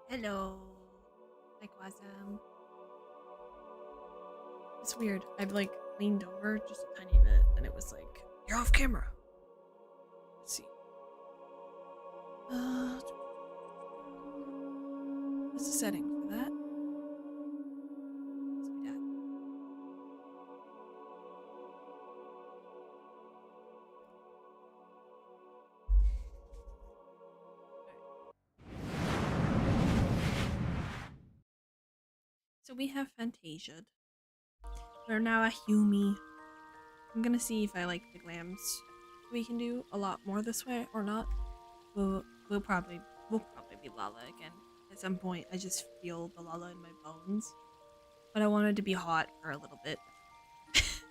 Hello. Likewise, it's weird. I've like leaned over just a tiny bit and it was like, you're off camera. Let's see. What's the setting for that? Let's do that. So we have Fantasia. We're now a Humi. I'm gonna see if I like the glams. We can do a lot more this way or not. We'll probably be Lala again at some point. I just feel the Lala in my bones, but I wanted to be hot for a little bit.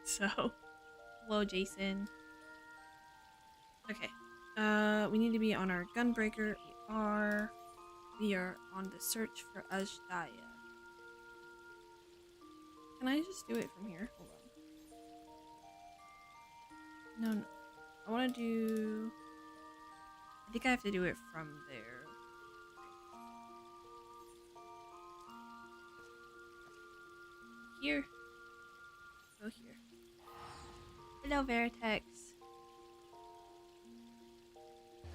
So, hello, Jason. Okay. We need to be on our gunbreaker. We are. We are on the search for Ajdaya. Can I just do it from here? Hold on. No. I want to do... I think I have to do it from there. Here. Go here. Hello, Veritex.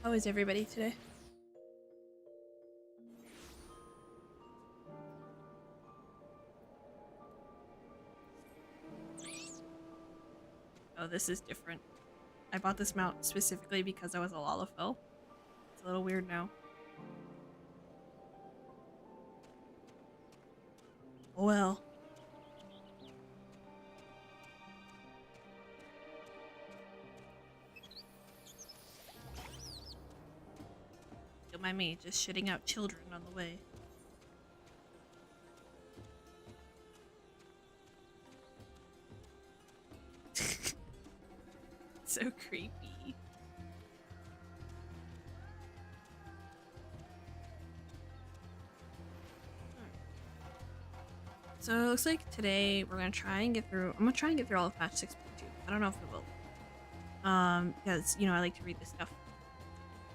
How is everybody today? Oh, this is different. I bought this mount specifically because I was a Lalafell. It's a little weird now. Oh well. Don't mind me, just shitting out children on the way. So creepy. So it looks like today we're gonna try and get through. I'm gonna try and get through all of patch 6.2. I don't know if it will. Because you know I like to read this stuff.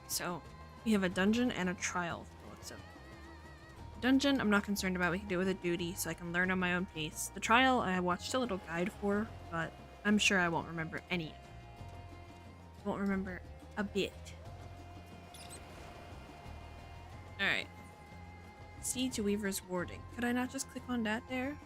So we have a dungeon and a trial. So dungeon, I'm not concerned about. We can do it with a duty, so I can learn on my own pace. The trial, I watched a little guide for, but I'm sure I won't remember any. Won't remember a bit. All right. Siege Weaver's Warding. Could I not just click on that there?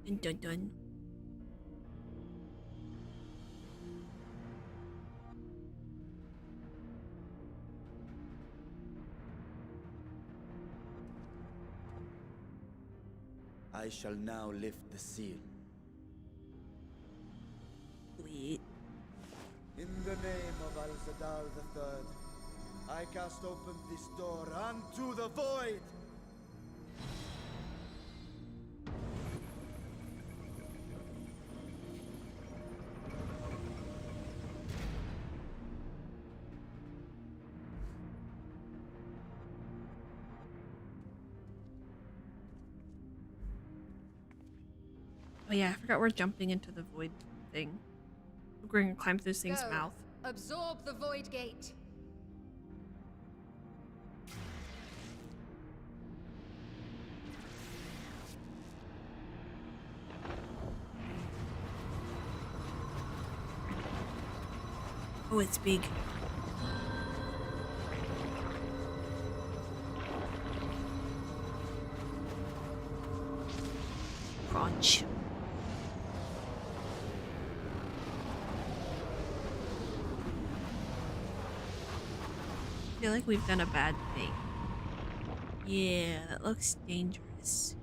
Dun dun dun. I shall now lift the seal. Wait. In the name of Al-Zadar III, I cast open this door unto the void! Oh yeah, I forgot we're jumping into the void thing. We're going to climb through this thing's mouth. Absorb the void gate. Oh, it's big. Crunch. I feel like we've done a bad thing. Yeah, that looks dangerous.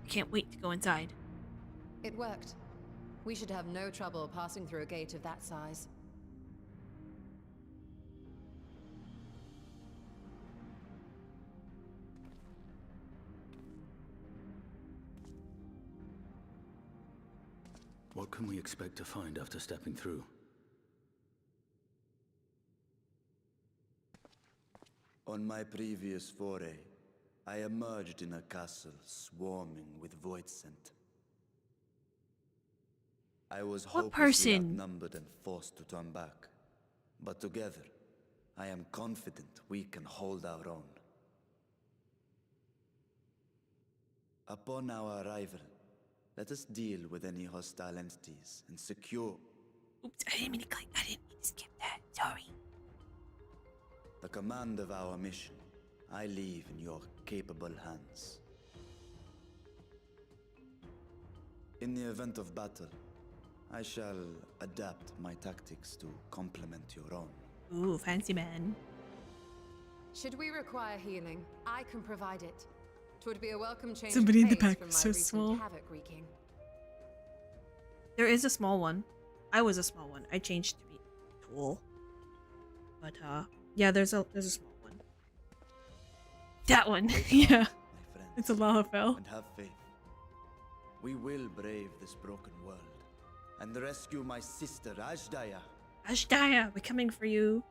I can't wait to go inside. It worked. We should have no trouble passing through a gate of that size. What can we expect to find after stepping through? On my previous foray, I emerged in a castle swarming with void scent. I was What hopelessly person? outnumbered and forced to turn back. But together, I am confident we can hold our own. Upon our arrival, let us deal with any hostile entities and secure Oops, I didn't mean to click. I didn't mean to skip that. Sorry. the command of our mission. I leave in your capable hands. In the event of battle, I shall adapt my tactics to complement your own. Ooh, fancy man. Should we require healing, I can provide it. 'Twould be a welcome change Somebody in of the pace back from is my so recent small. havoc wreaking. There is a small one. I was a small one. I changed to be Tool. But yeah, there's a small one. That one. Wake up, Yeah. my friends, It's a Lalafell. and have faith. We will brave this broken world and rescue my sister Ashdaya. Ashdaya, we're coming for you.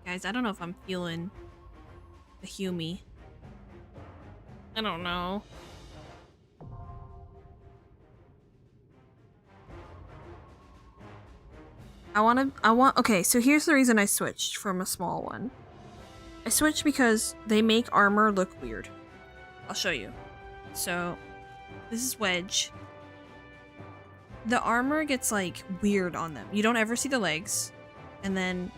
Guys, I don't know if I'm feeling the Hume. I don't know. Okay, so here's the reason I switched from a small one. I switched because they make armor look weird. I'll show you. So, this is Wedge. The armor gets, like, weird on them. You don't ever see the legs. And then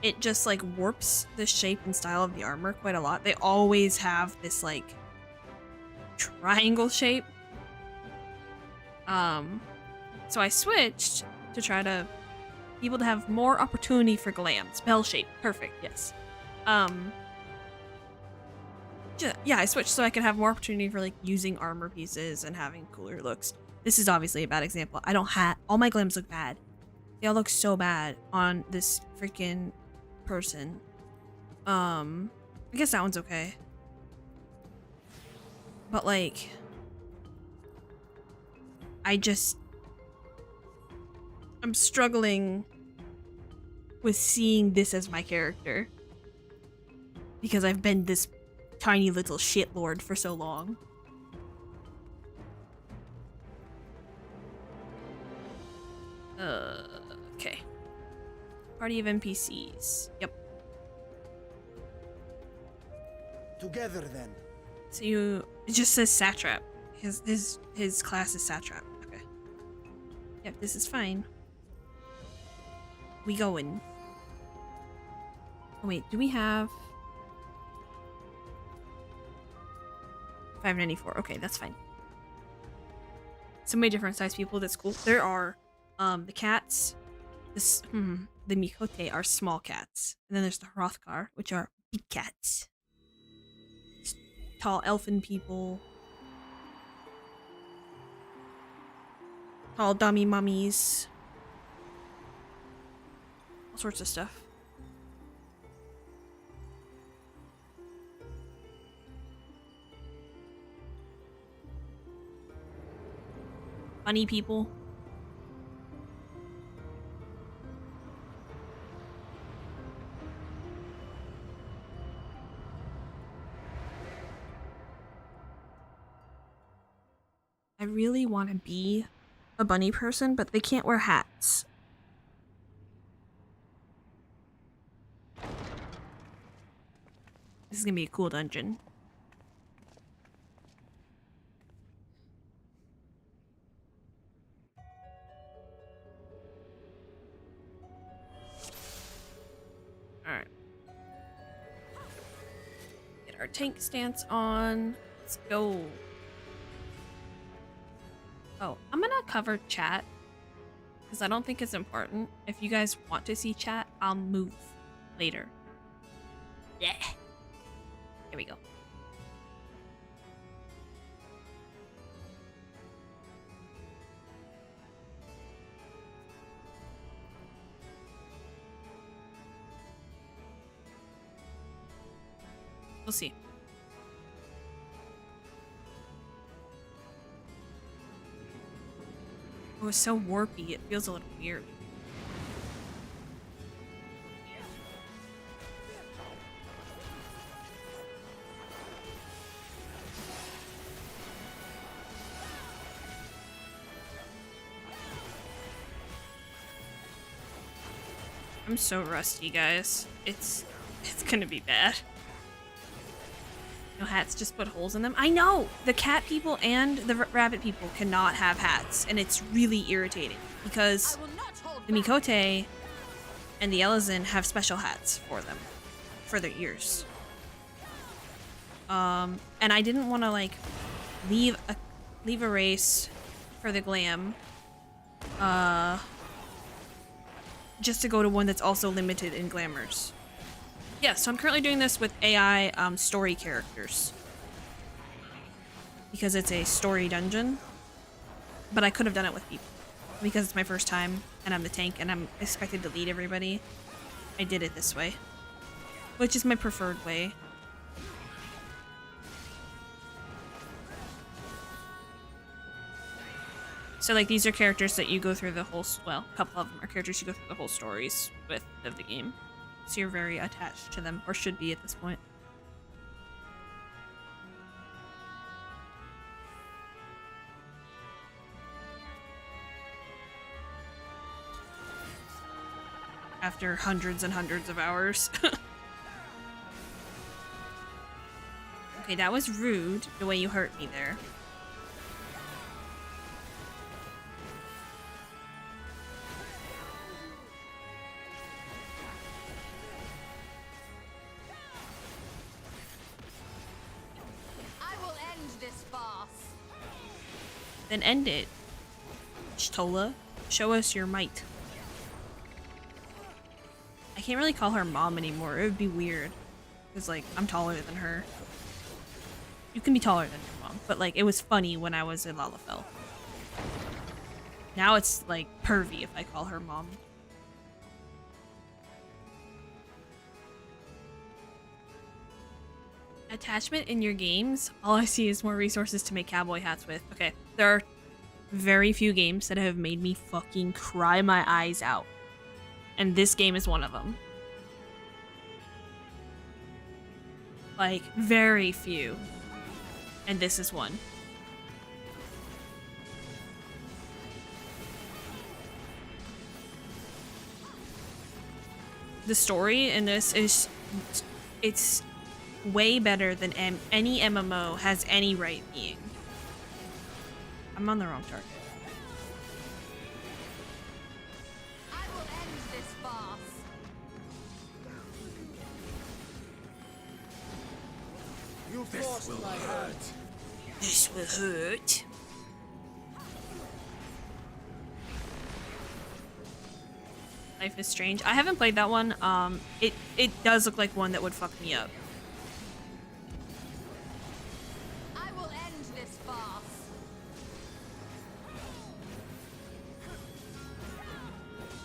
it just, like, warps the shape and style of the armor quite a lot. They always have this, like, triangle shape. So I switched to try to be able to have more opportunity for glam. Spell shape. Perfect, yes. Yeah, I switched so I could have more opportunity for, like, using armor pieces and having cooler looks. This is obviously a bad example. I don't have... All my glams look bad. They all look so bad on this freaking person. I guess that one's okay. But, like... I'm struggling with seeing this as my character. Because I've been this tiny little shitlord for so long. Okay. Party of NPCs. Yep. Together then. So it just says satrap. His class is satrap. Okay. Yep, this is fine. We going. Oh wait, do we have 594? Okay, that's fine. So many different size people. That's cool. There are the cats. The Mikote are small cats, and then there's the Hrothgar, which are big cats. Tall elfin people. Tall dummy mummies. All sorts of stuff. Funny people. I really want to be a bunny person, but they can't wear hats. This is gonna be a cool dungeon. Alright. Get our tank stance on. Let's go. Oh, I'm gonna cover chat because I don't think it's important. If you guys want to see chat, I'll move later. Yeah. Here we go. We'll see. Oh, it's so warpy. It feels a little weird. I'm so rusty, guys. It's gonna be bad. No hats, just put holes in them. I know! The cat people and the rabbit people cannot have hats, and it's really irritating because the Mikote and the Elezen have special hats for them, for their ears. And I didn't want to like leave a race for the glam, just to go to one that's also limited in glamours. Yeah, so I'm currently doing this with AI story characters because it's a story dungeon, but I could have done it with people because it's my first time and I'm the tank and I'm expected to lead everybody. I did it this way, which is my preferred way. So like these are characters that you go through the whole, well, a couple of them are characters you go through the whole stories with of the game. So you're very attached to them, or should be at this point. After hundreds and hundreds of hours. Okay, that was rude, the way you hurt me there. Then end it. Shtola, show us your might. I can't really call her mom anymore. It would be weird. Because, like, I'm taller than her. You can be taller than your mom. But, like, it was funny when I was in Lalafell. Now it's, like, pervy if I call her mom. Attachment in your games? All I see is more resources to make cowboy hats with. Okay, there are very few games that have made me fucking cry my eyes out. And this game is one of them. Like, very few. And this is one. The story in this is... it's way better than any MMO has any right being. I'm on the wrong target. I will end this farce. You forced my hand. This will hurt. Life is Strange. I haven't played that one. It does look like one that would fuck me up. I will end this farce.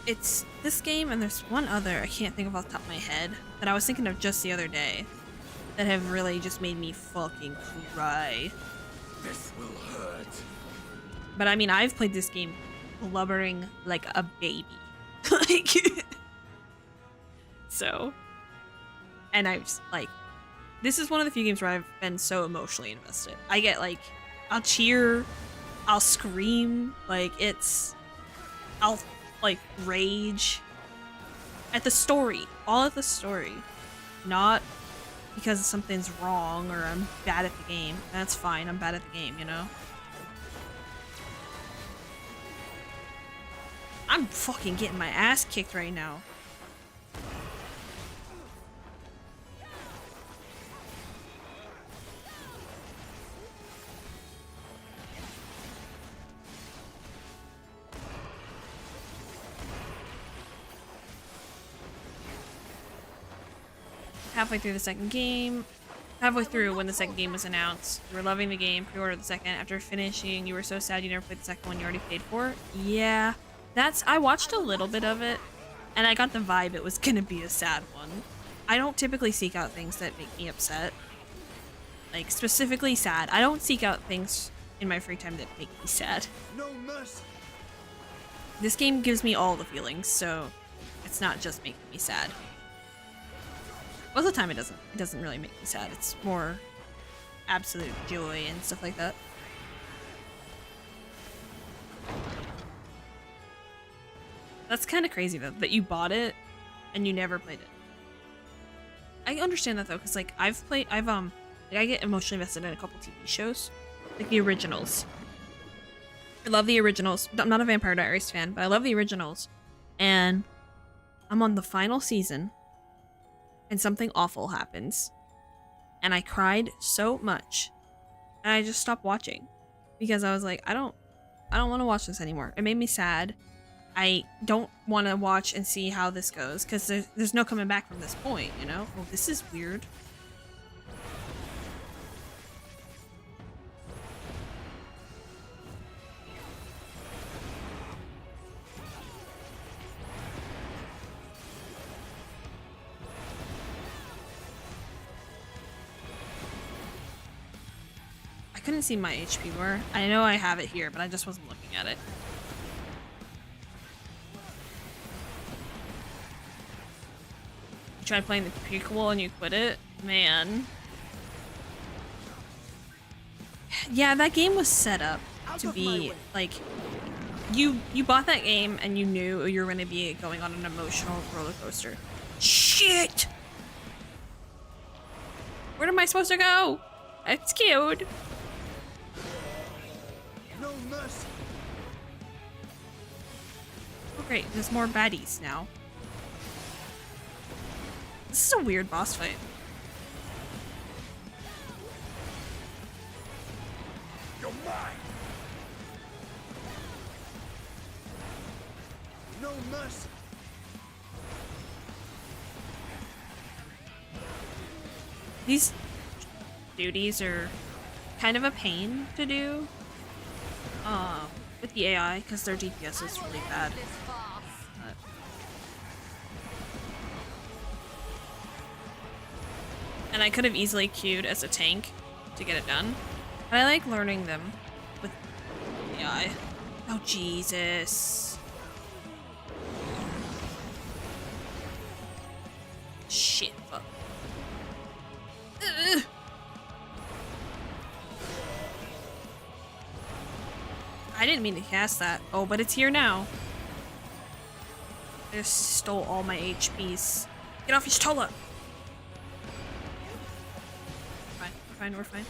It's this game, and there's one other I can't think of off the top of my head that I was thinking of just the other day that have really just made me fucking cry. This will hurt. But I mean, I've played this game blubbering like a baby. Like, so, and I was like, this is one of the few games where I've been so emotionally invested. I get like, I'll cheer, I'll scream, like I'll like rage at the story, all at the story, not because something's wrong or I'm bad at the game. That's fine, I'm bad at the game, you know? I'm fucking getting my ass kicked right now. Halfway through the second game. Halfway through when the second game was announced. You were loving the game, pre-ordered the second. After finishing, you were so sad you never played the second one you already paid for. Yeah. I watched a little bit of it, and I got the vibe it was gonna be a sad one. I don't typically seek out things that make me upset. Like, specifically sad. I don't seek out things in my free time that make me sad. No mercy. This game gives me all the feelings, so it's not just making me sad. Most of the time it doesn't really make me sad. It's more absolute joy and stuff like that. That's kind of crazy though, that you bought it and you never played it. I understand that though, because like I get emotionally invested in a couple TV shows, like the originals. I love the originals. I'm not a Vampire Diaries fan, but I love the originals. And I'm on the final season, and something awful happens, and I cried so much, and I just stopped watching because I was like, I don't want to watch this anymore. It made me sad. I don't want to watch and see how this goes because there's no coming back from this point, you know? Well, this is weird. I couldn't see my HP bar. I know I have it here, but I just wasn't looking at it. You tried playing the prequel and you quit it? Man. Yeah, that game was set up to be like you bought that game and you knew you were going to be going on an emotional roller coaster. Shit! Where am I supposed to go? I'm scared. No mercy. Oh great, there's more baddies now. This is a weird boss fight. You're mine. No mercy. These duties are kind of a pain to do with the AI because their DPS is really bad. But and I could have easily queued as a tank to get it done. But I like learning them with AI. Oh, Jesus. Shit, fuck. Ugh. I didn't mean to cast that. Oh, but it's here now. I just stole all my HPs. Get off your Stola! We're fine.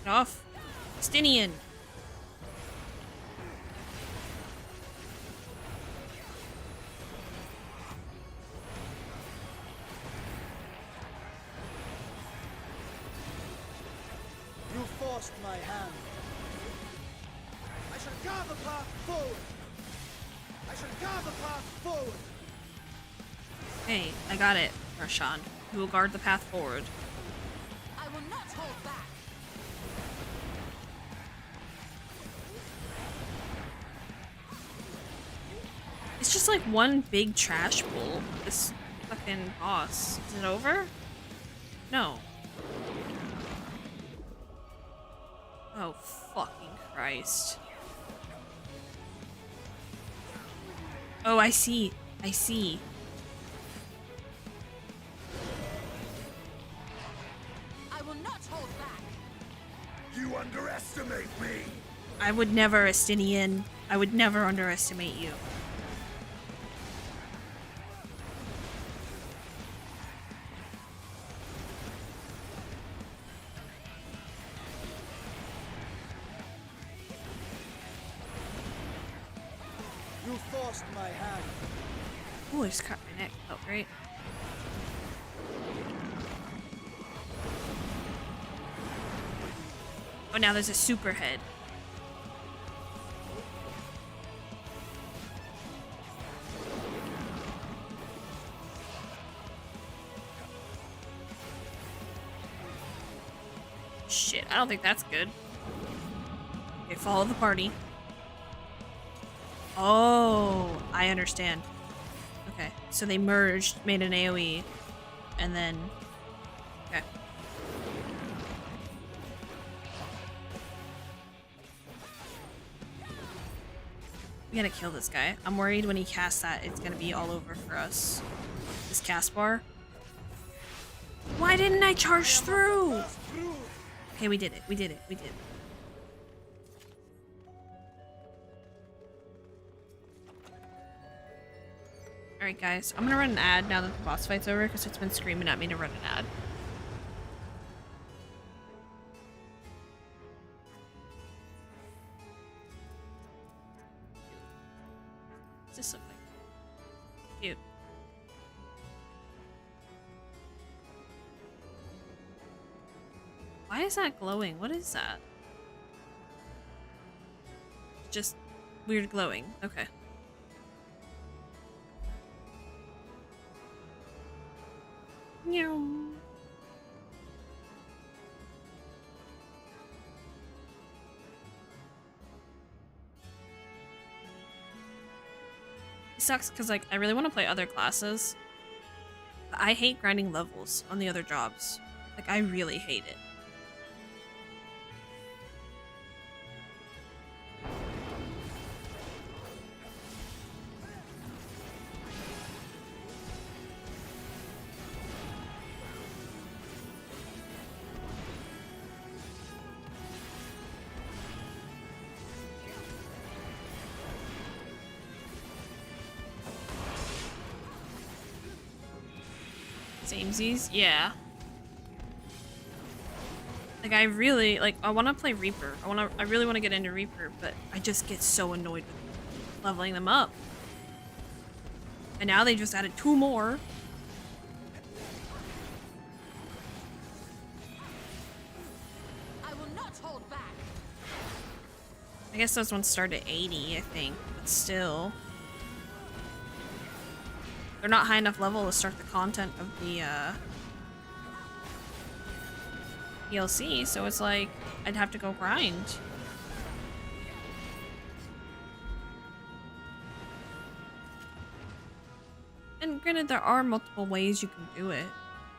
Get off. Stinian. You forced my hand. I shall guard the path forward. I shall guard the path forward. Hey, I got it, Roshan. You will guard the path forward. I will not hold back. It's just like one big trash pool. This fucking boss. Is it over? No. Oh, fucking Christ. Oh, I see. I see. I will not hold back. You underestimate me. I would never, Estinian. I would never underestimate you. You forced my hand. Ooh, I just cut my neck. Oh, great. Oh, now there's a super head. Shit, I don't think that's good. Okay, follow the party. Oh, I understand. Okay, so they merged, made an AoE, and then... Okay. We gotta kill this guy. I'm worried when he casts that, it's gonna be all over for us. This cast bar. Why didn't I charge through? Okay, we did it. We did it. We did it. Alright guys, I'm gonna run an ad now that the boss fight's over because it's been screaming at me to run an ad. What's this look like? Cute. Why is that glowing? What is that? Just weird glowing. Okay. Meow. It sucks because like I really want to play other classes. But I hate grinding levels on the other jobs. Like I really hate it. Samesies? Yeah. Like I really like I wanna play Reaper. I really wanna get into Reaper, but I just get so annoyed with leveling them up. And now they just added 2 more. I will not hold back. I guess those ones start at 80, I think, but still. They're not high enough level to start the content of the DLC, so it's like I'd have to go grind. And granted, there are multiple ways you can do it.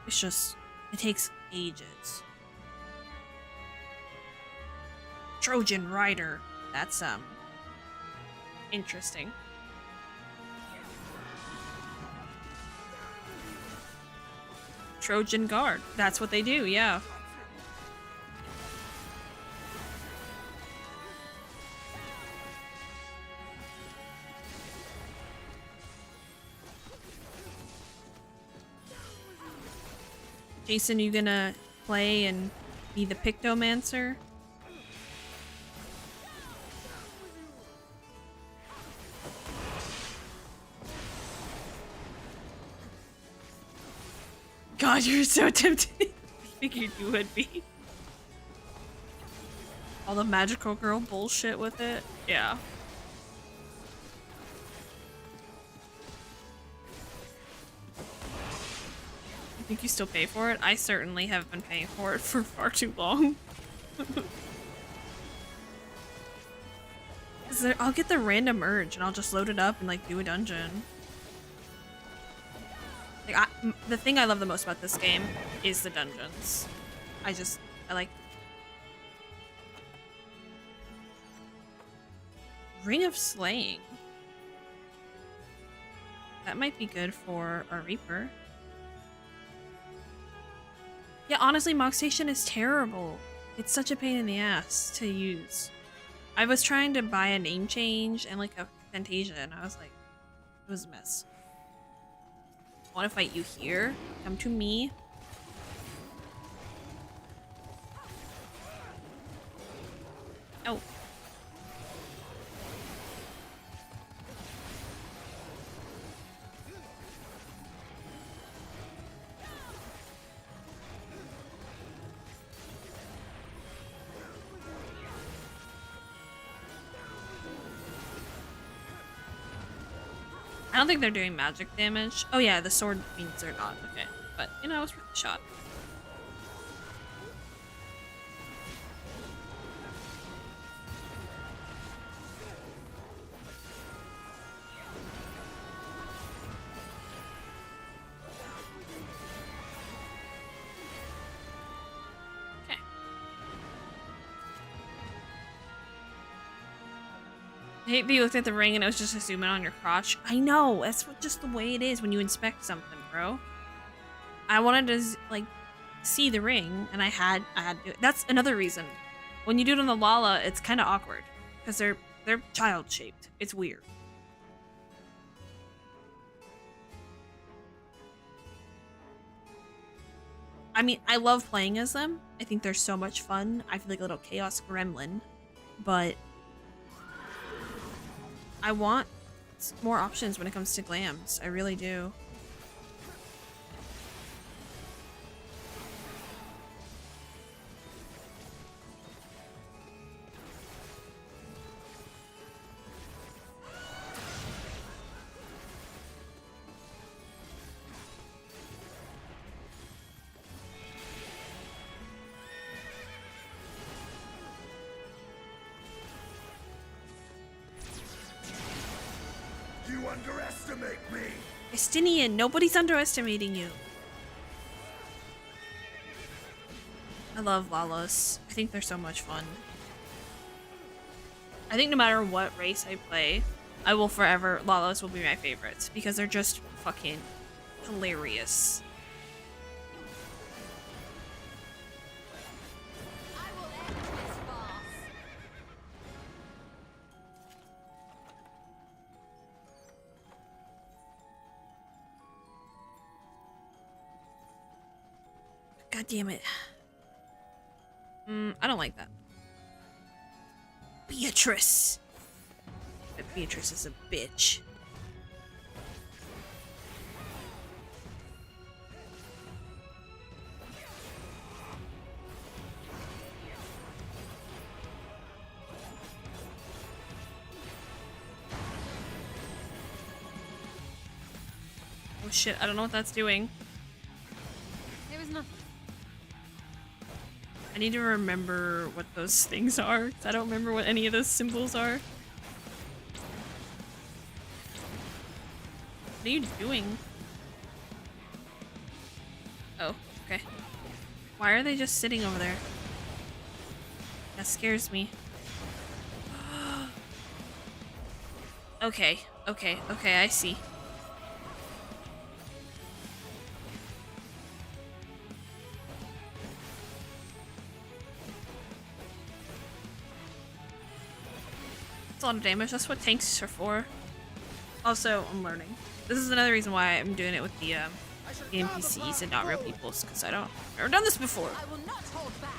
It's just, it takes ages. Trojan Rider. That's, interesting. Trojan Guard. That's what they do, yeah. Jason, you gonna play and be the Pictomancer? God, you're so tempted. I figured you would be. All the magical girl bullshit with it. Yeah. You think you still pay for it? I certainly have been paying for it for far too long. I'll get the random urge and I'll just load it up and like do a dungeon. Like, the thing I love the most about this game is the dungeons. I like... Ring of Slaying. That might be good for our Reaper. Yeah, honestly, Mog Station is terrible. It's such a pain in the ass to use. I was trying to buy a name change and like a Fantasia and I was like, it was a mess. I want to fight you here. Come to me. Oh. I don't think they're doing magic damage. Oh yeah, the sword means they're not. Okay. But, you know, it's worth a shot. Okay. I hate that you looked at the ring and it was just a zoom in on your crotch. I know, that's just the way it is when you inspect something, bro. I wanted to like see the ring, and I had to do it. That's another reason. When you do it on the Lala, it's kind of awkward because they're child shaped. It's weird. I mean, I love playing as them. I think they're so much fun. I feel like a little chaos gremlin, but I want more options when it comes to glams. I really do. You underestimate me! Estinian, nobody's underestimating you. I love Lalos. I think they're so much fun. I think no matter what race I play, I will forever, Lalos will be my favorites because they're just fucking hilarious. I will end this farce. God damn it. I don't like that. Beatrice! But Beatrice is a bitch. Oh shit, I don't know what that's doing. It was nothing. I need to remember what those things are, 'cause I don't remember what any of those symbols are. What are you doing? Oh, okay. Why are they just sitting over there? That scares me. Okay, I see. That's a lot of damage. That's what tanks are for. Also, I'm learning. This is another reason why I'm doing it with the NPCs and not real peoples, because I've never done this before. I will not hold back.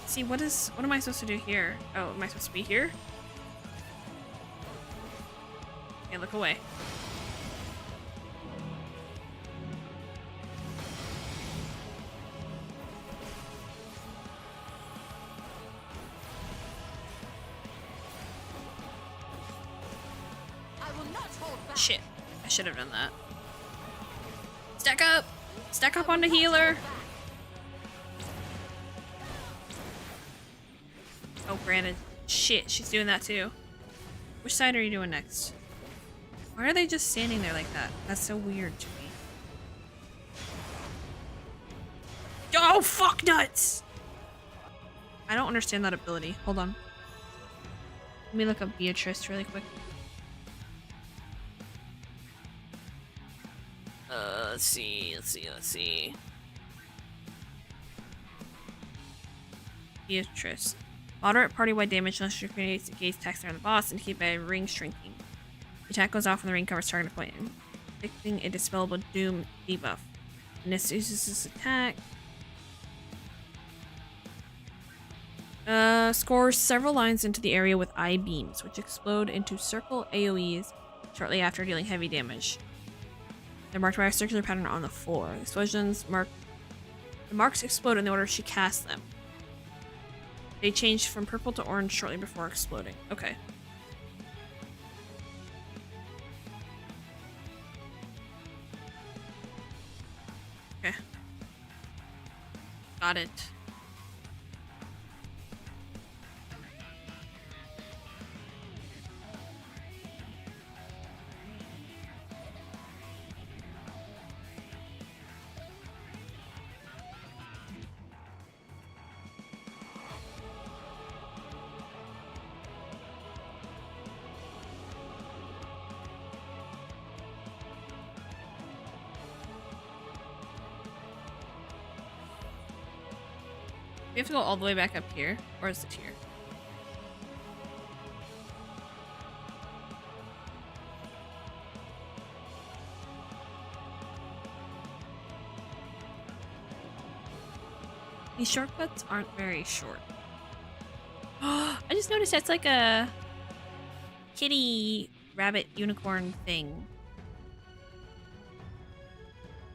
See, what am I supposed to do here? Oh, am I supposed to be here? Okay, look away. I will not hold back. Shit, I should have done that. Stack up! Stack up on the healer! Oh, granted. Shit, she's doing that too. Which side are you doing next? Why are they just standing there like that? That's so weird to me. Oh, fuck nuts! I don't understand that ability. Hold on. Let me look up Beatrice really quick. Let's see. Beatrice. Moderate party-wide damage unless your creates engage attacks around the boss, indicated by a ring shrinking. The attack goes off when the ring covers target point, inflicting a dispellable doom debuff. And this uses this attack. Scores several lines into the area with eye beams, which explode into circle AoEs shortly after dealing heavy damage. They're marked by a circular pattern on the floor. The marks explode in the order she casts them. They changed from purple to orange shortly before exploding. Okay. Okay. Got it. We have to go all the way back up here, or is it here? These shortcuts aren't very short. I just noticed that's like a kitty rabbit unicorn thing.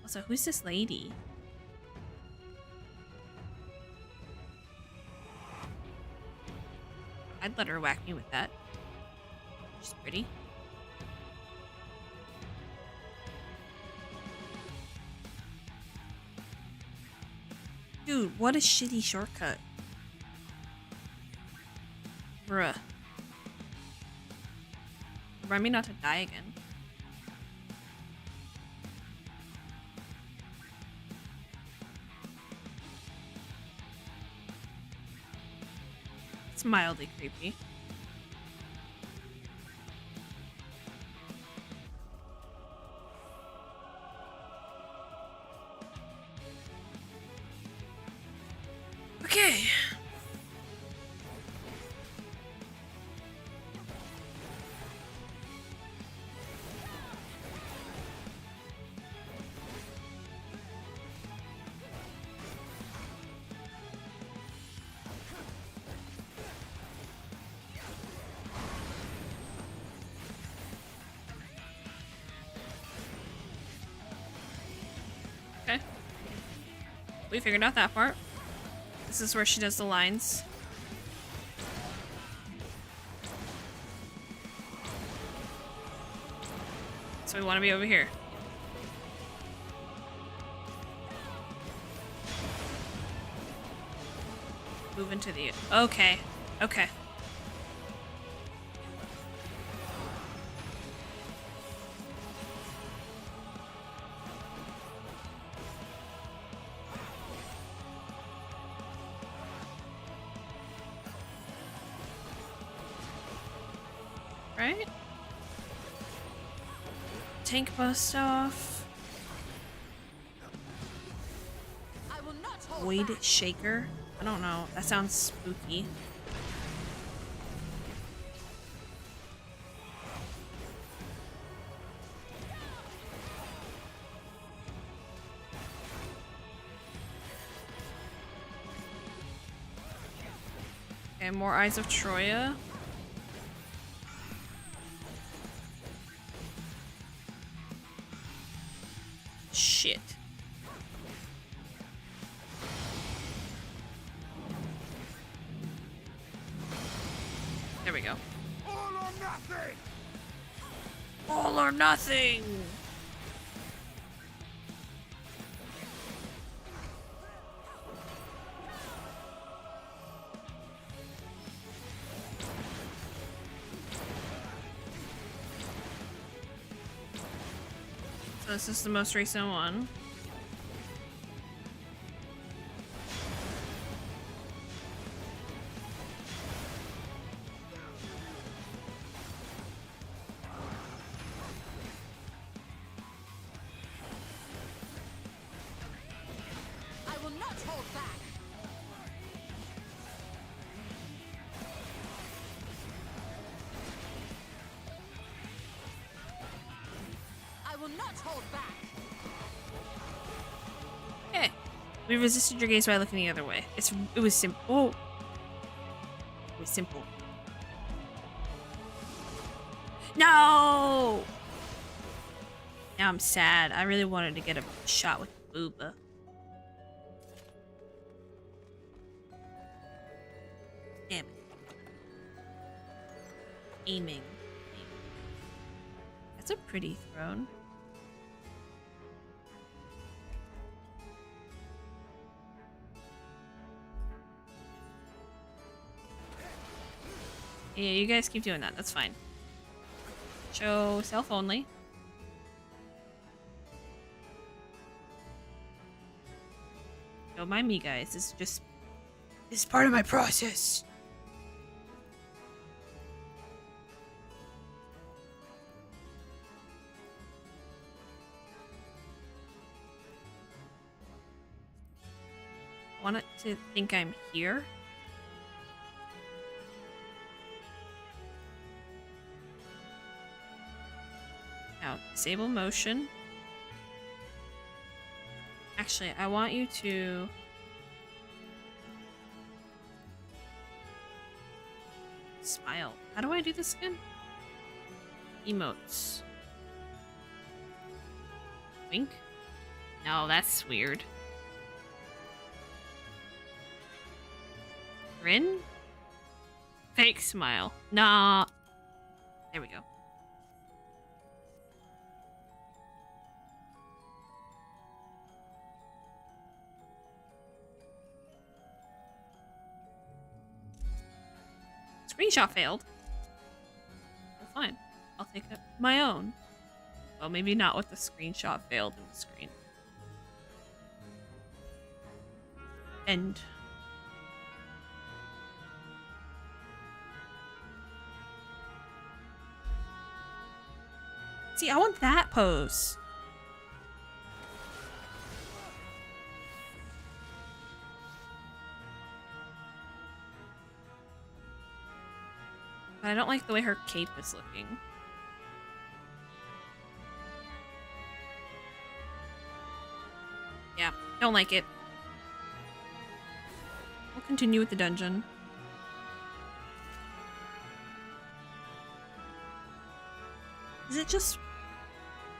Also, who's this lady? I'd let her whack me with that. She's pretty. Dude, what a shitty shortcut. Bruh. Remind me not to die again. It's mildly creepy. Okay. Okay. We figured out that part. This is where she does the lines. So we want to be over here. Move into the... Okay. Okay. Right? Tank bust off. I will not hold Void back. shaker. I don't know. That sounds spooky. Okay, more Eyes of Troya. Shit. There we go. All or nothing! All or nothing! So this is the most recent one. I will not hold back. I will not hold back. Okay. We resisted your gaze by looking the other way. It was simple. Oh. It was simple. No! Now I'm sad. I really wanted to get a shot with Booba. Damn it. Aiming. That's a pretty throne. Yeah, you guys keep doing that. That's fine. Show self only. Don't mind me, guys. This is part of my process. want it to think I'm here. Now, disable motion. Actually, I want you to... smile. How do I do this again? Emotes. Wink? No, that's weird. Grin? Fake smile. Nah. There we go. Screenshot failed. Well, fine. I'll take my own. Well, maybe not with the screenshot failed in the screen. End. See, I want that pose. But I don't like the way her cape is looking. Yeah, don't like it. We'll continue with the dungeon. Is it just...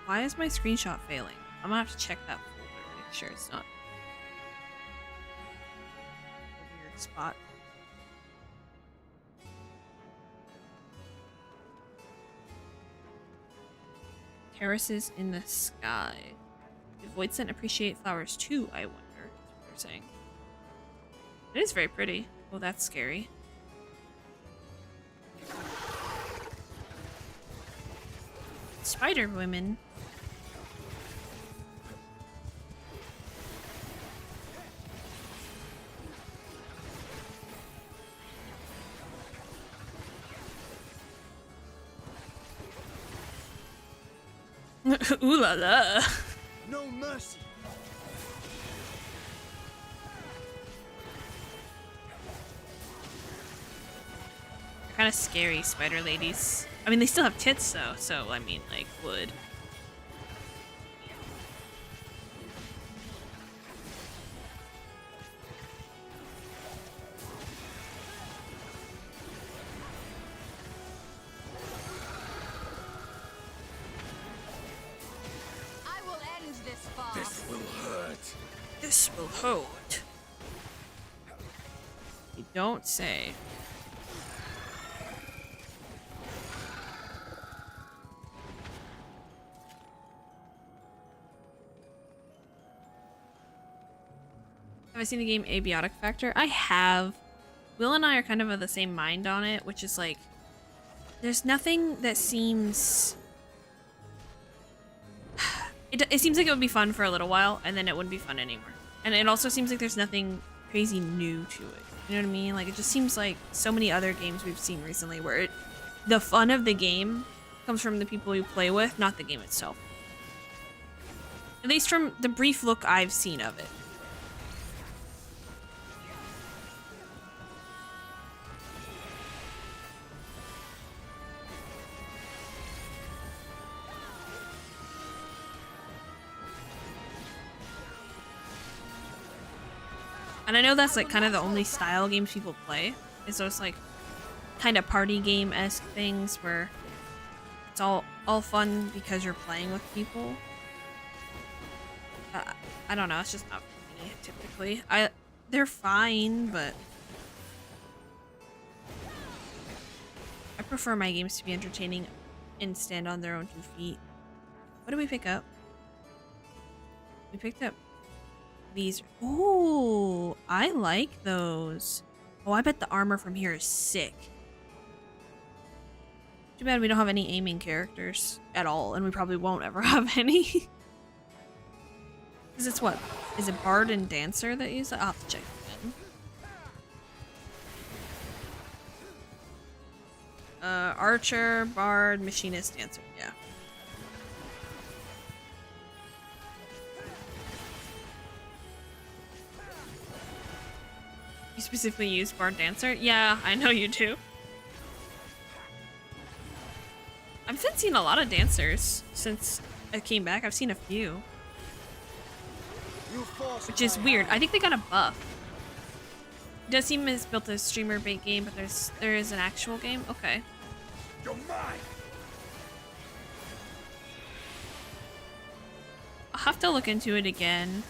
Why is my screenshot failing? I'm gonna have to check that folder to make sure it's not a weird spot. Terraces in the sky. Did Void Scent appreciate flowers too, I wonder? That's what they're saying. It is very pretty. Oh, that's scary. Spider women. Ooh la la. No mercy. They're kind of scary, spider ladies. I mean, they still have tits though, so I mean, like, would. I will end this farce. This will hurt. This will hurt. You don't say. Have I seen the game Abiotic Factor? I have. Will and I are kind of the same mind on it, which is like, there's nothing that seems... It seems like it would be fun for a little while, and then it wouldn't be fun anymore. And it also seems like there's nothing crazy new to it. You know what I mean? Like, it just seems like so many other games we've seen recently where the fun of the game comes from the people you play with, not the game itself. At least from the brief look I've seen of it. And I know that's like kind of the only style games people play, is those like kind of party game-esque things where it's all fun because you're playing with people. I don't know, it's just not for me typically. They're fine, but I prefer my games to be entertaining and stand on their own 2 feet. What did we pick up? We picked up these. Ooh, I like those. Oh, I bet the armor from here is sick. Too bad we don't have any aiming characters at all, and we probably won't ever have any. Because it's what? Is it Bard and Dancer that use it? I'll have to check again. Archer, Bard, Machinist, Dancer, yeah. specifically use Bard Dancer? Yeah, I know you do. I've been seeing a lot of dancers since I came back. I've seen a few. Which is weird. I think they got a buff. It does seem as built a streamer bait game, but there is an actual game. Okay. You're mine. I'll have to look into it again.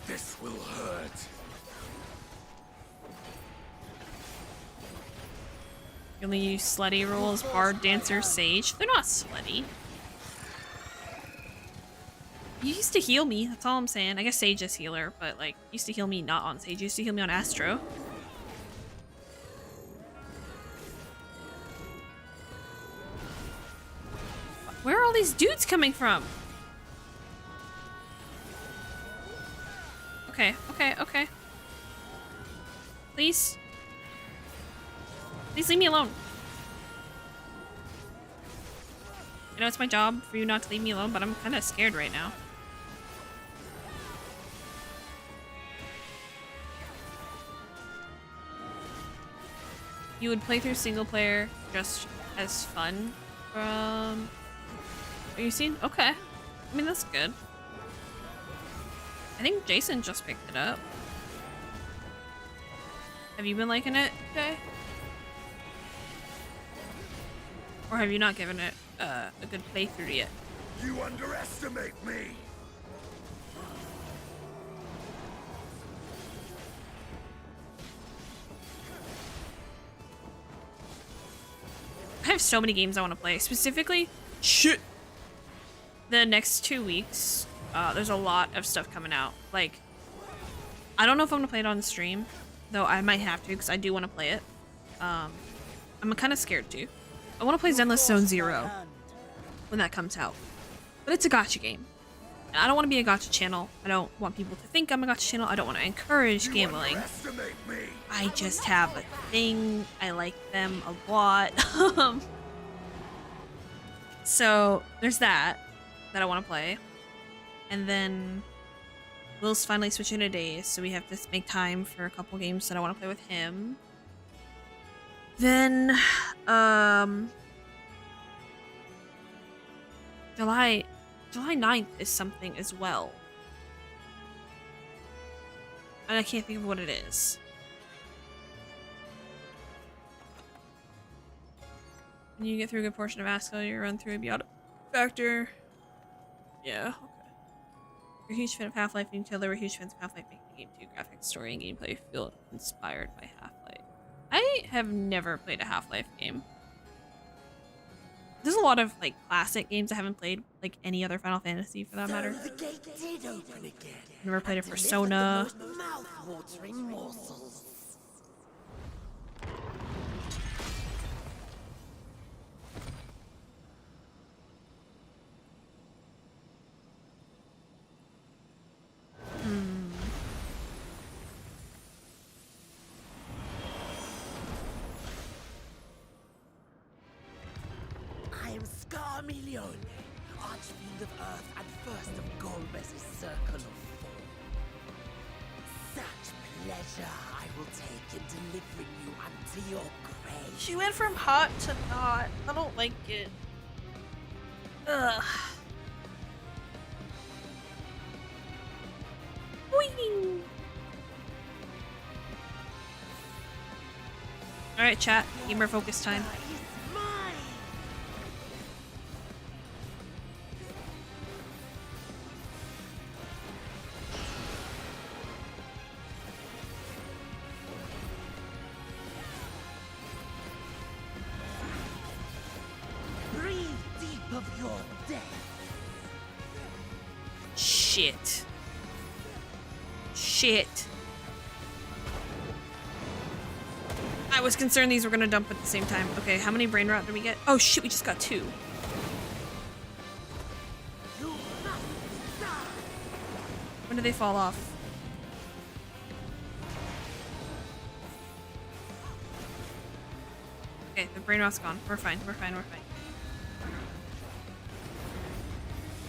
This will hurt. You only use slutty rules, Bard, Dancer, Sage. They're not slutty. You used to heal me, that's all I'm saying. I guess Sage is healer, but like, used to heal me not on Sage. You used to heal me on Astro. Where are all these dudes coming from? Okay, okay, okay. Please. Please leave me alone. I know it's my job for you not to leave me alone, but I'm kind of scared right now. You would play through single player just as fun from what you've seen? Okay. I mean, that's good. I think Jason just picked it up. Have you been liking it, Jay? Or have you not given it a good playthrough yet? You underestimate me. I have so many games I want to play. Specifically, shit. The next 2 weeks, there's a lot of stuff coming out. Like, I don't know if I'm gonna play it on stream, though I might have to because I do want to play it. I'm kind of scared too. I want to play Zenless Zone Zero when that comes out, but it's a gacha game, and I don't want to be a gacha channel. I don't want people to think I'm a gacha channel. I don't want to encourage gambling. I just have a thing. I like them a lot. So there's that I want to play, and then Will's finally switching to days, so we have to make time for a couple games that I want to play with him. Then July 9th is something as well, and I can't think of what it is. When you get through a good portion of Asco, you run through a Beyond Factor. Yeah, okay. You're a huge fan of Half-Life, and you tell they were huge fans of Half-Life making the game too. Graphics, story, and gameplay feel inspired by Half-Life. I have never played a Half-Life game. There's a lot of like classic games I haven't played, like any other Final Fantasy for that matter. The gate did open again. Never played a Persona. Mouth-watering morsels. I am Scarmelione, Archfiend of Earth and first of Golbez's Circle of Four. Such pleasure I will take in delivering you unto your grave. She went from hot to not. I don't like it. Ugh. Boing. Alright, chat. Gamer focus time. Is mine. Breathe deep of your death. Shit. Shit. I was concerned these were gonna dump at the same time. Okay, how many brain rot did we get? Oh shit, we just got 2. You must die. When did they fall off? Okay, the brain rot's gone. We're fine, we're fine, we're fine.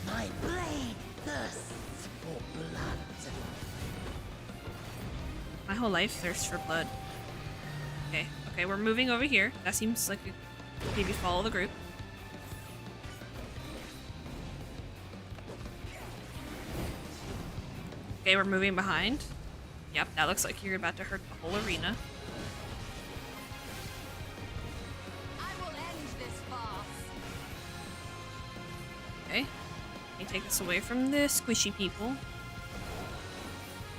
My blade thirsts for blood. My whole life thirsts for blood. Okay, okay, we're moving over here. That seems like a maybe follow the group. Okay, we're moving behind. Yep, that looks like you're about to hurt the whole arena. I will end this farce. Okay. Can you take this away from the squishy people?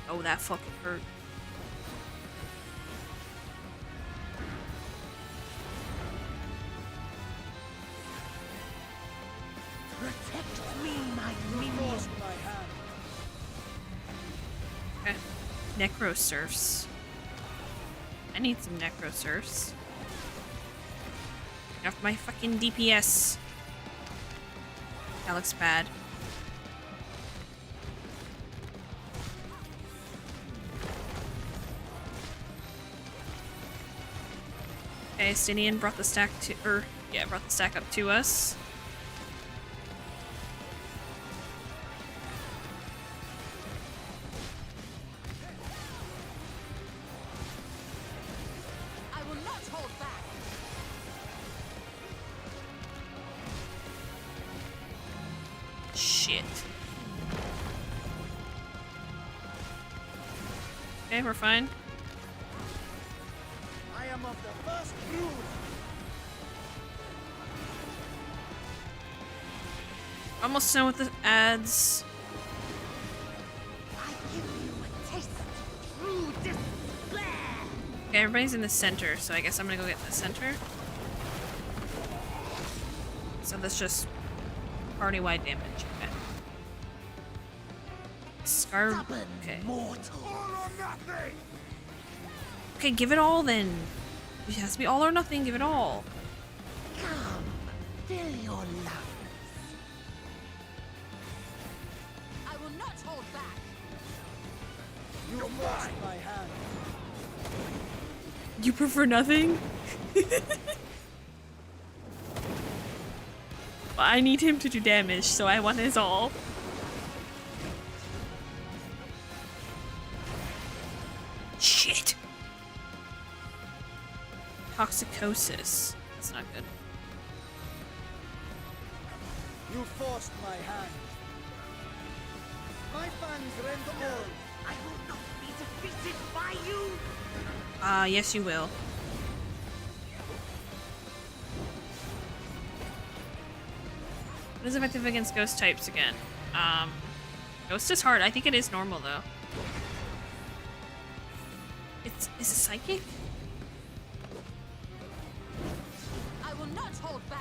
Oh, that fucking hurt. Protect me, my You minion. forced my hand. Okay. Necrosurfs. I need some necrosurfs. Get off my fucking DPS. That looks bad. Okay, Stinian brought the stack to, brought the stack up to us. I will not hold back. Shit. Okay, we're fine. I am of the first brood. Almost done with the ads. I give you a taste of true despair. Okay, everybody's in the center, so I guess I'm gonna go get in the center. So that's just party-wide damage. Okay. Scar. Stubborn Okay. mortal. All or nothing. Okay, give it all then. It has to be all or nothing. Give it all. Come, fill your lungs. I will not hold back. You forced my hand. You prefer nothing? I need him to do damage, so I want his all. Shit. Toxicosis. That's not good. You forced my hand. My fangs rend all. I will not be defeated by you. Yes you will. What is effective against ghost types again? Ghost is hard. I think it is normal though. Is it psychic? I will not hold back.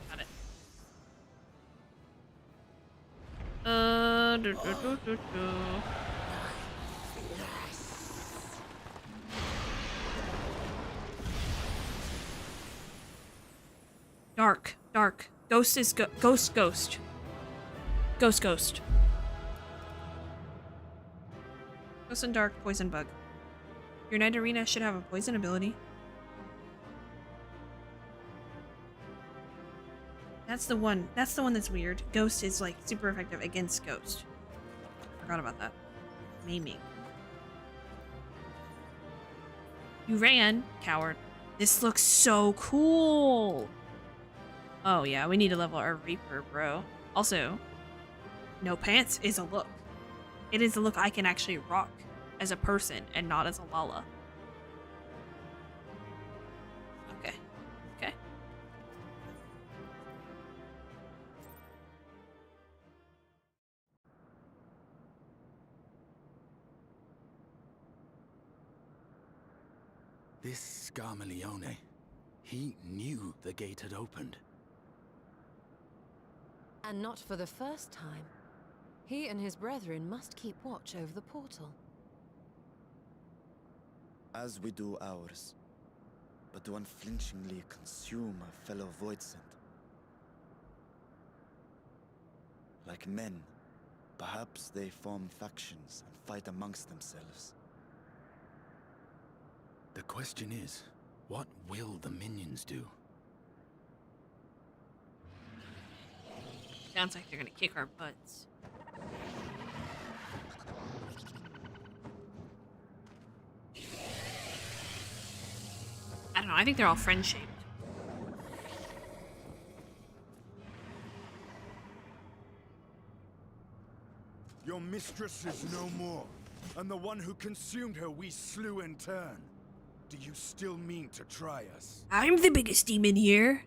Got it. Do, do, do, do, do. Dark, dark. Ghost is ghost, ghost. Ghost, ghost. Ghost and dark, poison bug. Your night arena should have a poison ability. That's the one. That's the one that's weird. Ghost is like super effective against ghost. Forgot about that. Maiming. You ran, coward. This looks so cool. Oh yeah, we need to level our Reaper, bro. Also, no pants is a look. It is a look I can actually rock as a person and not as a Lala. Okay. Okay. This Scarmalione, he knew the gate had opened. And not for the first time. He and his brethren must keep watch over the portal. As we do ours, but to unflinchingly consume our fellow Voidsent. Like men, Perhaps they form factions and fight amongst themselves. The question is, what will the minions do? Sounds like they're gonna kick our butts. I don't know, I think they're all friend-shaped. Your mistress is no more, and the one who consumed her we slew in turn. Do you still mean to try us? I'm the biggest demon here.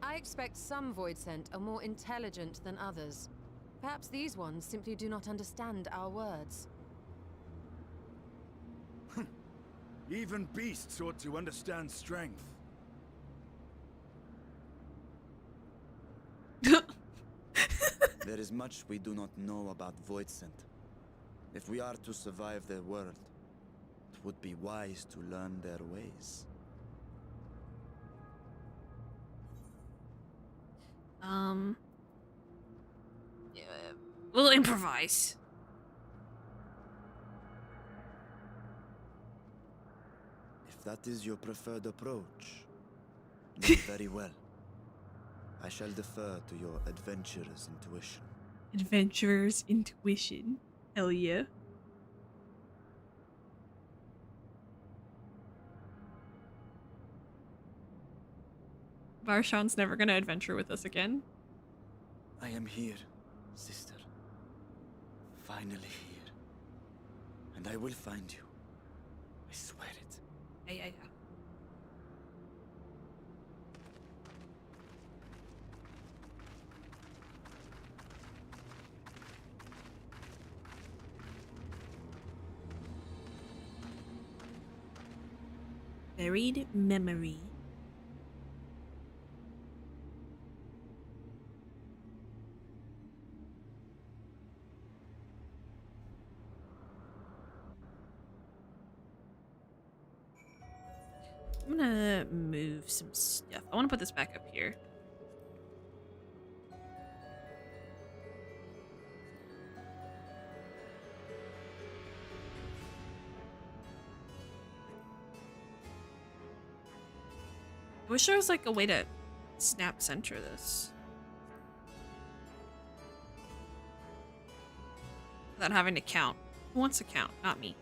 I expect some Voidsent are more intelligent than others. Perhaps these ones simply do not understand our words. Even beasts ought to understand strength. There is much we do not know about Voidsent. If we are to survive their world, it would be wise to learn their ways. Yeah, we'll improvise. If that is your preferred approach, then very well. I shall defer to your adventurer's intuition. Adventurer's intuition. Hell yeah. Varshan's never gonna adventure with us again. I am here, sister. Finally here. And I will find you. I swear it. Yeah. Buried memory. I'm gonna move some stuff. I want to put this back up here. I wish there was like a way to snap center this without having to count. Who wants to count? Not me.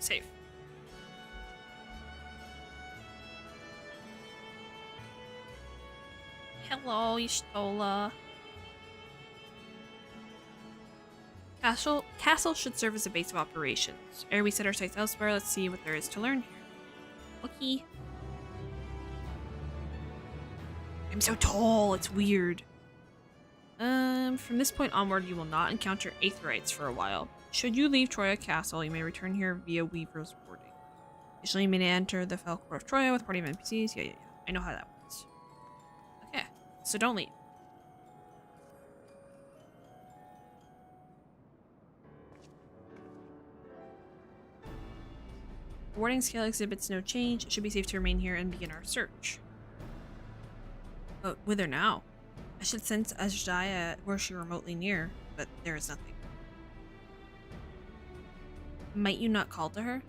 Safe. Hello, Ishtola. Castle should serve as a base of operations. Ere we set our sights elsewhere, let's see what there is to learn here. Okay. I'm so tall, it's weird. From this point onward, you will not encounter Aetherites for a while. Should you leave Troya Castle, you may return here via Weaver's Boarding. Additionally, you may enter the Fell Court of Troya with a party of NPCs. Yeah. I know how that works. Okay, so don't leave. Boarding scale exhibits no change. It should be safe to remain here and begin our search. But whither now? I should sense Azjaya were she remotely near, but there is nothing. Might you not call to her?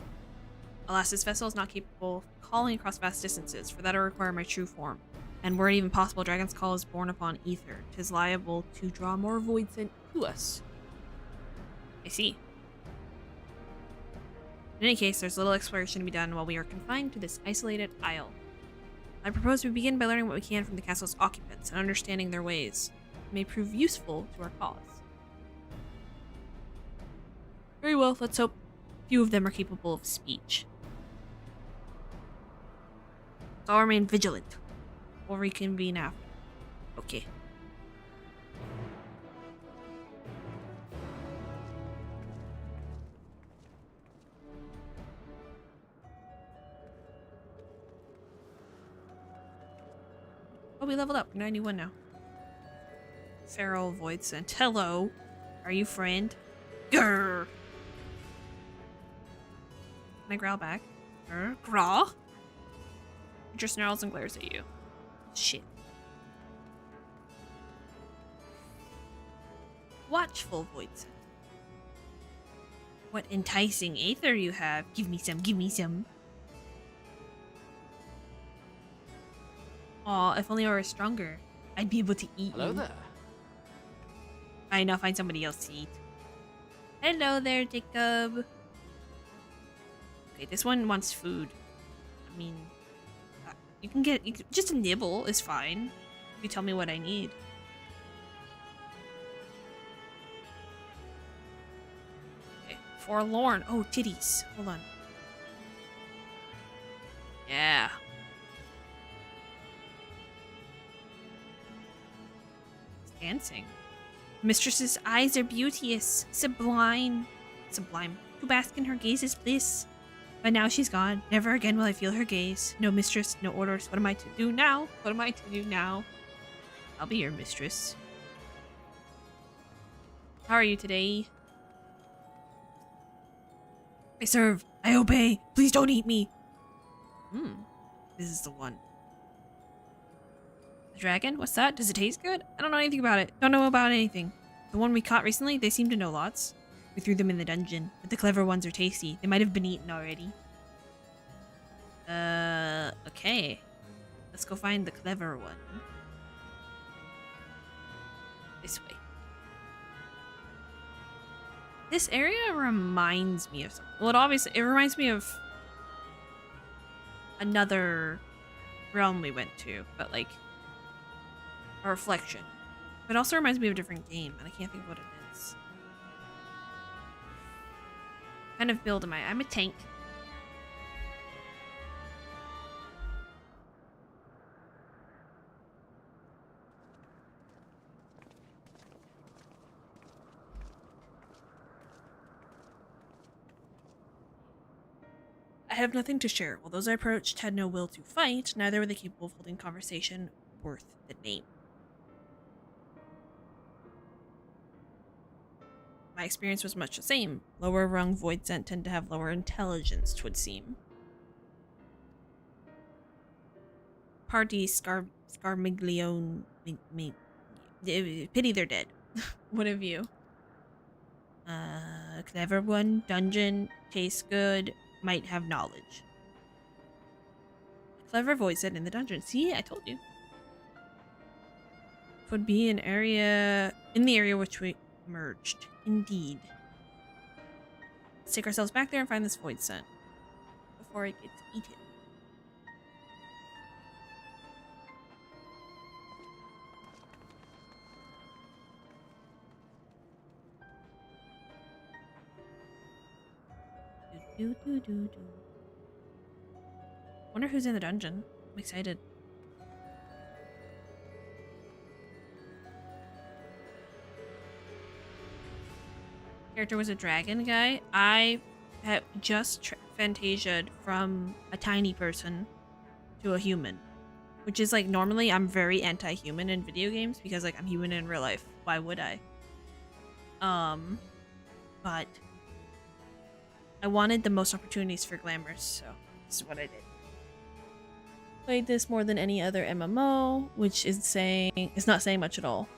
Alas, this vessel is not capable of calling across vast distances, for that I require my true form. And were it even possible, Dragon's Call is born upon ether. 'Tis liable to draw more void sent to us. I see. In any case, there's little exploration to be done while we are confined to this isolated isle. I propose we begin by learning what we can from the castle's occupants and understanding their ways. It may prove useful to our cause. Very well, let's hope few of them are capable of speech. I'll remain vigilant. We'll reconvene after. Okay. Oh, we leveled up. We're 91 now. Feral Void Scent. Hello. Are you friend? Grrr. Can I growl back? Growl? It just snarls and glares at you. Shit. Watchful Void Scent. What enticing aether you have. Give me some, give me some. Aw, if only I were stronger, I'd be able to eat Hello you. there. Fine, I'll find somebody else to eat. Hello there, Jacob. Okay, this one wants food. I mean, you can just a nibble is fine. If you tell me what I need. Okay, forlorn. Oh, titties. Hold on. Yeah. It's dancing. Mistress's eyes are beauteous, sublime. Sublime. To bask in her gaze's bliss. But now she's gone. Never again will I feel her gaze. No mistress, no orders. What am I to do now? What am I to do now? I'll be your mistress. How are you today? I serve. I obey. Please don't eat me. This is the one. The dragon? What's that? Does it taste good? I don't know anything about it. Don't know about anything. The one we caught recently, they seem to know lots. We threw them in the dungeon, but the clever ones are tasty. They might have been eaten already. Okay. Let's go find the clever one. This way. This area reminds me of something. Well, it reminds me of another realm we went to, but like a reflection. But it also reminds me of a different game, and I can't think of what it is. What kind of build am I? I'm a tank. I have nothing to share. While those I approached had no will to fight, neither were they capable of holding conversation worth the name. My experience was much the same. Lower rung void scent tend to have lower intelligence, 'twould seem. Party Scarmiglione. Pity they're dead. What have you? Clever one. Dungeon. Tastes good. Might have knowledge. Clever void scent in the dungeon. See, I told you. Would be an area in the area which we merged. Indeed. Let's take ourselves back there and find this void scent before it gets eaten. Wonder who's in the dungeon. I'm excited. Character was a dragon guy. I had just fantasiaed from a tiny person to a human, which is like normally I'm very anti-human in video games because like I'm human in real life. Why would I? But I wanted the most opportunities for glamour, so this is what I did. Played this more than any other MMO, which is not saying much at all.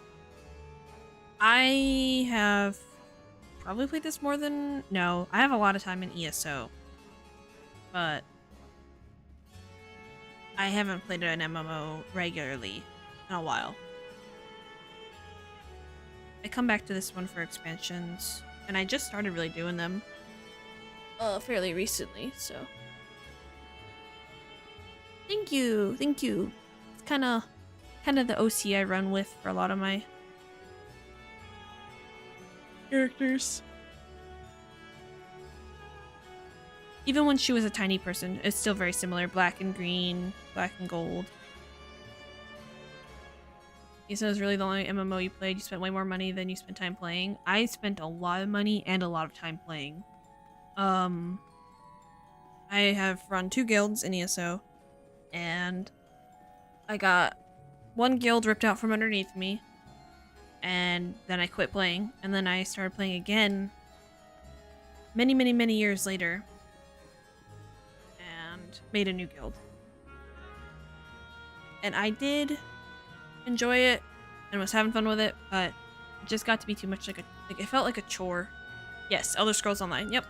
I have probably played this more than... No, I have a lot of time in ESO. But I haven't played an MMO regularly in a while. I come back to this one for expansions, and I just started really doing them fairly recently, so... Thank you! It's kind of the OC I run with for a lot of my characters. even when she was a tiny person, it's still very similar. Black and green, black and gold. ESO is really the only MMO you played. You spent way more money than you spent time playing. I spent a lot of money and a lot of time playing. I have run 2 guilds in ESO, and I got 1 guild ripped out from underneath me, and then I quit playing, and then I started playing again many, many, many years later, and made a new guild. And I did enjoy it and was having fun with it, but it just got to be too much like it felt like a chore. Yes, Elder Scrolls Online. Yep.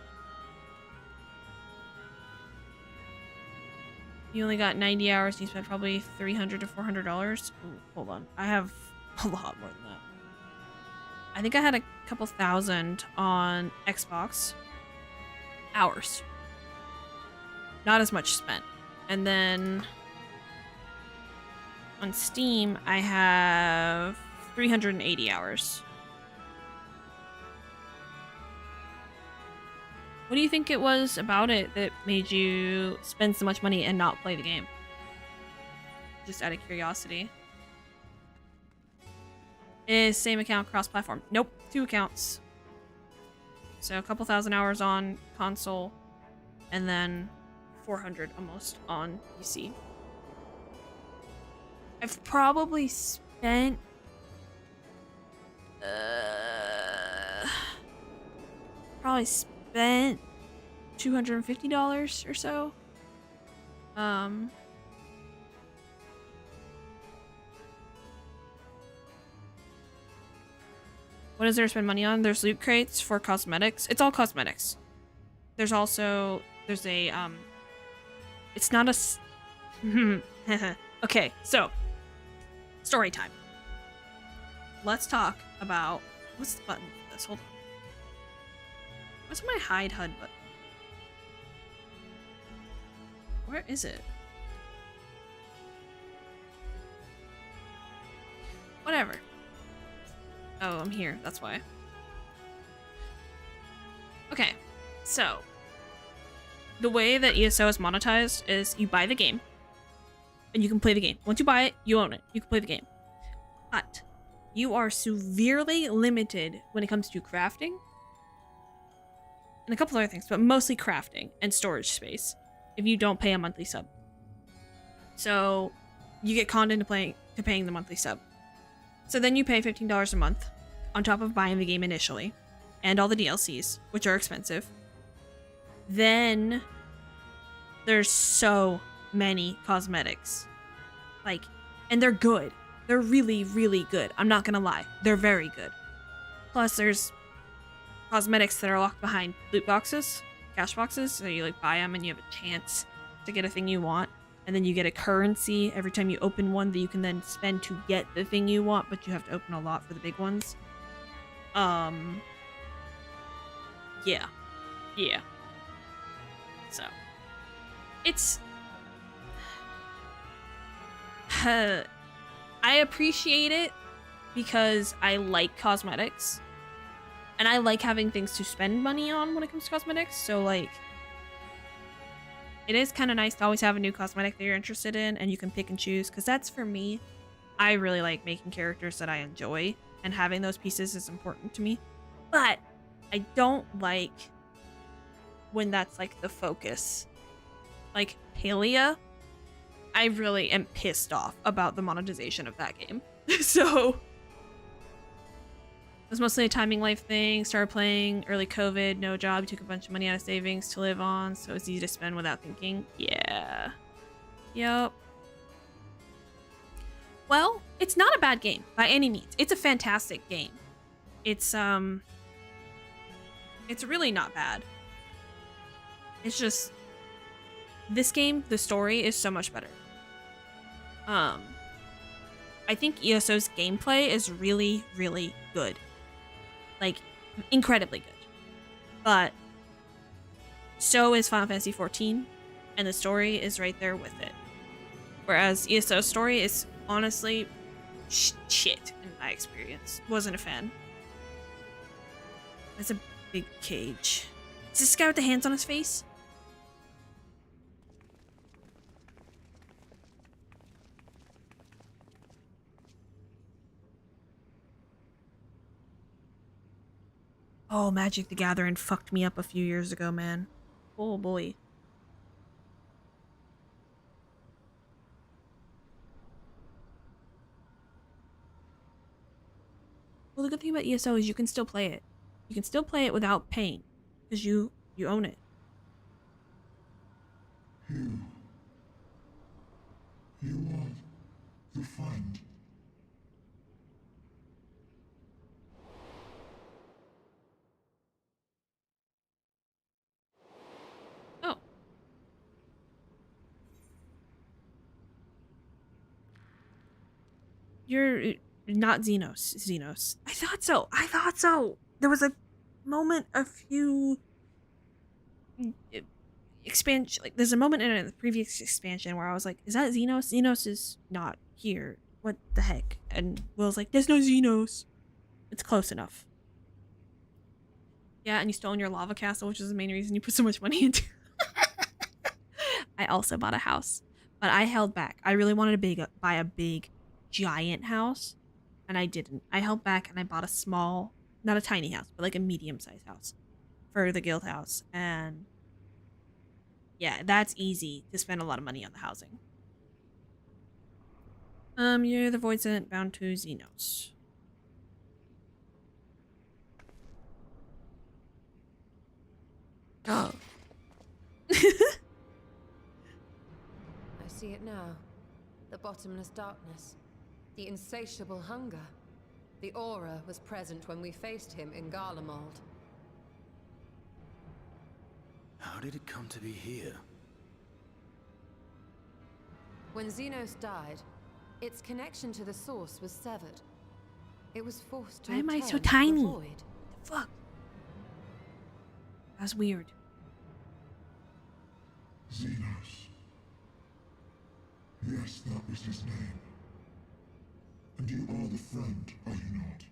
You only got 90 hours and you spent probably $300 to $400. Ooh, hold on. I have a lot more than that. I think I had a couple thousand on Xbox hours. Not as much spent. And then on Steam, I have 380 hours. What do you think it was about it that made you spend so much money and not play the game? Just out of curiosity. Is same account cross-platform? Nope, 2 accounts. So a couple thousand hours on console, and then 400 almost on PC. I've probably spent $250 or so. What is there to spend money on? There's loot crates for cosmetics. It's all cosmetics. There's a it's not a okay, so story time. Let's talk about what's the button for this? Hold on. What's my hide HUD button? Where is it? Whatever. Oh, I'm here. That's why. Okay, so the way that ESO is monetized is you buy the game and you can play the game. Once you buy it, you own it. You can play the game. But you are severely limited when it comes to crafting and a couple other things, but mostly crafting and storage space if you don't pay a monthly sub. So you get conned into paying the monthly sub. So then you pay $15 a month on top of buying the game initially and all the DLCs, which are expensive. Then there's so many cosmetics. And they're good. They're really, really good. I'm not gonna lie. They're very good. Plus there's cosmetics that are locked behind loot boxes, cash boxes, so you buy them and you have a chance to get a thing you want. And then you get a currency every time you open one that you can then spend to get the thing you want, but you have to open a lot for the big ones. Yeah. So, it's... I appreciate it because I like cosmetics. And I like having things to spend money on when it comes to cosmetics, so it is kind of nice to always have a new cosmetic that you're interested in and you can pick and choose, because that's for me. I really like making characters that I enjoy, and having those pieces is important to me. But I don't like when that's the focus. Like Palia, I really am pissed off about the monetization of that game. So it was mostly a timing life thing. Started playing early COVID, no job, took a bunch of money out of savings to live on, so it's easy to spend without thinking. Yeah. Yep. Well, it's not a bad game by any means. It's a fantastic game. It's really not bad. It's just this game, the story is so much better. I think ESO's gameplay is really, really good. Incredibly good. But so is Final Fantasy XIV, and the story is right there with it. Whereas ESO's story is honestly shit in my experience. Wasn't a fan. That's a big cage. Is this guy with the hands on his face? Oh, Magic the Gathering fucked me up a few years ago, man. Oh boy. Well, the good thing about ESO is you can still play it. You can still play it without paying, because you own it. You are the friend. Oh. You're not Xenos. Xenos. I thought so. I thought so. There was a moment a few expansion, like there's a moment in the previous expansion where I was like, is that Xenos? Xenos is not here. What the heck? And Will's like, there's no Xenos. It's close enough. Yeah, and you stole your lava castle, which is the main reason you put so much money into. I also bought a house, but I held back. I really wanted to buy a big, giant house, and I didn't. I held back and I bought a small, not a tiny house, but like a medium-sized house for the guild house. And yeah, that's easy to spend a lot of money on the housing. You're the void sent bound to Xenos. Oh. I see it now. The bottomless darkness. The insatiable hunger. The aura was present when we faced him in Garlemald. How did it come to be here? When Xenos died, its connection to the source was severed. It was forced to Why am I return so to the tiny? void. Fuck. That's weird. Xenos. Yes, that was his name. And you are the friend, are you not?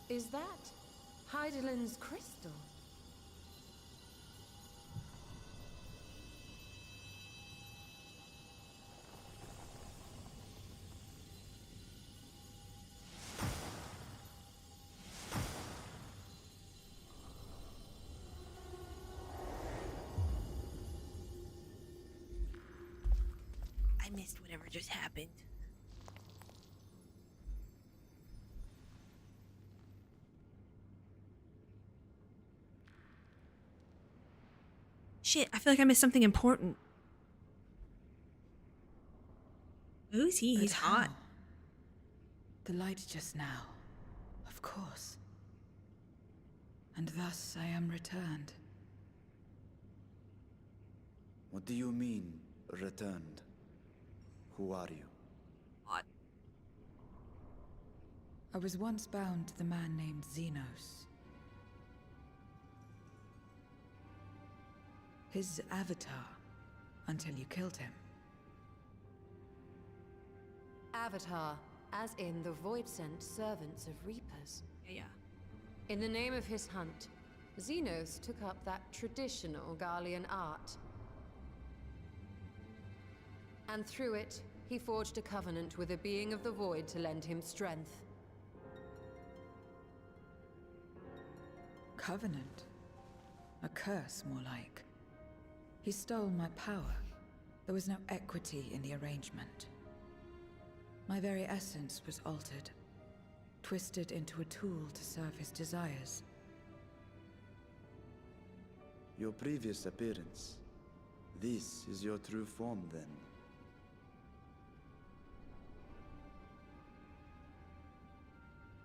Is that Heidelin's crystal? I missed whatever just happened. Shit, I feel like I missed something important. Who's he? He's But hot. how? The light just now. Of course. And thus I am returned. What do you mean, returned? Who are you? Hot. I was once bound to the man named Xenos. His avatar, until you killed him. Avatar, as in the void-sent servants of Reapers. Yeah. In the name of his hunt, Xenos took up that traditional Garlean art. And through it, he forged a covenant with a being of the void to lend him strength. Covenant? A curse, more like. He stole my power. There was no equity in the arrangement. My very essence was altered, twisted into a tool to serve his desires. Your previous appearance. This is your true form, then.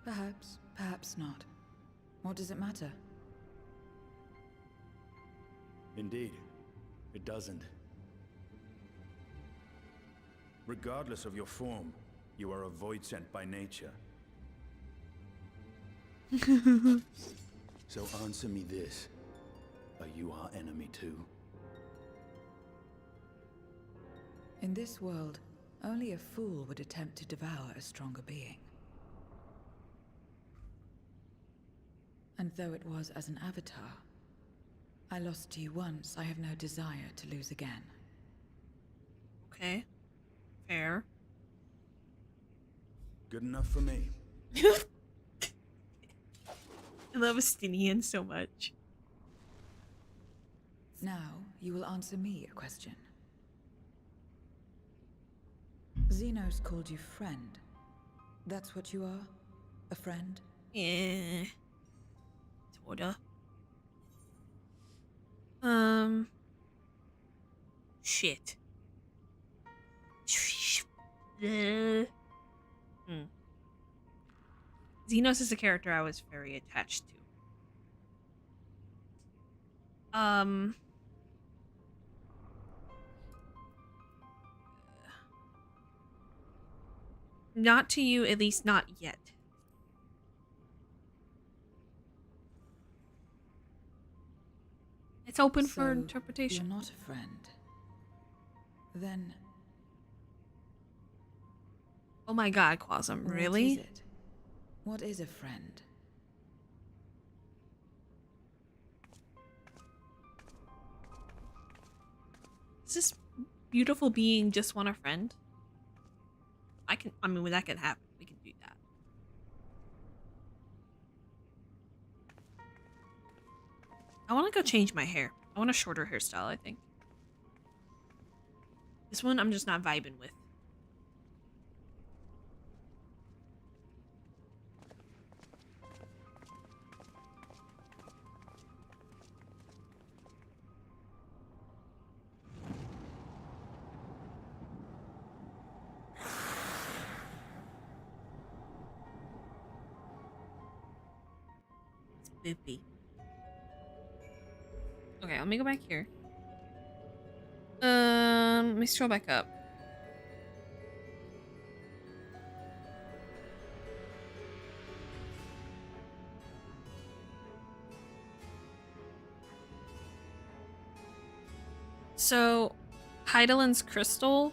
Perhaps, perhaps not. What does it matter? Indeed, it doesn't. Regardless of your form, you are a void sent by nature. So answer me this. Are you our enemy too? In this world, only a fool would attempt to devour a stronger being. And though it was as an avatar, I lost to you once, I have no desire to lose again. Okay. Fair. Good enough for me. I love Estinian so much. Now, you will answer me a question. Xenos called you friend. That's what you are? A friend? Yeah. Sorta. Shit. Xenos is a character I was very attached to. Not to you, at least not yet. It's open for So, interpretation. You're not a friend. Then Oh my god, Quasm, really? what is it? What is a friend? Does this beautiful being just want a friend? I mean, when that can happen, we can do that. I want to go change my hair. I want a shorter hairstyle, I think. This one I'm just not vibing with. Boopy. Okay, let me go back here. Let me scroll back up. So, Heidelin's crystal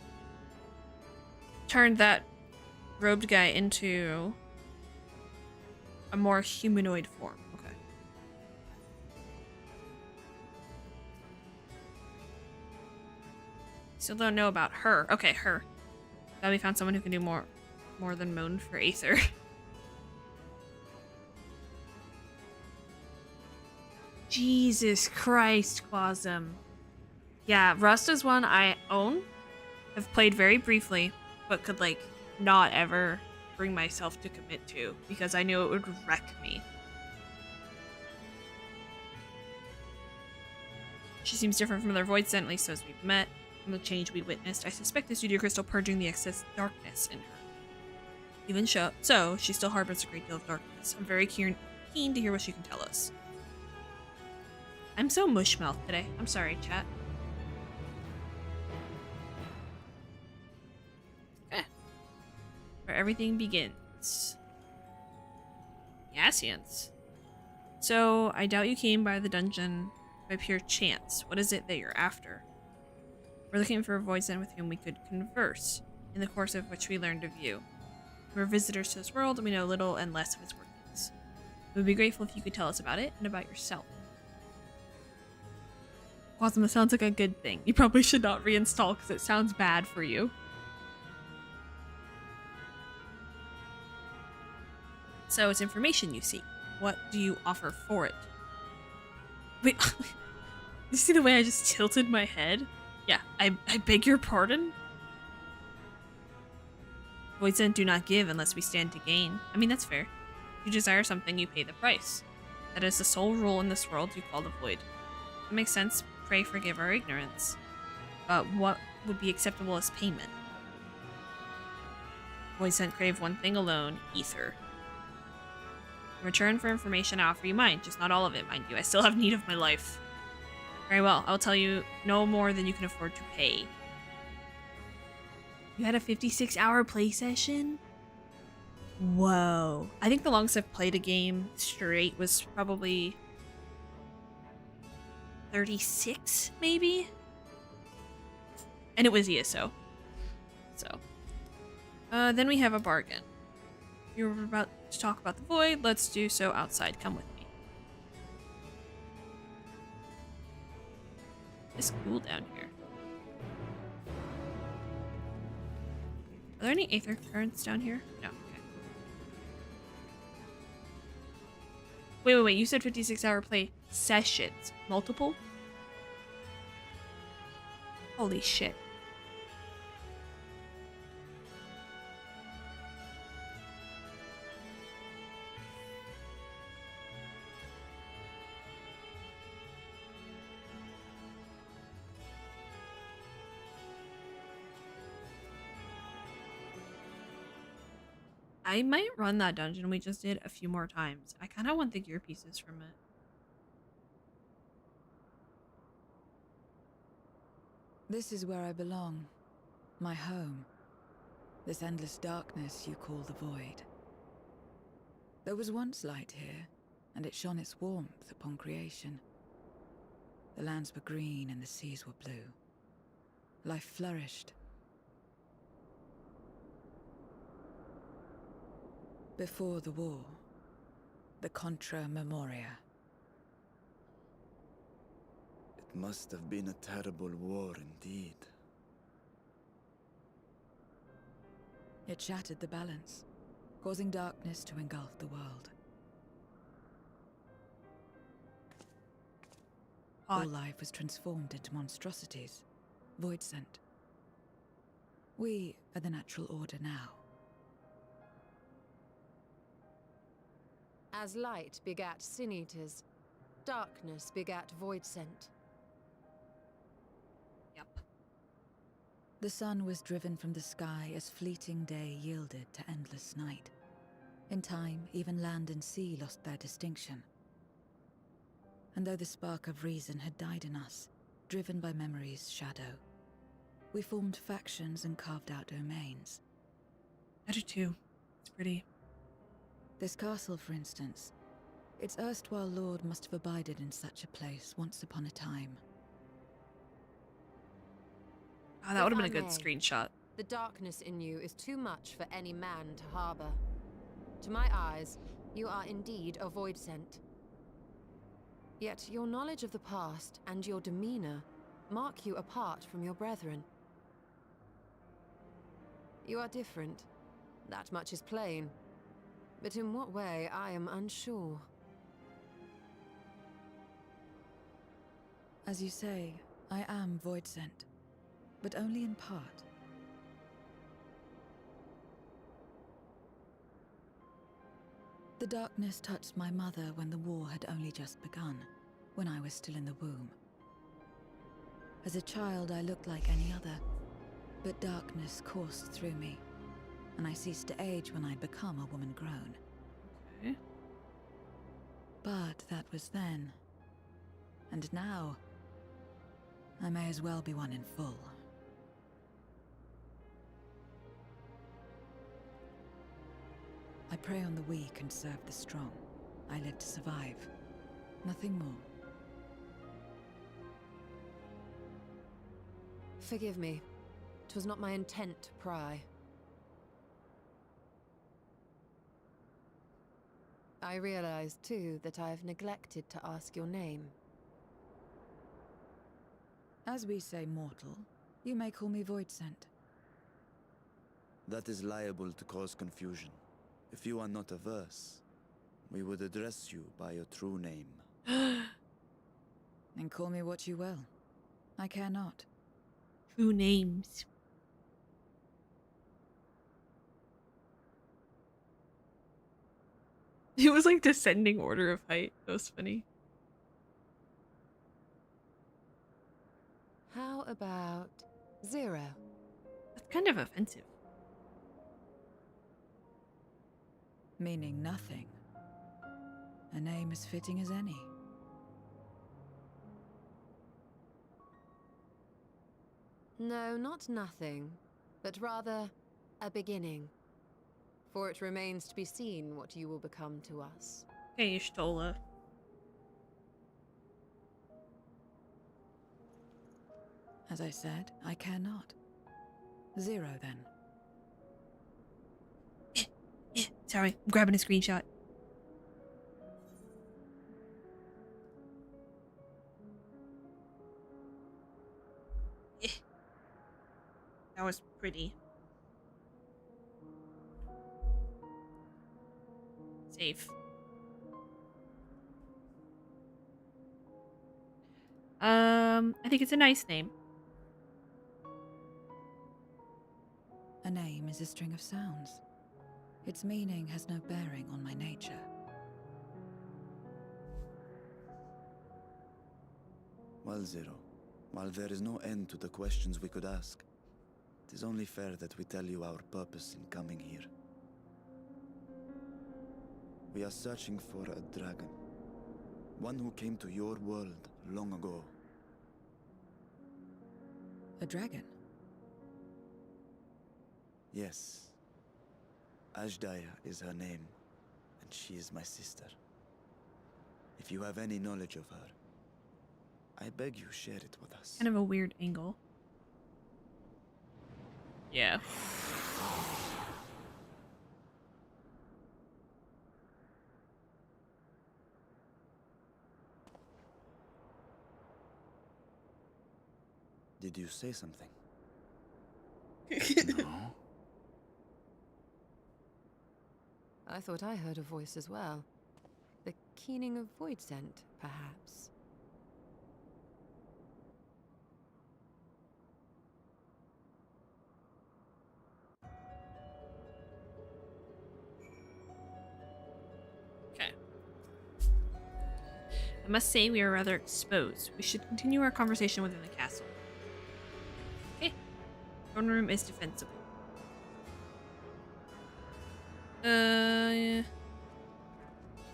turned that robed guy into a more humanoid form. Okay. Still don't know about her. Okay, her. Glad we found someone who can do more than moan for Aether. Jesus Christ, Quasm. Yeah, Rust is one I own. Have played very briefly, but could like not ever bring myself to commit to because I knew it would wreck me. She seems different from other Void Scent, at least as we've met. From the change we witnessed, I suspect the Studio Crystal purging the excess darkness in her. Even so, she still harbors a great deal of darkness. I'm very keen to hear what she can tell us. I'm so mushmouth today. I'm sorry, chat. Where everything begins. Yassians. So, I doubt you came by the dungeon by pure chance. What is it that you're after? We're looking for a voice-end with whom we could converse, in the course of which we learned of you. We're visitors to this world, and we know little and less of its workings. We would be grateful if you could tell us about it and about yourself. Quasma, sounds like a good thing. You probably should not reinstall because it sounds bad for you. So it's information you seek. What do you offer for it? Wait, you see the way I just tilted my head? Yeah, I beg your pardon? Voidsent do not give unless we stand to gain. I mean, that's fair. If you desire something, you pay the price. That is the sole rule in this world you call the Void. That makes sense. Pray forgive our ignorance. But what would be acceptable as payment? Voidsent crave one thing alone, Ether. In return for information, I offer you mine. Just not all of it, mind you. I still have need of my life. Very well. I will tell you no more than you can afford to pay. You had a 56-hour play session? Whoa. I think the longest I've played a game straight was probably 36, maybe? And it was ESO. So. Then we have a bargain. You were about to talk about the void. Let's do so outside. Come with me. It's cool down here. Are there any aether currents down here? No. Okay. Wait. You said 56-hour play sessions. Multiple? Holy shit. I might run that dungeon we just did a few more times. I kind of want the gear pieces from it. This is where I belong. My home. This endless darkness you call the void. There was once light here, and it shone its warmth upon creation. The lands were green and the seas were blue. Life flourished. Before the war, the Contra Memoria. It must have been a terrible war indeed. It shattered the balance, causing darkness to engulf the world. All life was transformed into monstrosities, void sent. We are the natural order now. As light begat sin eaters, darkness begat void sent. Yep. The sun was driven from the sky as fleeting day yielded to endless night. In time, even land and sea lost their distinction. And though the spark of reason had died in us, driven by memory's shadow, we formed factions and carved out domains. I do too. It's pretty. This castle, for instance, its erstwhile lord must have abided in such a place once upon a time. Oh, that would have been a If I good may, screenshot. The darkness in you is too much for any man to harbor. To my eyes, you are indeed a void sent. Yet your knowledge of the past and your demeanor mark you apart from your brethren. You are different. That much is plain. But in what way, I am unsure. As you say, I am void sent, but only in part. The darkness touched my mother when the war had only just begun, when I was still in the womb. As a child, I looked like any other, but darkness coursed through me, and I ceased to age when I'd become a woman grown. Okay. But that was then. And now, I may as well be one in full. I prey on the weak and serve the strong. I live to survive. Nothing more. Forgive me. 'Twas not my intent to pry. I realize, too, that I've neglected to ask your name. As we say mortal, you may call me void sent. That is liable to cause confusion. If you are not averse, we would address you by your true name. And call me what you will. I care not. True names. It was like descending order of height. That was funny. How about 0? That's kind of offensive. Meaning nothing. A name as fitting as any. No, not nothing, but rather a beginning. For it remains to be seen what you will become to us. Okay, Y'shtola. As I said, I care not. 0 then. Sorry, I'm grabbing a screenshot. That was pretty. Safe. I think it's a nice name. A name is a string of sounds. Its meaning has no bearing on my nature. Well, Zero, while there is no end to the questions we could ask, it is only fair that we tell you our purpose in coming here. We are searching for a dragon. One who came to your world long ago. A dragon? Yes. Ashdaya is her name, and she is my sister. If you have any knowledge of her, I beg you share it with us. Kind of a weird angle. Yeah. Did you say something? No. I thought I heard a voice as well. The keening of void scent, perhaps. Okay. I must say we are rather exposed. We should continue our conversation within the castle. Okay. Throne room is defensible.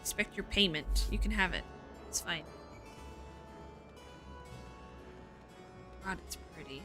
Expect your payment. You can have it. It's fine. God, it's pretty.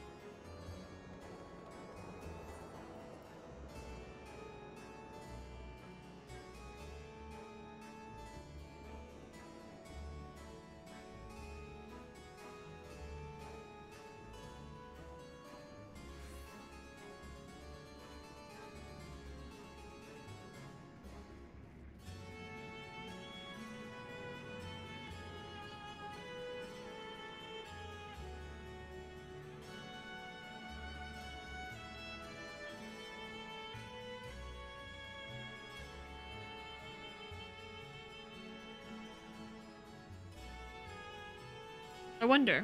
I wonder.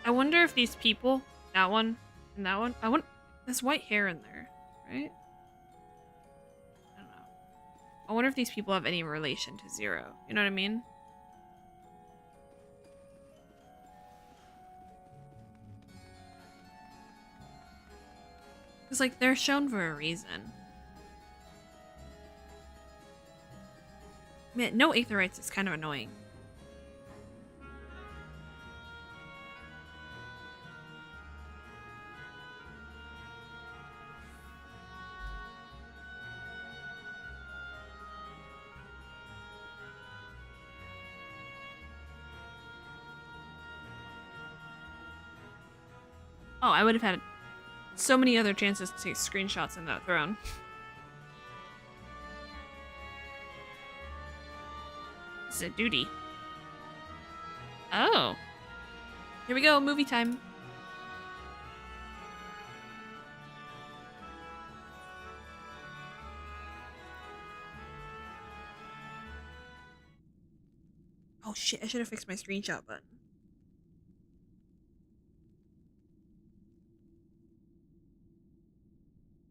I wonder if these people, that one and that one, there's white hair in there, right? I don't know. I wonder if these people have any relation to Zero. You know what I mean? Because, like, they're shown for a reason. Man, no Aetherites is kind of annoying. Oh, I would have had so many other chances to take screenshots in that throne. This is a duty. Oh. Here we go, movie time. Oh shit, I should have fixed my screenshot button.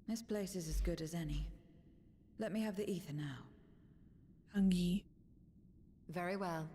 This place is as good as any. Let me have the ether now. Hungry. Very well.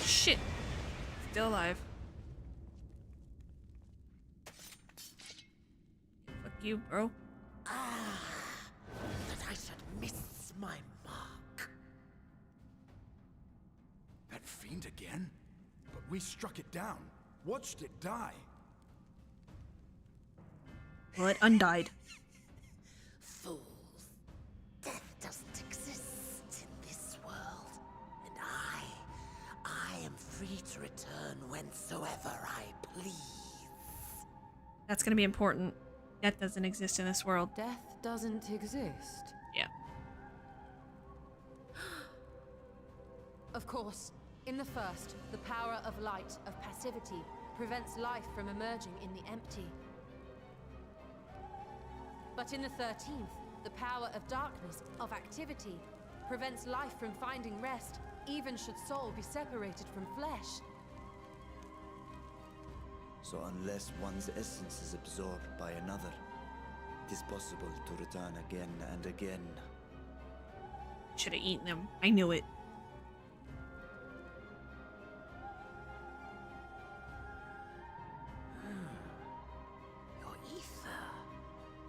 shit. Still alive. Fuck you, bro. That I should miss my mark. That fiend again? But we struck it down. Watched it die. Well, it undied. Fools. Death doesn't exist in this world. And I am free to return whensoever I please. That's gonna be important. Death doesn't exist in this world. Death doesn't exist. Yeah. Of course, in the first, the power of light, of passivity, prevents life from emerging in the empty. But in the 13th, the power of darkness, of activity, prevents life from finding rest, even should soul be separated from flesh. So unless one's essence is absorbed by another, it is possible to return again and again. Should have eaten him. I knew it. Your ether.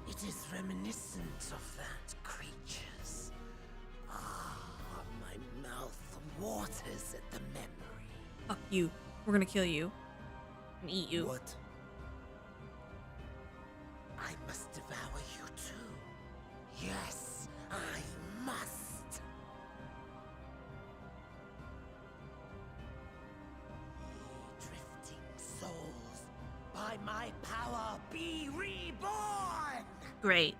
It is reminiscent of that creature's. My mouth waters at the memory. Fuck you. We're gonna kill you. And eat you. What? I must devour you too. Yes, I must. Ye drifting souls, by my power be reborn! Great.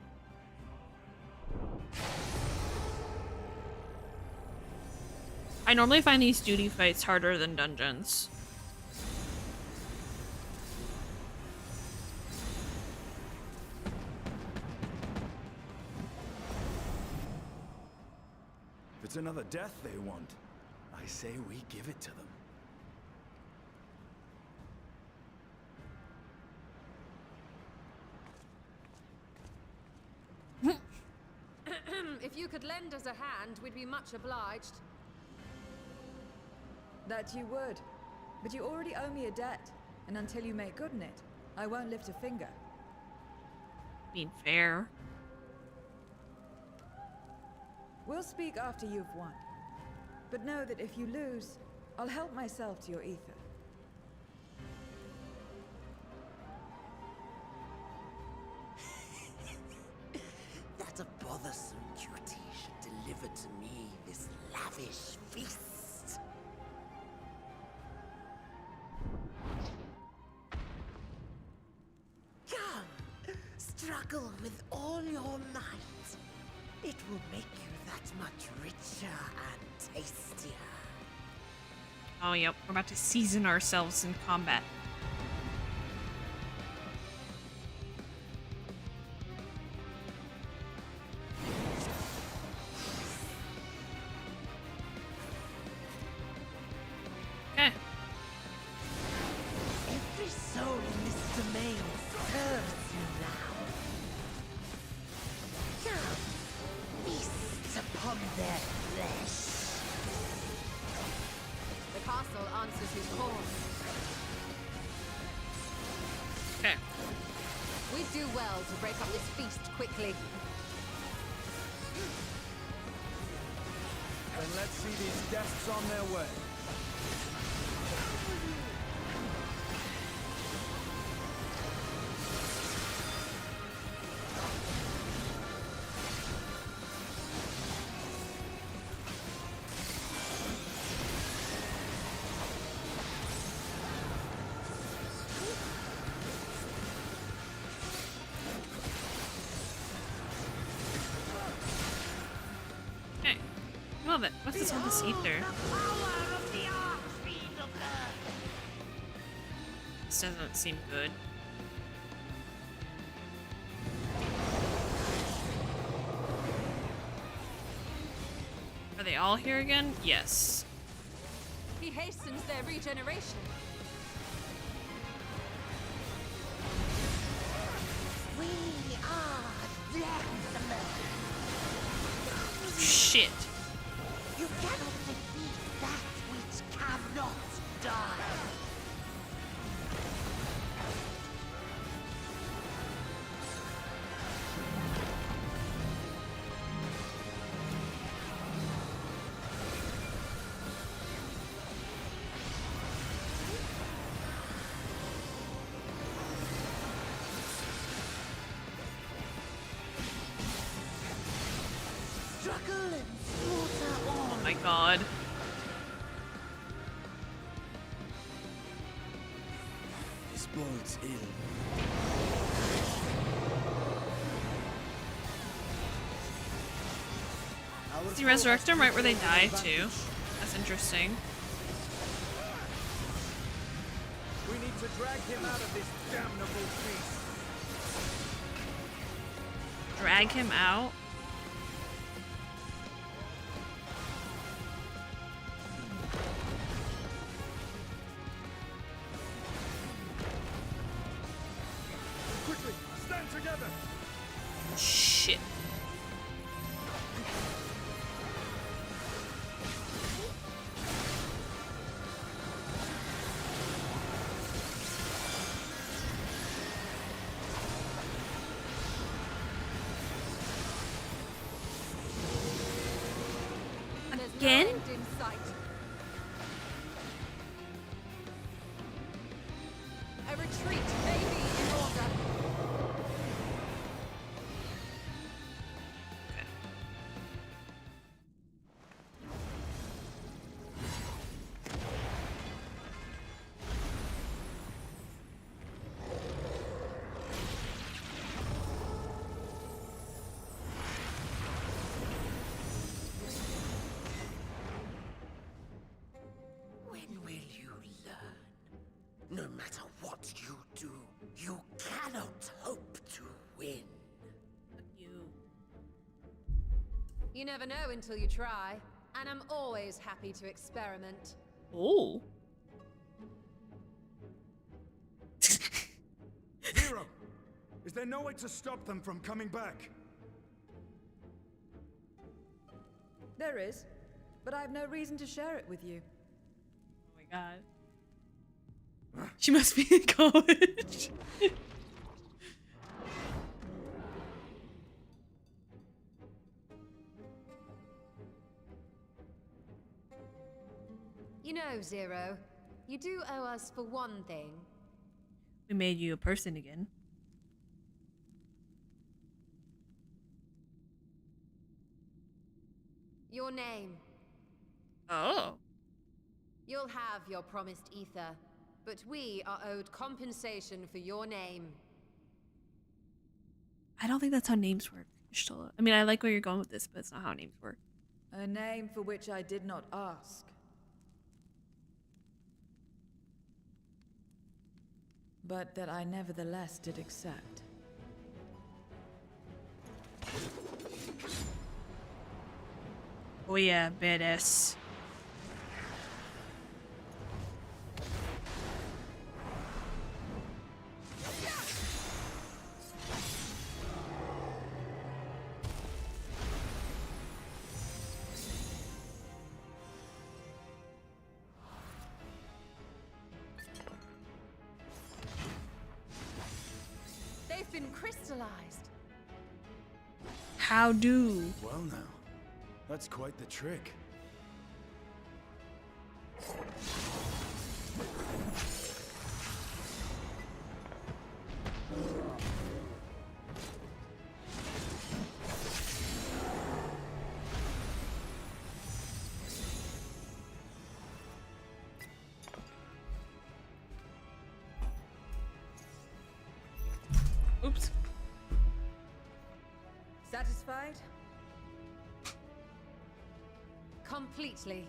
I normally find these duty fights harder than dungeons. If it's another death they want, I say we give it to them. If you could lend us a hand, we'd be much obliged. That you would. But you already owe me a debt, and until you make good on it, I won't lift a finger. Being fair. We'll speak after you've won. But know that if you lose, I'll help myself to your ether. That a bothersome duty should deliver to me this lavish feast. Come, struggle with all your might. It will make you that much richer and tastier. Oh, yep. We're about to season ourselves in combat. Okay. Every soul in this domain serves you now. Come, feast upon their flesh. The castle answers his call. Okay. We'd do well to break up this feast quickly. Then let's see these guests on their way. Okay. Love it. What's this with this ether? This doesn't seem good. Are they all here again? Yes. He hastens their regeneration. We are death. Shit. You cannot defeat that which cannot die. Struggle and slaughter on. Oh my god. This bodes ill. Does he resurrect them right where they die too? That's interesting. We need to drag him out of this damnable beast. Drag him out. Quickly, stand together. Shit. Again? No end in sight. A retreat may be in order. When will you learn? No matter what you do, you cannot hope to win. You never know until you try, and I'm always happy to experiment. Oh. Zero! Is there no way to stop them from coming back? There is, but I have no reason to share it with you. Oh my god. She must be in college. You know, Zero, you do owe us for one thing. We made you a person again. Your name. Oh. You'll have your promised ether, but we are owed compensation for your name. I don't think that's how names work, Ishtola. I mean, I like where you're going with this, but it's not how names work. A name for which I did not ask. But that I nevertheless did accept. Oh yeah, badass. They've been crystallized. How do? Well now, that's quite the trick. Oops. Satisfied? Completely.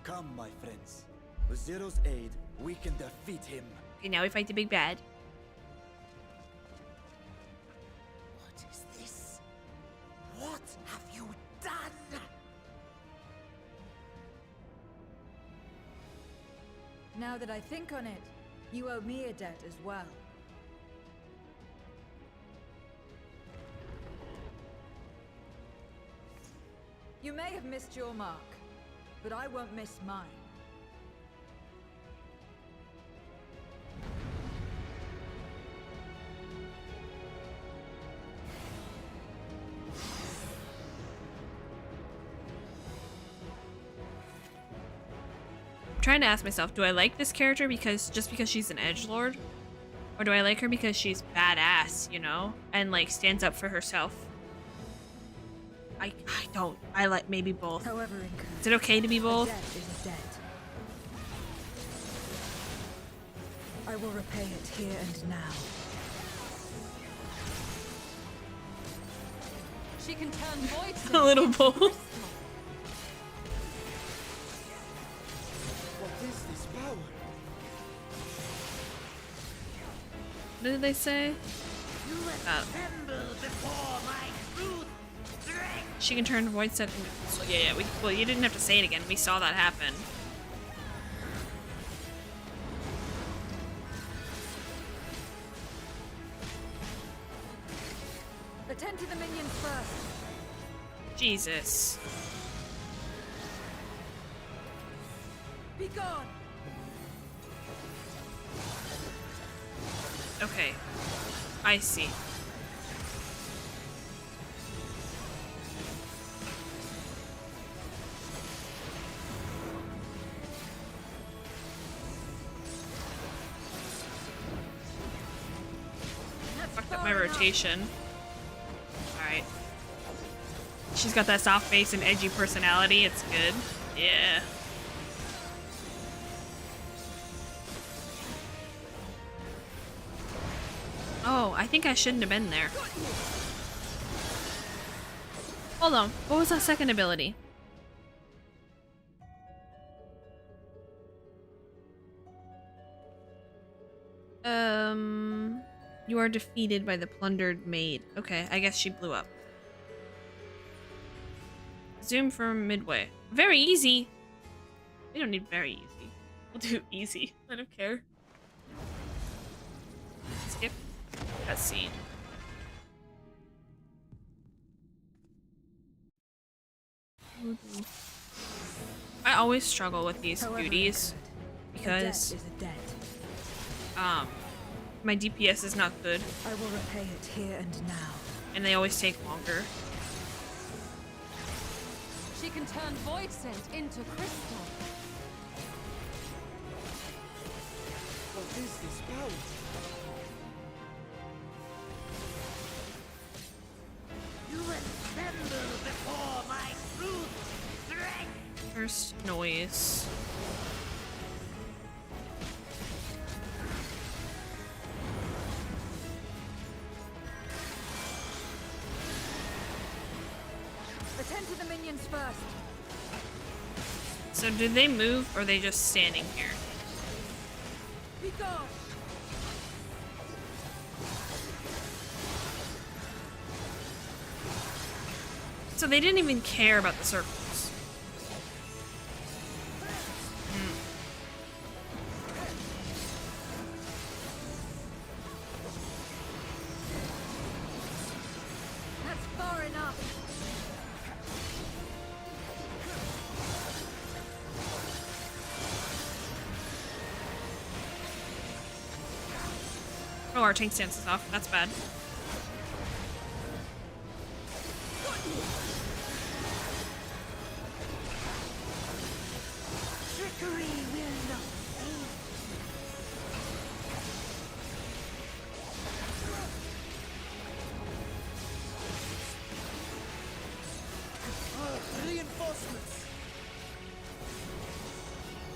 Come, my friends. With Zero's aid, we can defeat him. Okay, now we fight the big bad. What is this? What have you done? Now that I think on it, you owe me a debt as well. You may have missed your mark, but I won't miss mine. I'm trying to ask myself, do I like this character because she's an edgelord? Or do I like her because she's badass, you know? And like stands up for herself? I don't. I like maybe both. However, Is it okay to be both? a debt is a debt. I will repay it here and now. She can turn void A little both. What is this power? What did they say? She can turn void set into crystal. Yeah. Well, you didn't have to say it again. We saw that happen. Attend to the minions first. Jesus. Be gone. Okay. I see. Fucked up my rotation. Alright. She's got that soft face and edgy personality. It's good. Yeah. Oh, I think I shouldn't have been there. Hold on. What was that second ability? You are defeated by the plundered maid. Okay, I guess she blew up. Zoom from midway. Very easy. We don't need very easy. We'll do easy. I don't care. Skip. Cutscene. I always struggle with these beauties because my DPS is not good. I will repay it here and now. And they always take longer. She can turn void scent into crystal. What is this power? You assemble before my brute strength. First noise. Attend to the minions first. So did they move or are they just standing here? Be gone. So they didn't even care about the circles. That's far enough. Oh, our tank stance is off. That's bad. Trickery will not save. Reinforcements!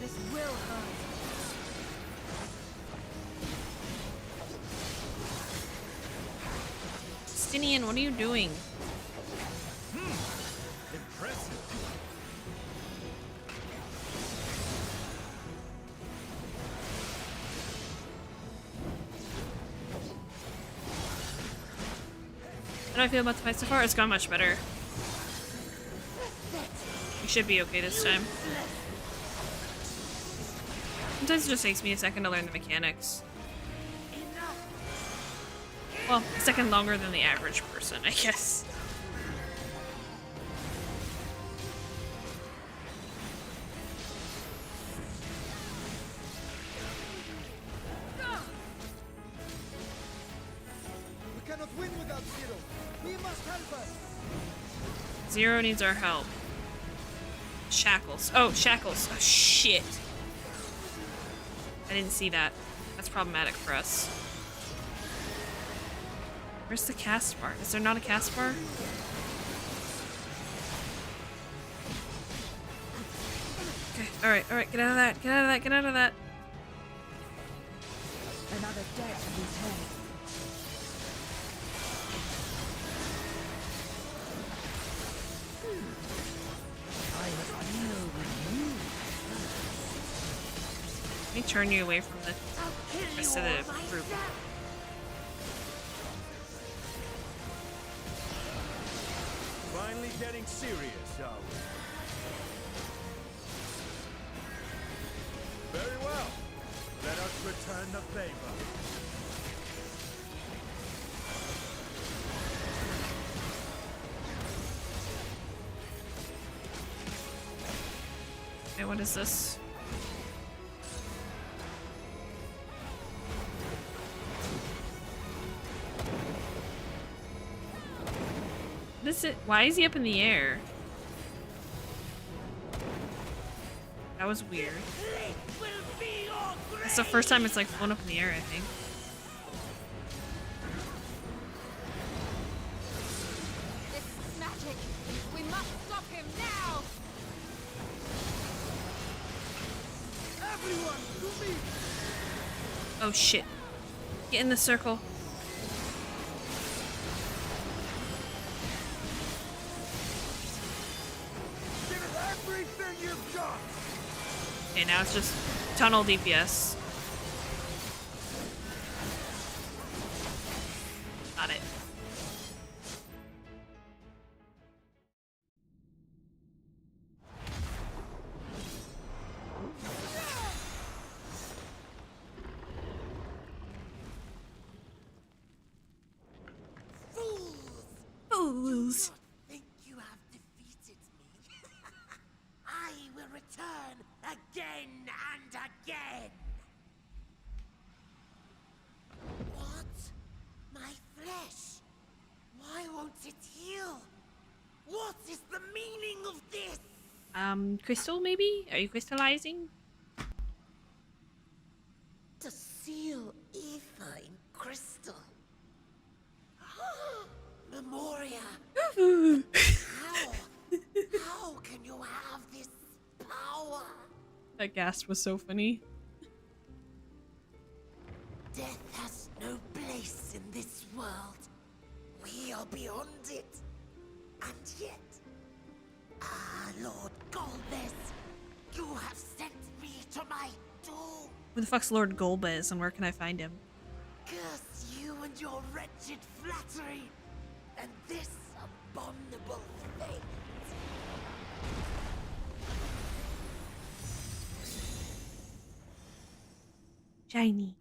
This will hurt. Stinian, what are you doing? Impressive. How do I feel about the fight so far? It's gone much better. We should be okay this time. Sometimes it just takes me a second to learn the mechanics. Well, a second longer than the average person, I guess. cannot win without Zero. We must help her. Zero needs our help. Shackles. Oh, shackles. Oh, shit. I didn't see that. That's problematic for us. Where's the cast bar? Is there not a cast bar? Okay, alright, get out of that, get out of that, get out of that. Another debt to be paid. Let me turn you away from the rest of the group. Finally getting serious, are we? Very well. Let us return the favor. Okay, what is this? What is it? Why is he up in the air? That was weird. It's the first time it's like flown up in the air, I think. This is magic. We must stop him now. Everyone, to me! Oh shit. Get in the circle. Give it everything you've got! Okay, now it's just tunnel DPS. Got it. Fools. Think you have defeated me? I will return again and again. What? My flesh? Why won't it heal? What is the meaning of this? Crystal maybe? Are you crystallizing? To seal ether in crystal. Memoria. How can you have this power? That ghast was so funny. Death has no place in this world. We are beyond it. And yet, Lord Golbez, you have sent me to my doom. Who the fuck's Lord Golbez and where can I find him? Curse you and your wretched flattery, and this abominable thing. Shiny.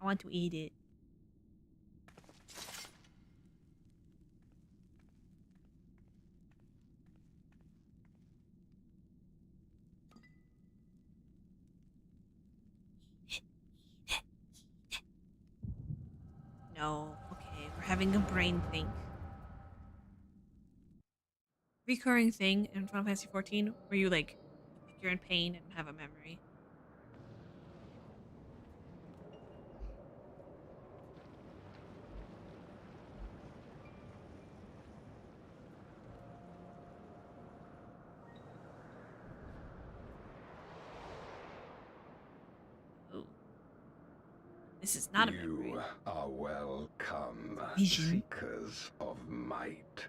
I want to eat it. No. Okay, we're having a brain think. Recurring thing in Final Fantasy XIV where you like you're in pain and have a memory. Oh. This is not a memory. You are welcome, Vision. seekers of might.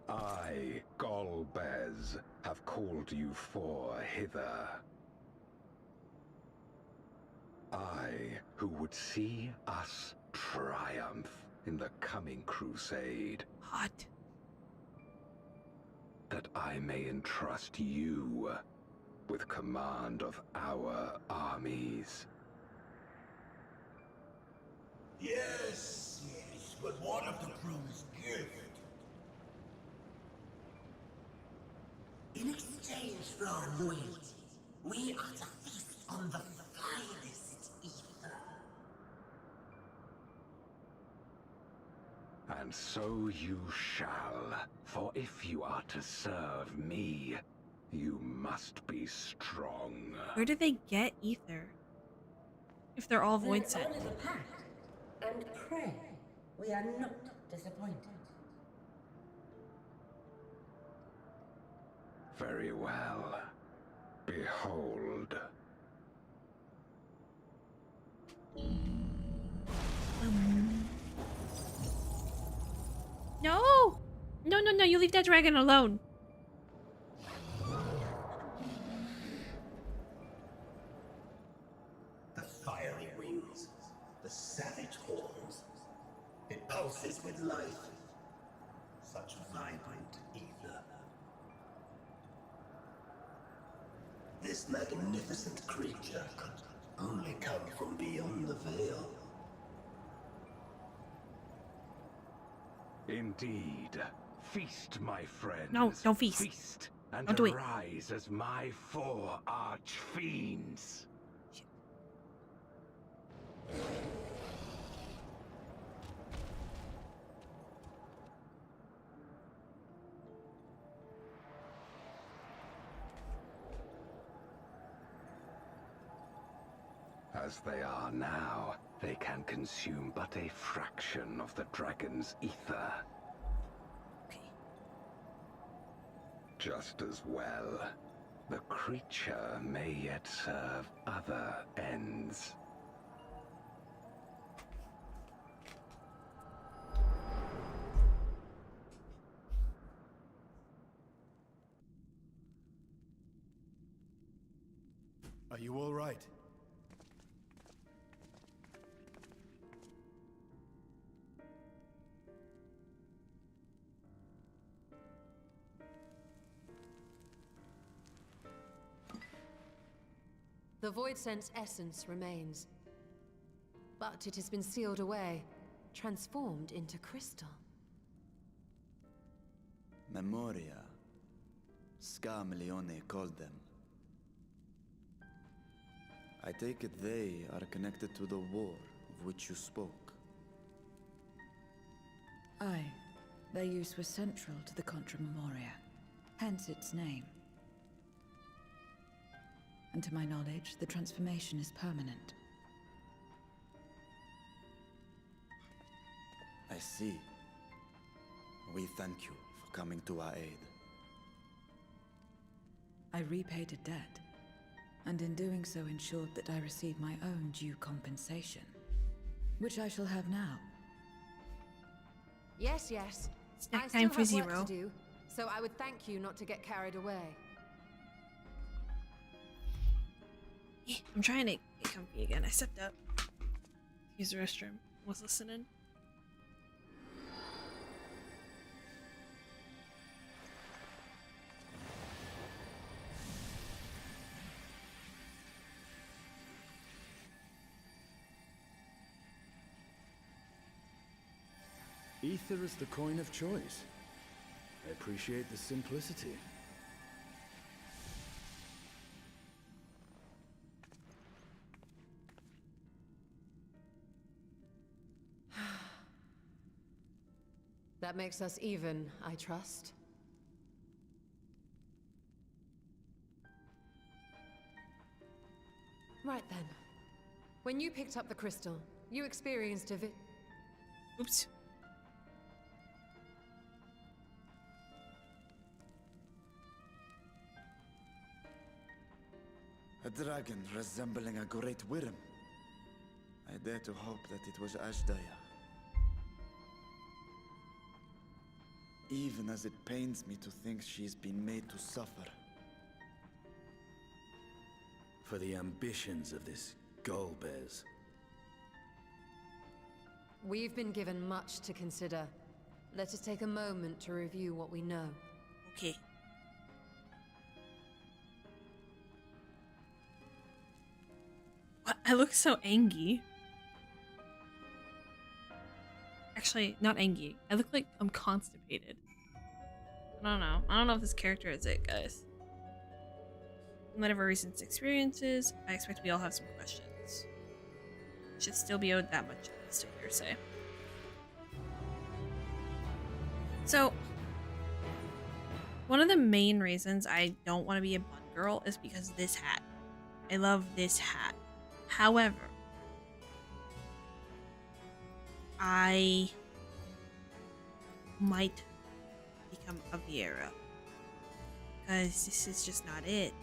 I, Golbez, have called you hither. I, who would see us triumph in the coming crusade, Hot. that I may entrust you with command of our armies. Yes, but what of the crew's gift? In exchange for our loyalty, we are to feast on the finest ether. And so you shall, for if you are to serve me, you must be strong. Where do they get ether? If they're all void sent. Honor the pact and pray we are not disappointed. Very well. Behold. No! No, no, no, you leave that dragon alone. The fiery wings, the savage horns. It pulses with life. Such vibrant ether. This magnificent creature could only come from beyond the veil. Indeed. Feast, my friends. No, don't feast. Feast and Don't do it. arise as my 4 arch-fiends. As they are now, they can consume but a fraction of the dragon's ether. Okay. Just as well, the creature may yet serve other ends. Are you all right? The Void Sense essence remains. But it has been sealed away, transformed into crystal. Memoria. Scarmelione called them. I take it they are connected to the war of which you spoke. Aye. Their use was central to the Contra Memoria, hence its name. And to my knowledge, the transformation is permanent. I see. We thank you for coming to our aid. I repaid a debt, and in doing so ensured that I received my own due compensation, which I shall have now. Yes, yes. Snack I time still for have work Zero. to do, so I would thank you not to get carried away. Yeah, I'm trying to get comfy again. I stepped up. Use the restroom. Was listening. Ether is the coin of choice. I appreciate the simplicity. That makes us even, I trust. Right then. When you picked up the crystal, you experienced a Oops. A dragon resembling a great worm. I dare to hope that it was Ashdaya. Even as it pains me to think she's been made to suffer. For the ambitions of this Golbez. We've been given much to consider. Let us take a moment to review what we know. Okay. What? I look so angry. Actually, not angry. I look like I'm constipated. I don't know. I don't know if this character is it, guys. In light of our recent experiences, I expect we all have some questions. Should still be owed that much to hearsay. So, one of the main reasons I don't want to be a bun girl is because of this hat. I love this hat. However, I might become a Vieira. Because this is just not it.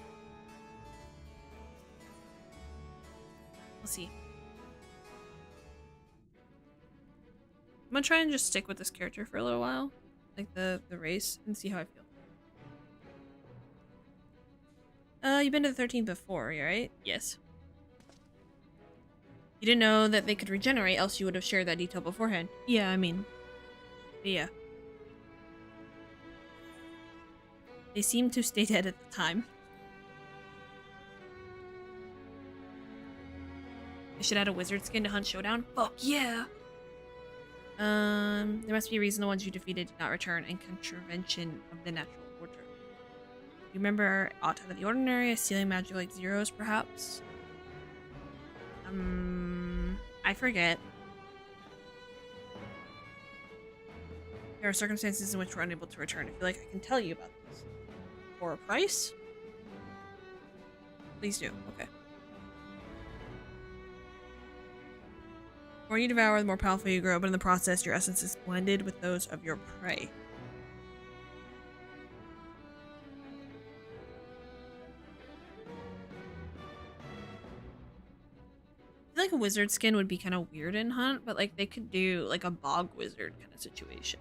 We'll see. I'm gonna try and just stick with this character for a little while. Like the race, and see how I feel. You've been to the 13th before, right? Yes. You didn't know that they could regenerate, else you would have shared that detail beforehand. Yeah, I mean... yeah. They seemed to stay dead at the time. I should add a wizard skin to Hunt Showdown? Fuck yeah! There must be a reason the ones you defeated did not return, and contravention of the natural order. You remember aught out of the ordinary, a sealing magic like Zero's, perhaps? I forget. There are circumstances in which we're unable to return. I feel like I can tell you about this. For a price? Please do. Okay. The more you devour, the more powerful you grow, but in the process, your essence is blended with those of your prey. I feel like a wizard skin would be kind of weird in Hunt, but like they could do like a bog wizard kind of situation.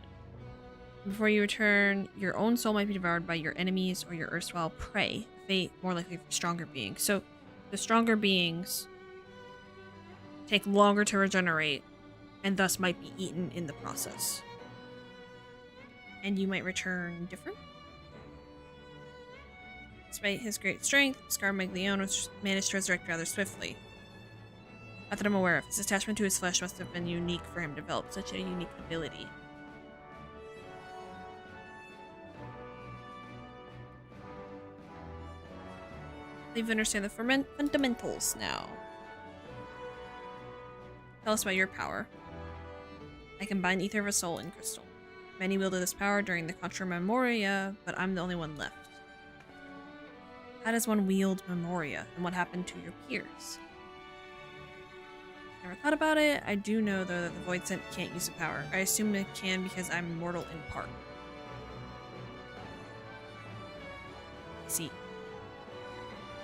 Before you return, your own soul might be devoured by your enemies or your erstwhile prey, a fate more likely for stronger beings. So the stronger beings take longer to regenerate and thus might be eaten in the process. And you might return different? Despite his great strength, Scarmaglione managed to resurrect rather swiftly. Not that I'm aware of. His attachment to his flesh must have been unique for him to develop such a unique ability. I believe you understand the fundamentals now. Tell us about your power. I combine Ether of a Soul and Crystal. Many wielded this power during the Contra Memoria, but I'm the only one left. How does one wield Memoria, and what happened to your peers? Never thought about it. I do know, though, that the Void Scent can't use the power. I assume it can because I'm mortal in part. See.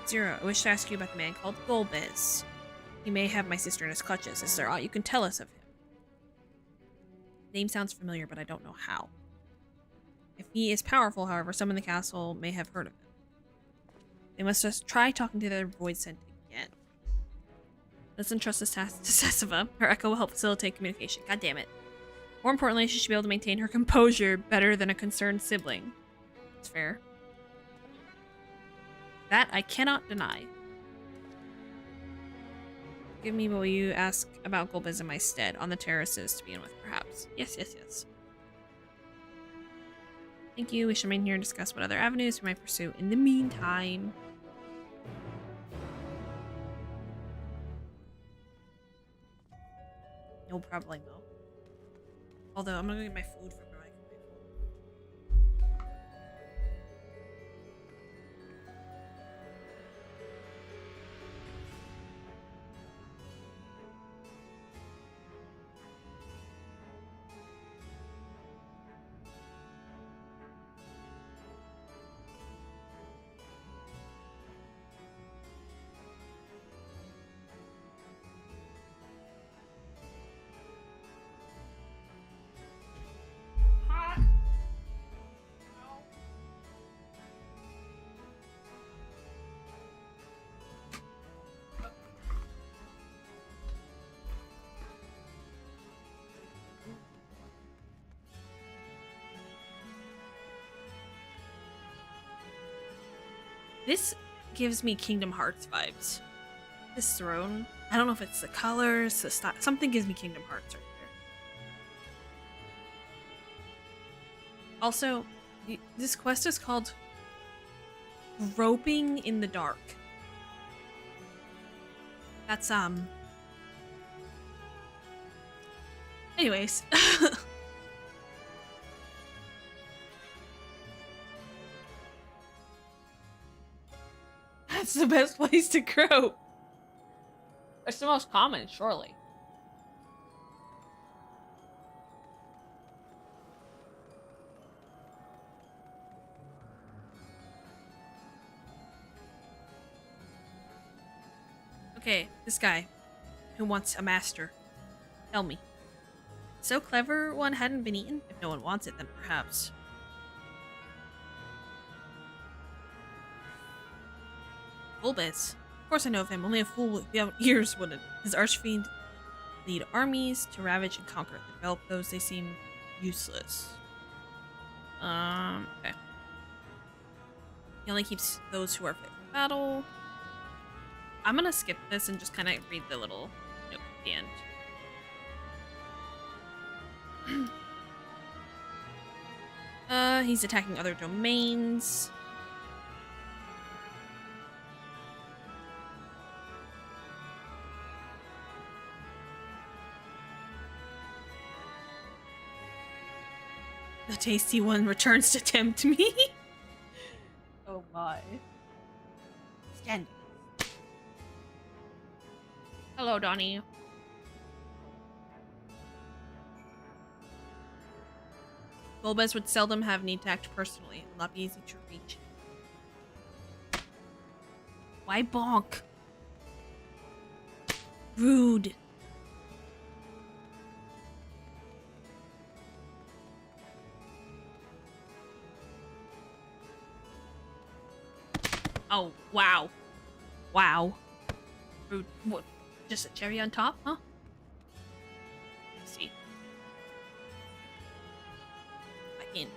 Zero, I wish to ask you about the man called Golbez. He may have my sister in his clutches. Is there aught you can tell us of him? Name sounds familiar, but I don't know how. If he is powerful, however, some in the castle may have heard of him. They must just try talking to their Void Scent again. Let's entrust this task to Sessiva. Her echo will help facilitate communication. God damn it. More importantly, she should be able to maintain her composure better than a concerned sibling. That's fair. That I cannot deny. Give me what you ask about Golbez in my stead, on the terraces to begin with, perhaps. Yes, yes, yes. Thank you. We should remain here and discuss what other avenues we might pursue in the meantime. No problemo. Although, I'm gonna go get my food from my This gives me Kingdom Hearts vibes. This throne. I don't know if it's the colors, the style. Something gives me Kingdom Hearts right there. Also, this quest is called groping in the dark. That's anyways. That's the best place to grope. It's the most common, surely. Okay, this guy who wants a master. Tell me. So clever one hadn't been eaten? If no one wants it, then perhaps. Bulbis. Of course I know of him. Only a fool without ears wouldn't. His archfiend lead armies to ravage and conquer. To develop those, they seem useless. Okay. He only keeps those who are fit for battle. I'm gonna skip this and just kind of read the little note at the end. He's attacking other domains. The tasty one returns to tempt me. Oh my. Stand. Hello, Donnie. Bulbas would seldom have need to act personally. It will not be easy to reach. Why bonk? Rude. Oh, wow. Wow. Rude. What? Just a cherry on top, huh? Let's see. I can.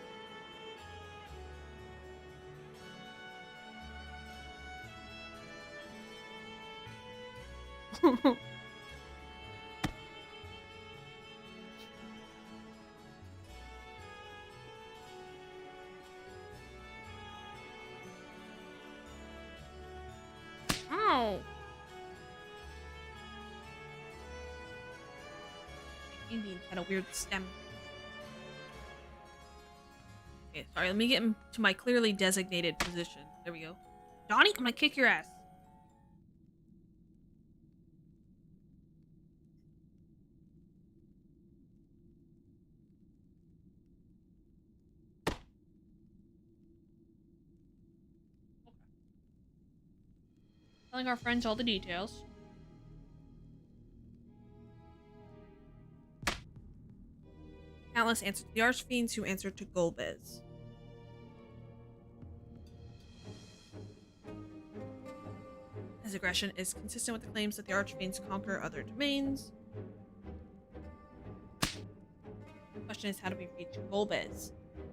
Ow. Indian had a weird stem. Okay, sorry, let me get him to my clearly designated position. There we go. Donnie, I'm gonna kick your ass. Telling our friends all the details. Countless answered to the Archfiends, who answered to Golbez. His aggression is consistent with the claims that the Archfiends conquer other domains. The question is, how do we reach Golbez?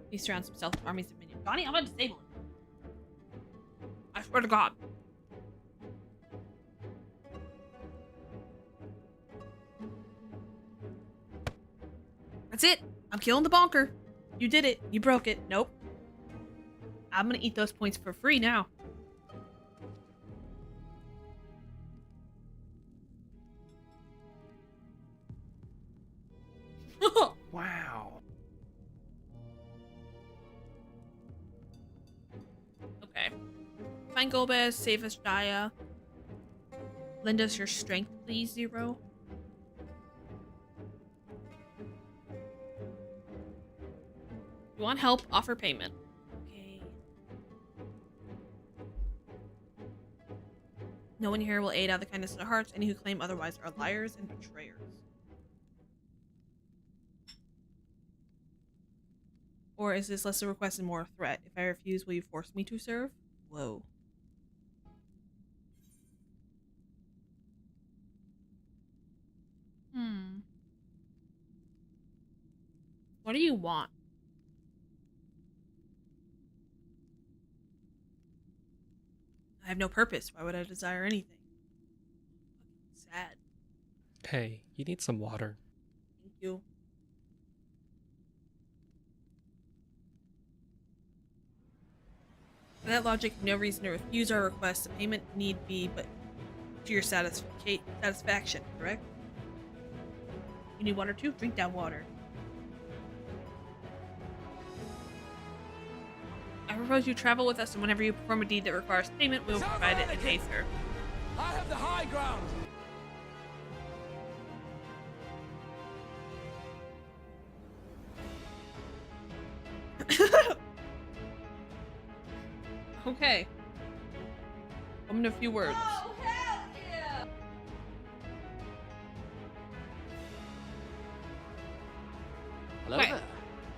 He surrounds himself with armies of minions. Donnie, I'm gonna disable him. I swear to God. That's it. I'm killing the bonker. You did it. You broke it. Nope. I'm gonna eat those points for free now. Wow. Okay. Find Golbez, save us Jaya. Lend us your strength, please, Zero. You want help? Offer payment. Okay. No one here will aid out of the kindness of their hearts. Any who claim otherwise are liars and betrayers. Or is this less a request and more a threat? If I refuse, will you force me to serve? Whoa. What do you want? I have no purpose. Why would I desire anything? Sad. Hey, you need some water. Thank you. For that logic, no reason to refuse our request. The payment need be but to your satisfaction, correct? You need water too? Drink that water. I propose you travel with us, and whenever you perform a deed that requires payment, we will provide it in Aether. I have the high ground. Okay. In a few words. Oh, hell yeah! Hello Okay. there.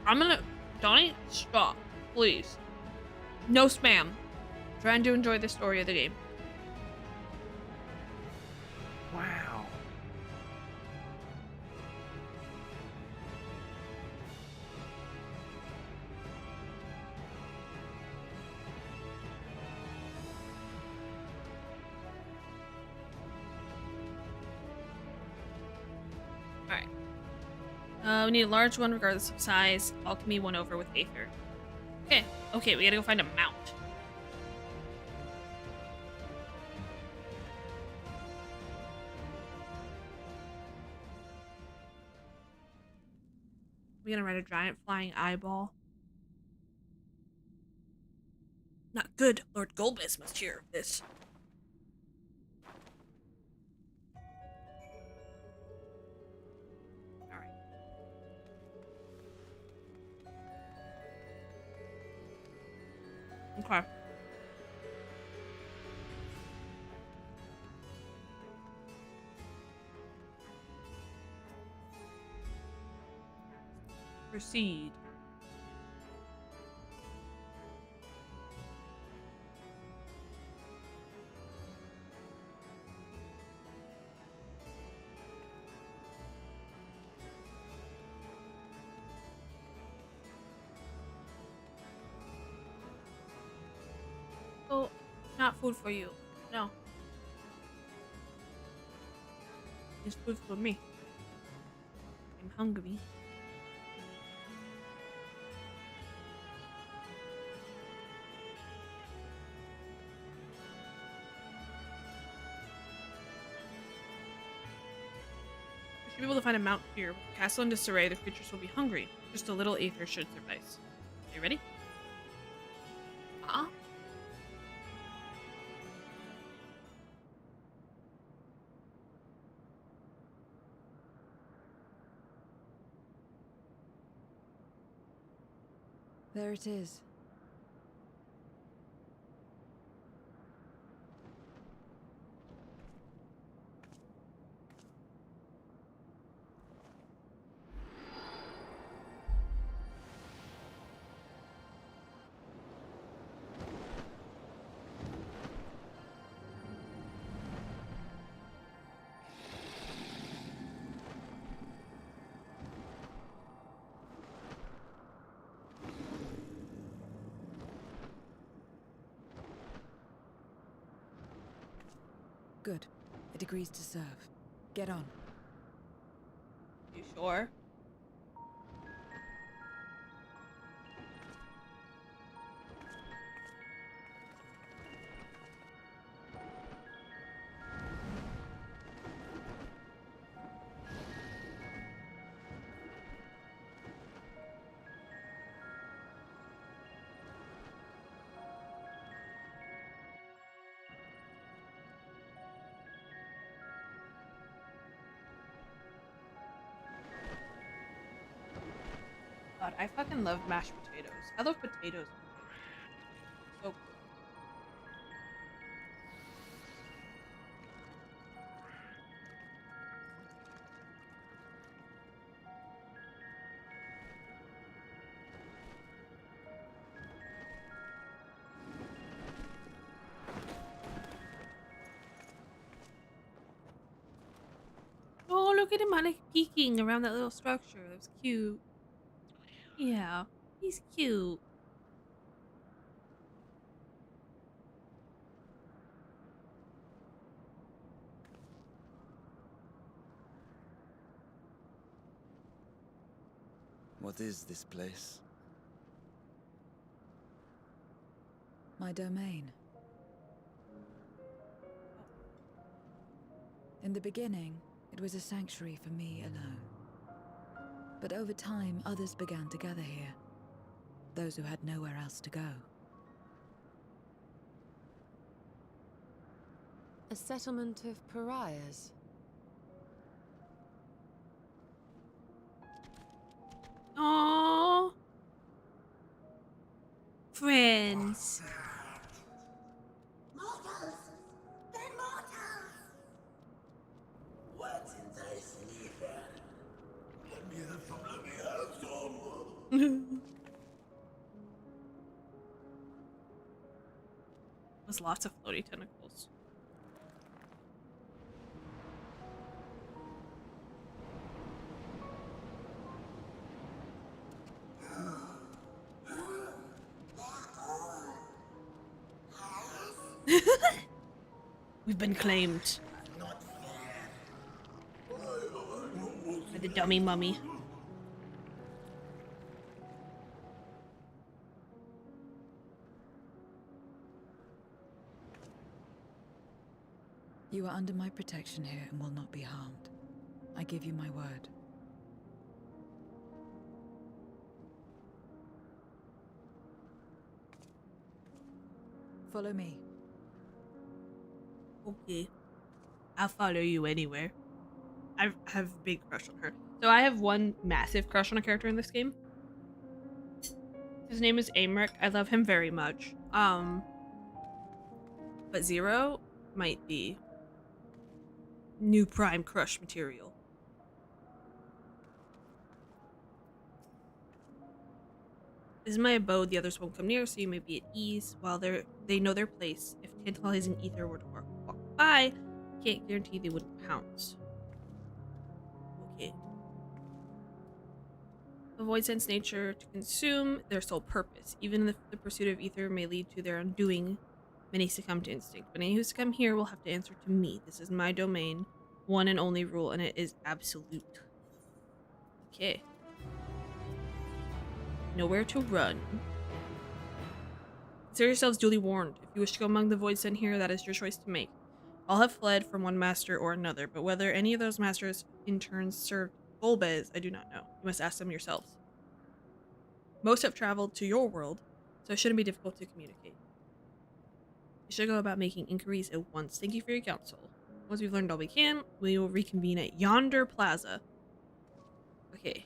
I'm gonna... Donnie, stop. Please. No spam. Trying to enjoy the story of the game. Wow. Alright. We need a large one regardless of size. Alchemy 1 over with Aether. Okay. Okay, we gotta go find a mount. We're gonna ride a giant flying eyeball. Not good. Lord Golbez must hear of this. Alright. Okay. Proceed. Oh, not food for you. No. It's food for me. I'm hungry. We should be able to find a mount here. With the castle in disarray, the creatures will be hungry. Just a little Aether should suffice. Are you ready? There it is. Good. It agrees to serve. Get on. You sure? God, I fucking love mashed potatoes. I love potatoes. So cool. Oh, look at him, like peeking around that little structure. That was cute. Yeah, he's cute. What is this place? My domain. In the beginning, it was a sanctuary for me alone. But over time, others began to gather here. Those who had nowhere else to go. A settlement of pariahs. Aww. Friends. Mortals! They're mortals! What in thy sleep? Let me have some, let me have some! There's lots of floaty tentacles. We've been claimed by the dummy mummy. You are under my protection here and will not be harmed. I give you my word. Follow me. Okay. I'll follow you anywhere. I have a big crush on her. So I have one massive crush on a character in this game. His name is Amric. I love him very much. But Zero might be new prime crush material. This is my abode. The others won't come near, so you may be at ease while they know their place. If tantalizing ether were to walk by, can't guarantee they wouldn't pounce. Okay. The void sense nature to consume their sole purpose. Even if the pursuit of ether may lead to their undoing, many succumb to instinct. But any who succumb here will have to answer to me. This is my domain, one and only rule, and it is absolute. Okay. Nowhere to run. Consider yourselves duly warned. If you wish to go among the void sent here, that is your choice to make. All have fled from one master or another, but whether any of those masters in turn served Golbez, I do not know. You must ask them yourselves. Most have traveled to your world, so it shouldn't be difficult to communicate. You should go about making inquiries at once. Thank you for your counsel. Once we've learned all we can, we will reconvene at yonder plaza. Okay.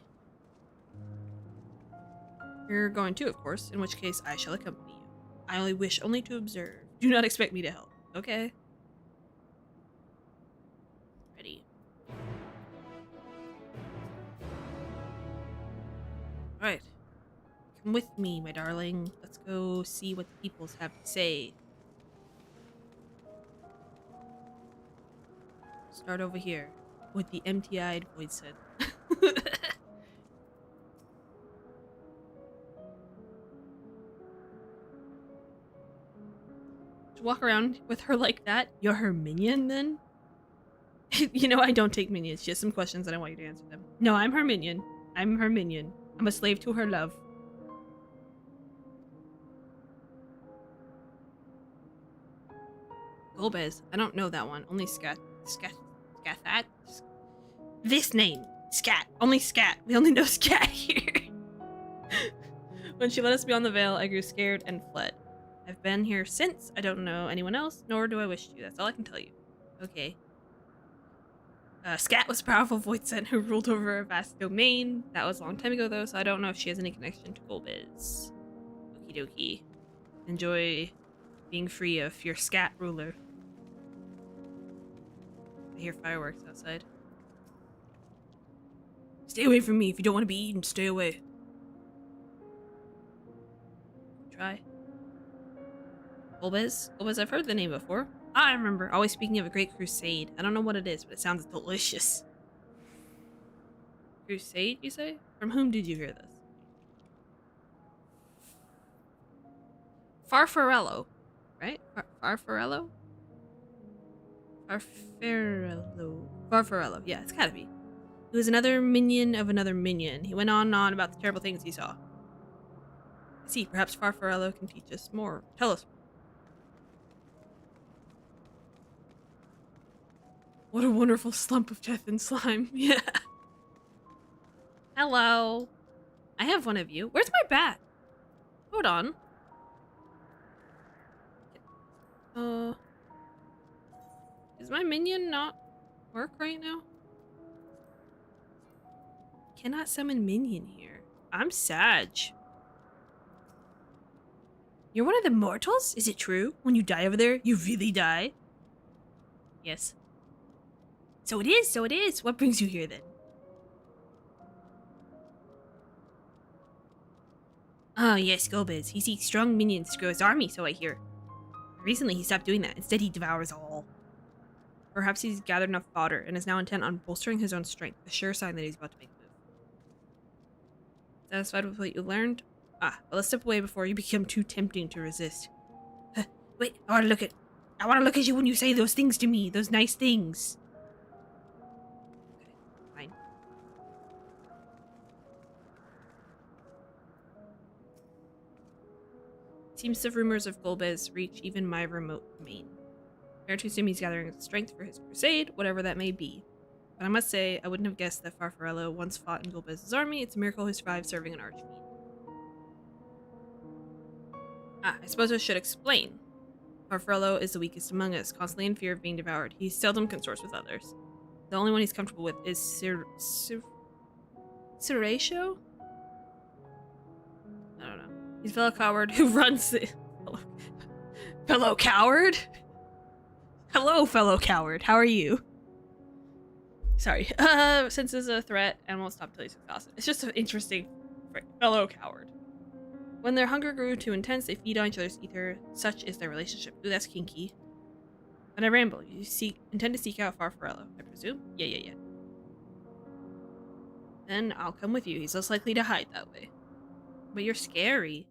You're going too, of course, in which case I shall accompany you. I only wish to observe. Do not expect me to help. Okay? Ready. Alright. Come with me, my darling. Let's go see what the peoples have to say. Start over here with the empty-eyed void set. To walk around with her like that, you're her minion then? You know, I don't take minions, just some questions and I want you to answer them. No, I'm her minion. I'm her minion. I'm a slave to her love. Golbez. I don't know that one. Only Scathat? This name. Scat. Only Scat. We only know Scat here. When she let us beyond the veil, I grew scared and fled. I've been here since. I don't know anyone else, nor do I wish to. That's all I can tell you. Okay. Scat was a powerful void sent who ruled over a vast domain. That was a long time ago, though, so I don't know if she has any connection to Golbez. Okie dokie. Enjoy being free of your Scat ruler. I hear fireworks outside. Stay away from me. If you don't want to be eaten, stay away. Try. Golbez? Golbez, I've heard the name before. Ah, I remember. Always speaking of a great crusade. I don't know what it is, but it sounds delicious. Crusade, you say? From whom did you hear this? Farfarello. Right? Farfarello? Farfarello. Yeah, it's gotta be. He was another minion of another minion. He went on and on about the terrible things he saw. I see, perhaps Farfarello can teach us more. Tell us more. What a wonderful slump of death and slime. Yeah. Hello. I have one of you. Where's my bat? Hold on. Does my minion not work right now? Cannot summon minion here. I'm Sag. You're one of the mortals? Is it true? When you die over there, you really die? Yes. So it is, so it is. What brings you here then? Oh yes, Golbez. He seeks strong minions to grow his army, so I hear. Recently he stopped doing that. Instead he devours all. Perhaps he's gathered enough fodder and is now intent on bolstering his own strength, a sure sign that he's about to make a move. Satisfied with what you learned? Ah, well, let's step away before you become too tempting to resist. Wait, I want to look at you when you say those things to me, those nice things. Okay, fine. Seems the rumors of Golbez reach even my remote domain. Fair to assume he's gathering strength for his crusade, whatever that may be. But I must say, I wouldn't have guessed that Farfarello once fought in Golbez's army. It's a miracle he survived serving an archfiend. Ah, I suppose I should explain. Farfarello is the weakest among us, constantly in fear of being devoured. He seldom consorts with others. The only one he's comfortable with is Siratio? I don't know. He's a fellow coward who runs the... Fellow coward? Hello, fellow coward. How are you? Sorry. Senses a threat and won't stop till he's exhausted. It's just an interesting fellow coward. When their hunger grew too intense, they feed on each other's ether. Such is their relationship. Ooh, that's kinky. But I ramble. You intend to seek out Farfarello, I presume? Yeah. Then I'll come with you. He's less likely to hide that way. But you're scary.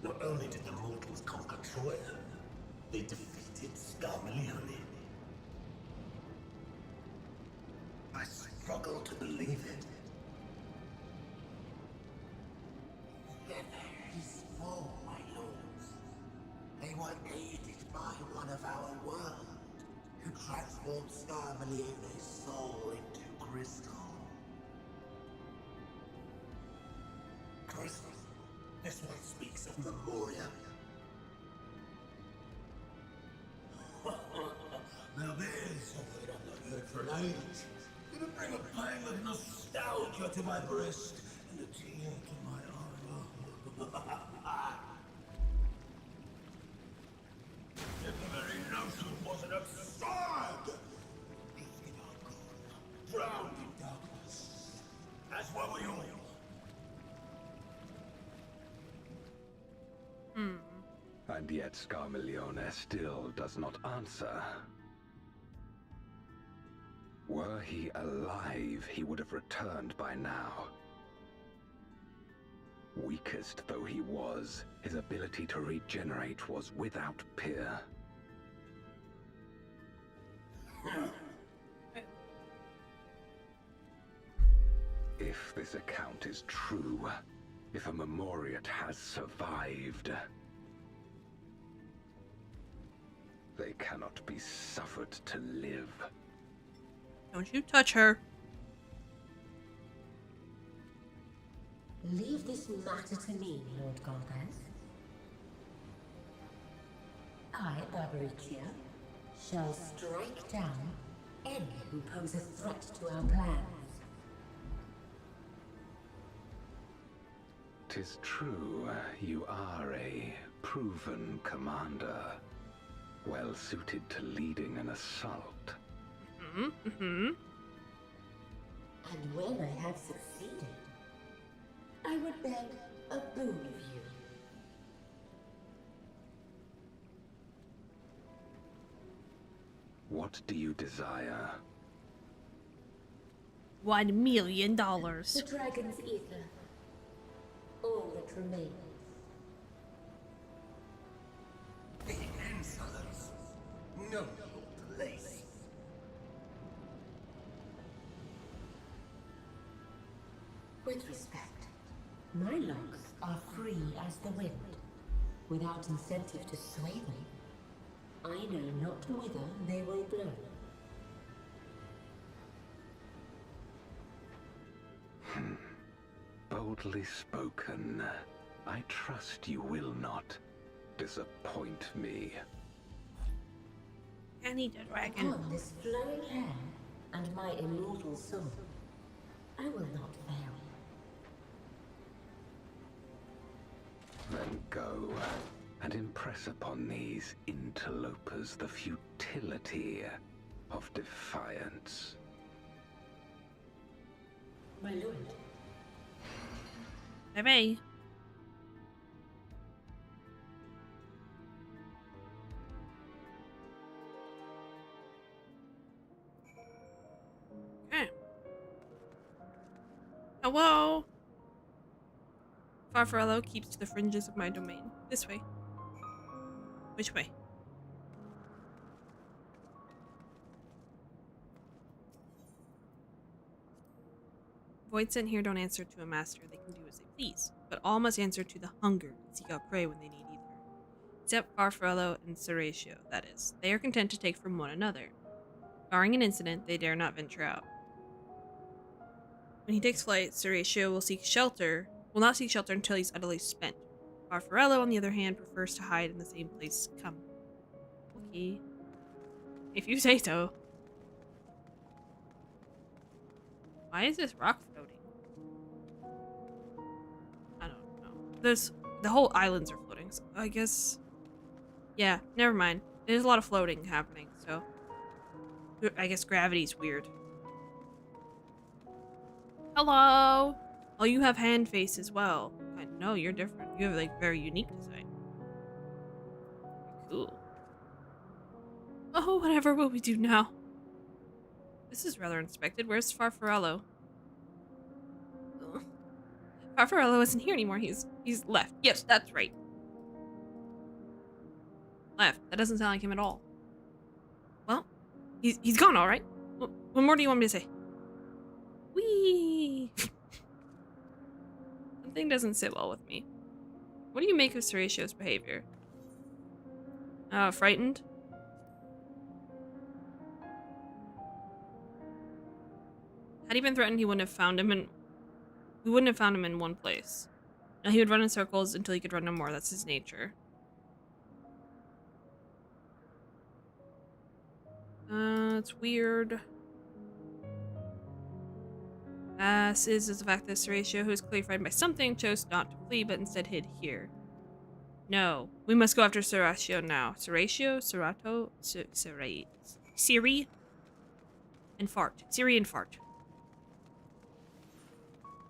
Not only did the mortals conquer Troy, they defeated Scarmalione. I struggle to believe it. His fall, my lords. They were aided by one of our world, who transformed Scarmalione's soul into crystal. Crystal? This one speaks of Memoria. Now there's something I've not heard for an age. It'll bring a pang of nostalgia to my breast and a tear to my eye. If the very notion wasn't absurd! Drifting our gone, drowned in darkness, as were we all. And yet Scarmalione still does not answer. Were he alive, he would have returned by now. Weakest though he was, his ability to regenerate was without peer. If this account is true, if a Memoriat has survived, they cannot be suffered to live. Don't you touch her. Leave this matter to me, Lord Golbez. I, Barbaricia, shall strike down any who pose a threat to our plans. 'Tis true, you are a proven commander, well suited to leading an assault. And when I have succeeded, I would beg a boon of you. What do you desire? $1 million. The dragon's ether. All that remains. The insolence! No, Lord. With respect, my locks are free as the wind, without incentive to sway them. I know not whither they will blow. Boldly spoken. I trust you will not disappoint me. I need a dragon. Upon this flowing hair and my immortal soul, I will not fail. Then go and impress upon these interlopers the futility of defiance. My lord. Bye-bye. Okay. Hello? Farfarello keeps to the fringes of my domain. This way. Which way? Void sent here don't answer to a master. They can do as they please. But all must answer to the hunger and seek out prey when they need either. Except Farfarello and Seratio, that is. They are content to take from one another. Barring an incident, they dare not venture out. When he takes flight, Seratio will not seek shelter until he's utterly spent. Farfarello, on the other hand, prefers to hide in the same place. Come. Okay. If you say so. Why is this rock floating? I don't know. The whole islands are floating, so I guess... Yeah, never mind. There's a lot of floating happening, so... I guess gravity's weird. Hello! Oh, you have hand face as well. No, you're different. You have, like, very unique design. Cool. Oh, whatever will we do now? This is rather unexpected. Where's Farfarello? Ugh. Farfarello isn't here anymore. He's left. Yes, that's right. Left. That doesn't sound like him at all. Well, he's gone, all right. What more do you want me to say? Whee! Something doesn't sit well with me. What do you make of Seratio's behavior? Frightened? Had he been threatened, we wouldn't have found him in one place. Now he would run in circles until he could run no more. That's his nature. It's weird. Is the fact that Seratio, who is clearly frightened by something, chose not to flee, but instead hid here. No. We must go after Seratio now. Seratio? Serato? Siri? And Fart. Siri and Fart.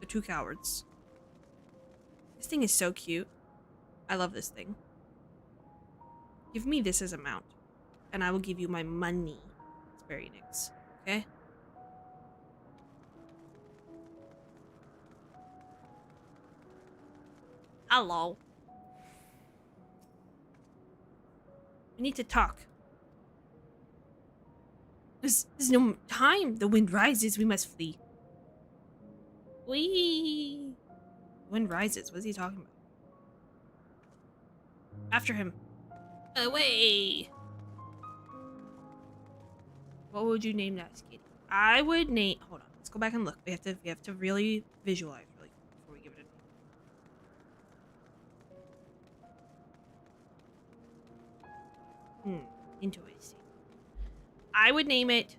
The two cowards. This thing is so cute. I love this thing. Give me this as a mount, and I will give you my money. It's very nice. Okay? Hello. We need to talk. There's no time. The wind rises. We must flee. Whee! Wind rises. What is he talking about? After him. Away! What would you name that skitty? I would name... Hold on. Let's go back and look. We have to really visualize really before we give it a name. Interesting. I would name it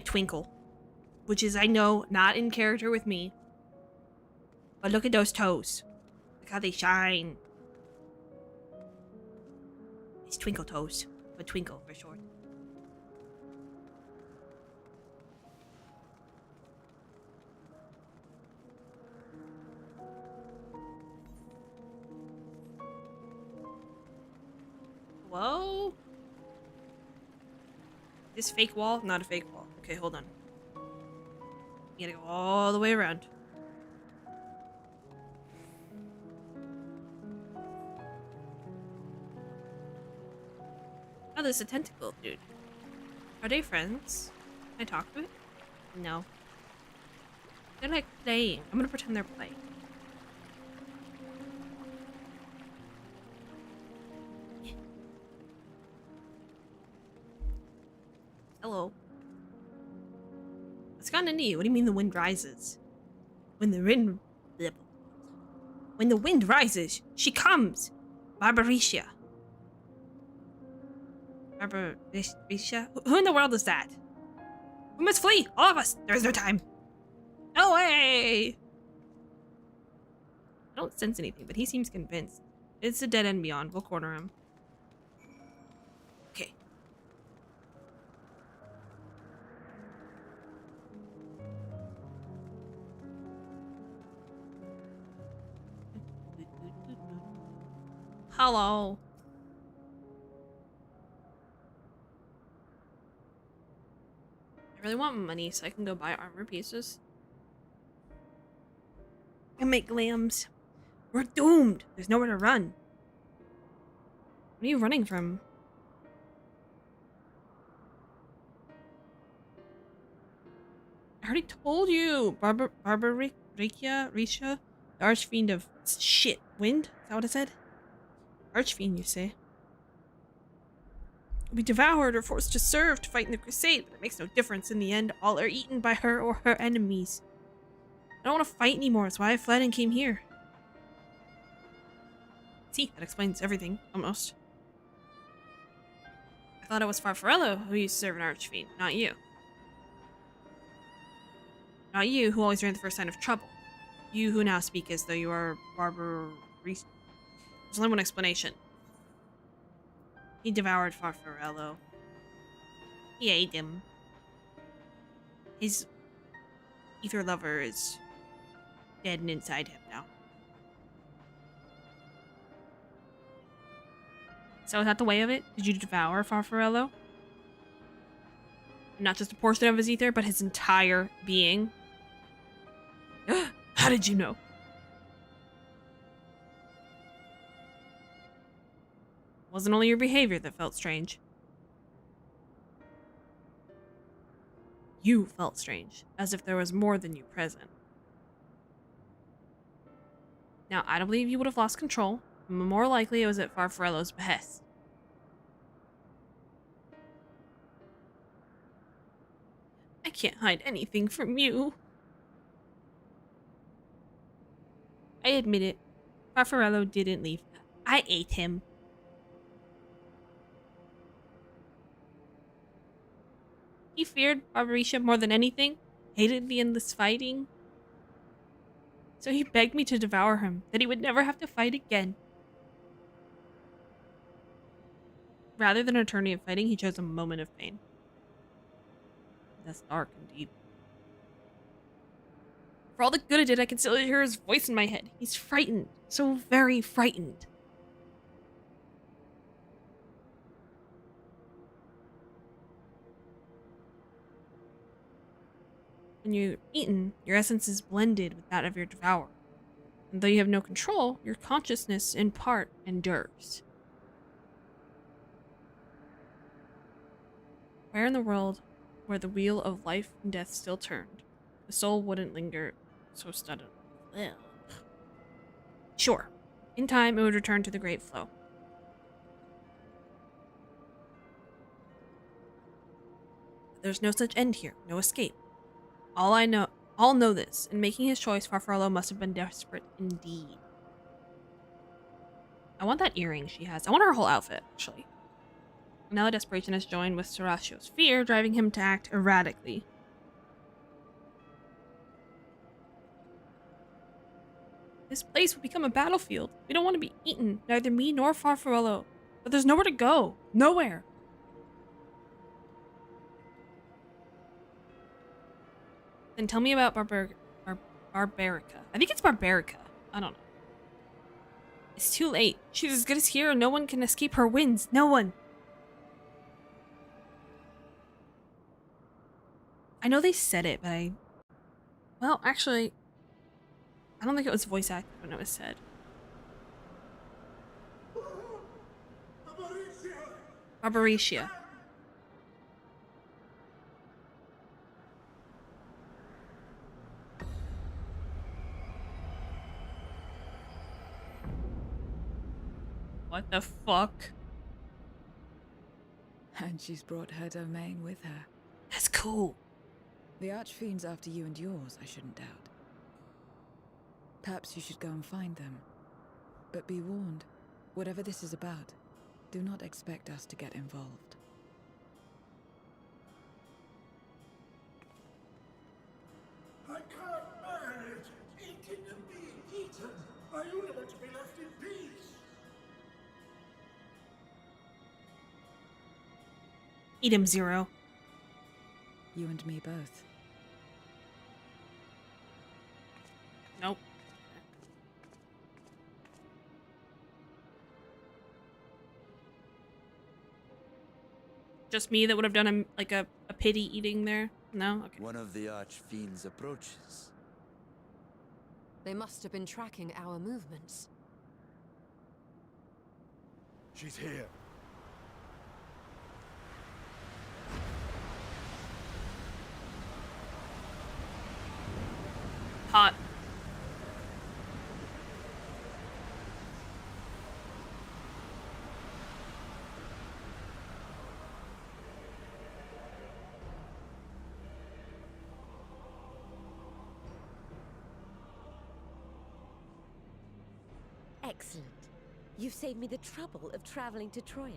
Twinkle. Which is, I know, not in character with me. But look at those toes. Look how they shine. It's Twinkle Toes. But Twinkle for short. Hello? This fake wall? Not a fake wall. Okay, hold on. You gotta go all the way around. Oh, there's a tentacle, dude. Are they friends? Can I talk to it? No. They're like playing. I'm gonna pretend they're playing. Hello. What's gotten into you? What do you mean the wind rises? When the wind... When the wind rises, she comes! Barbarisha. Barbarisha? Who in the world is that? We must flee! All of us! There is no time! No way! I don't sense anything, but he seems convinced. It's a dead end beyond. We'll corner him. Okay. Hello. I really want money so I can go buy armor pieces. And make lambs. We're doomed. There's nowhere to run. What are you running from? I already told you. Risha, the archfiend of shit. Wind? Is that what I said? Archfiend, you say? We'll be devoured or forced to serve to fight in the crusade, but it makes no difference. In the end, all are eaten by her or her enemies. I don't want to fight anymore. That's why I fled and came here. See, that explains everything, almost. I thought it was Farfarello who used to serve an archfiend, not you. Not you, who always ran the first sign of trouble. You who now speak as though you are There's only one explanation. He devoured Farfarello. He ate him. His ether lover is dead and inside him now. So is that the way of it? Did you devour Farfarello? Not just a portion of his ether, but his entire being? How did you know? Wasn't only your behavior that felt strange. You felt strange, as if there was more than you present. Now, I don't believe you would have lost control. More likely it was at Farfarello's behest. I can't hide anything from you. I admit it. Farfarello didn't leave. I ate him. He feared Barbarisha more than anything, hated the endless fighting. So he begged me to devour him, that he would never have to fight again. Rather than an eternity of fighting, he chose a moment of pain. That's dark indeed. For all the good it did, I can still hear his voice in my head. He's frightened. So very frightened. When you're eaten, your essence is blended with that of your devourer. And though you have no control, your consciousness, in part, endures. Where in the world, where the wheel of life and death still turned, the soul wouldn't linger so suddenly. Ugh. Sure, in time it would return to the great flow. There's no such end here, no escape. All know this. In making his choice, Farfarello must have been desperate indeed. I want that earring she has. I want her whole outfit, actually. Now the desperation has joined with Soracio's fear, driving him to act erratically. This place will become a battlefield. We don't want to be eaten, neither me nor Farfarello. But there's nowhere to go. Nowhere. Then tell me about Barbarica. I think it's Barbarica. I don't know. It's too late. She's as good as here and no one can escape her winds. No one. I know they said it, but well, actually, I don't think it was voice acted when it was said. Barbaricia. What the fuck? And she's brought her domain with her. That's cool. The Archfiend's after you and yours, I shouldn't doubt. Perhaps you should go and find them. But be warned, whatever this is about, do not expect us to get involved. I can't bear it! Eating and being eaten! Are you never to be left in peace? Eat him, Zero. You and me both. Nope. Just me that would have done a pity eating there? No? Okay. One of the Archfiend's approaches. They must have been tracking our movements. She's here. Hot. Excellent. You've saved me the trouble of traveling to Troya.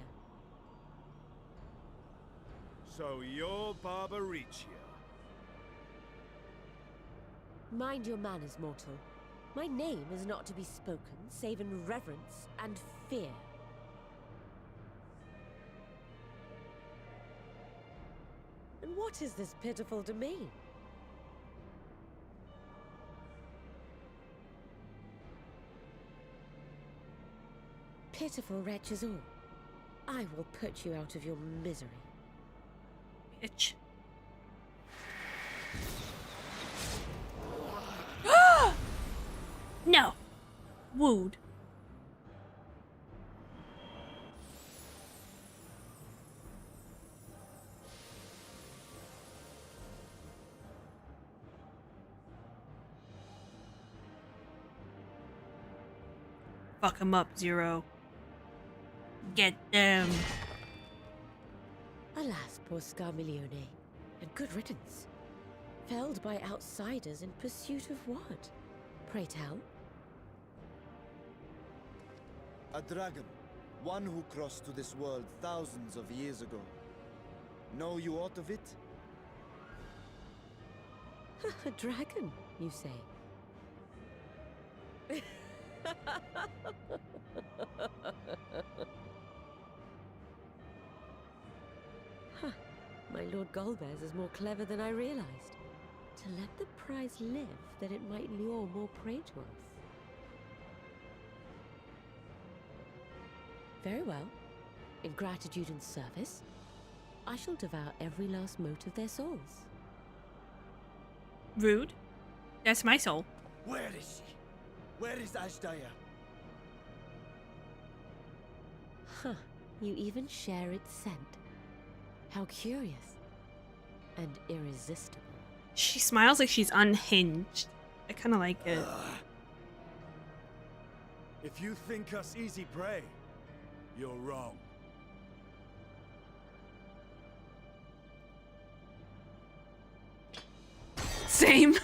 So you're Barbaricia. Mind your manners, mortal. My name is not to be spoken, save in reverence and fear. And what is this pitiful domain? Pitiful wretches all. I will put you out of your misery. Bitch. No. Wooed. Fuck him up, Zero. Get them. Alas, poor Scarmiglione, and good riddance. Felled by outsiders in pursuit of what? Pray tell. A dragon. One who crossed to this world thousands of years ago. Know you aught of it? A dragon, you say? Huh. My Lord Golbez is more clever than I realized. To let the prize live, that it might lure more prey to us. Very well. In gratitude and service, I shall devour every last mote of their souls. Rude. That's my soul. Where is she? Where is Ashdaya? Huh. You even share its scent. How curious. And irresistible. She smiles like she's unhinged. I kind of like it. If you think us easy prey, you're wrong. Same.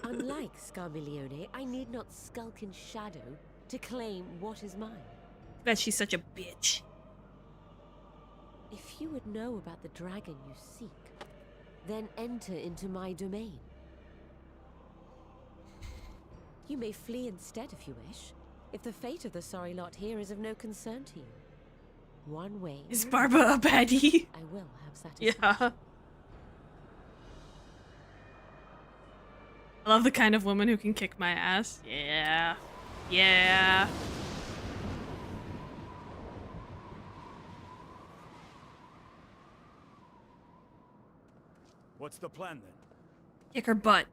Unlike Scarmiglione, I need not skulk in shadow to claim what is mine. Bet she's such a bitch. If you would know about the dragon you seek, then enter into my domain. You may flee instead if you wish, if the fate of the sorry lot here is of no concern to you. One way. Is Barbara a baddie? I will have satisfaction. Yeah. I love the kind of woman who can kick my ass. Yeah. Yeah. What's the plan then? Kick her butt.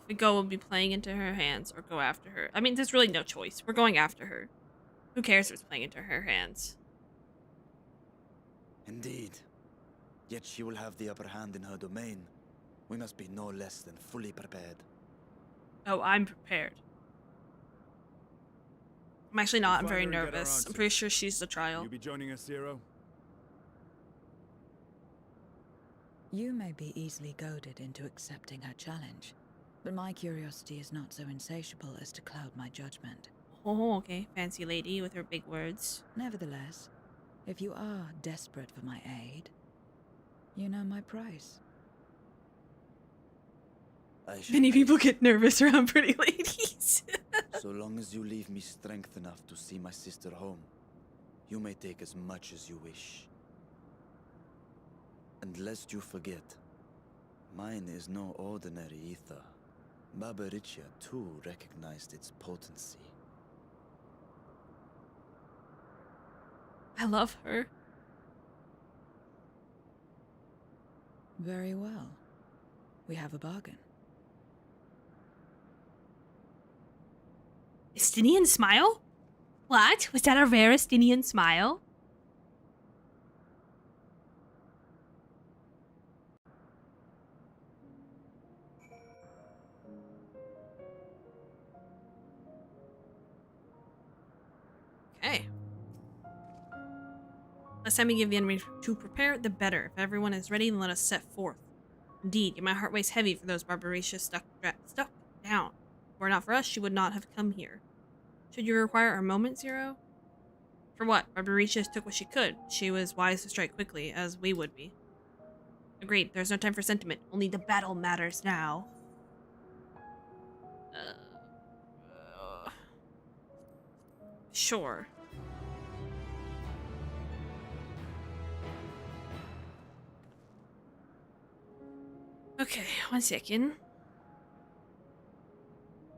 If we go, we'll be playing into her hands or go after her. I mean, there's really no choice. We're going after her. Who cares if it's playing into her hands? Indeed. Yet she will have the upper hand in her domain. We must be no less than fully prepared. Oh, I'm prepared. I'm actually not. I'm We'll very find her and get our nervous. I'm answers. pretty sure she's the trial. You be joining us, Zero? You may be easily goaded into accepting her challenge, but my curiosity is not so insatiable as to cloud my judgment. Oh, okay. Fancy lady with her big words. Nevertheless, if you are desperate for my aid, you know my price. Many people get nervous around pretty ladies. So long as you leave me strength enough to see my sister home, you may take as much as you wish. And lest you forget, mine is no ordinary ether. Barbaricia too recognized its potency. I love her. Very well. We have a bargain. Estinian smile? What? Was that a rare Estinian smile? Okay. Less time we give the enemy to prepare, the better. If everyone is ready, then let us set forth. Indeed, my heart weighs heavy for those Barbaricia stuck down. Were it not for us, she would not have come here. Should you require a moment, Zero? For what? Barbaricia took what she could. She was wise to strike quickly, as we would be. Agreed. There's no time for sentiment. Only the battle matters now. Sure. Okay, 1 second.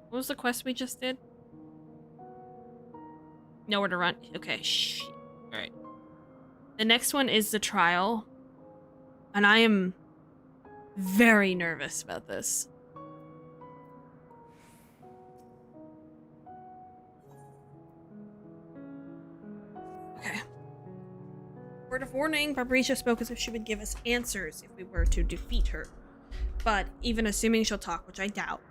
What was the quest we just did? Nowhere to run. Okay, shh. Alright. The next one is the trial. And I am very nervous about this. Okay. Word of warning, Barbaricia spoke as if she would give us answers if we were to defeat her. But even assuming she'll talk, which I doubt,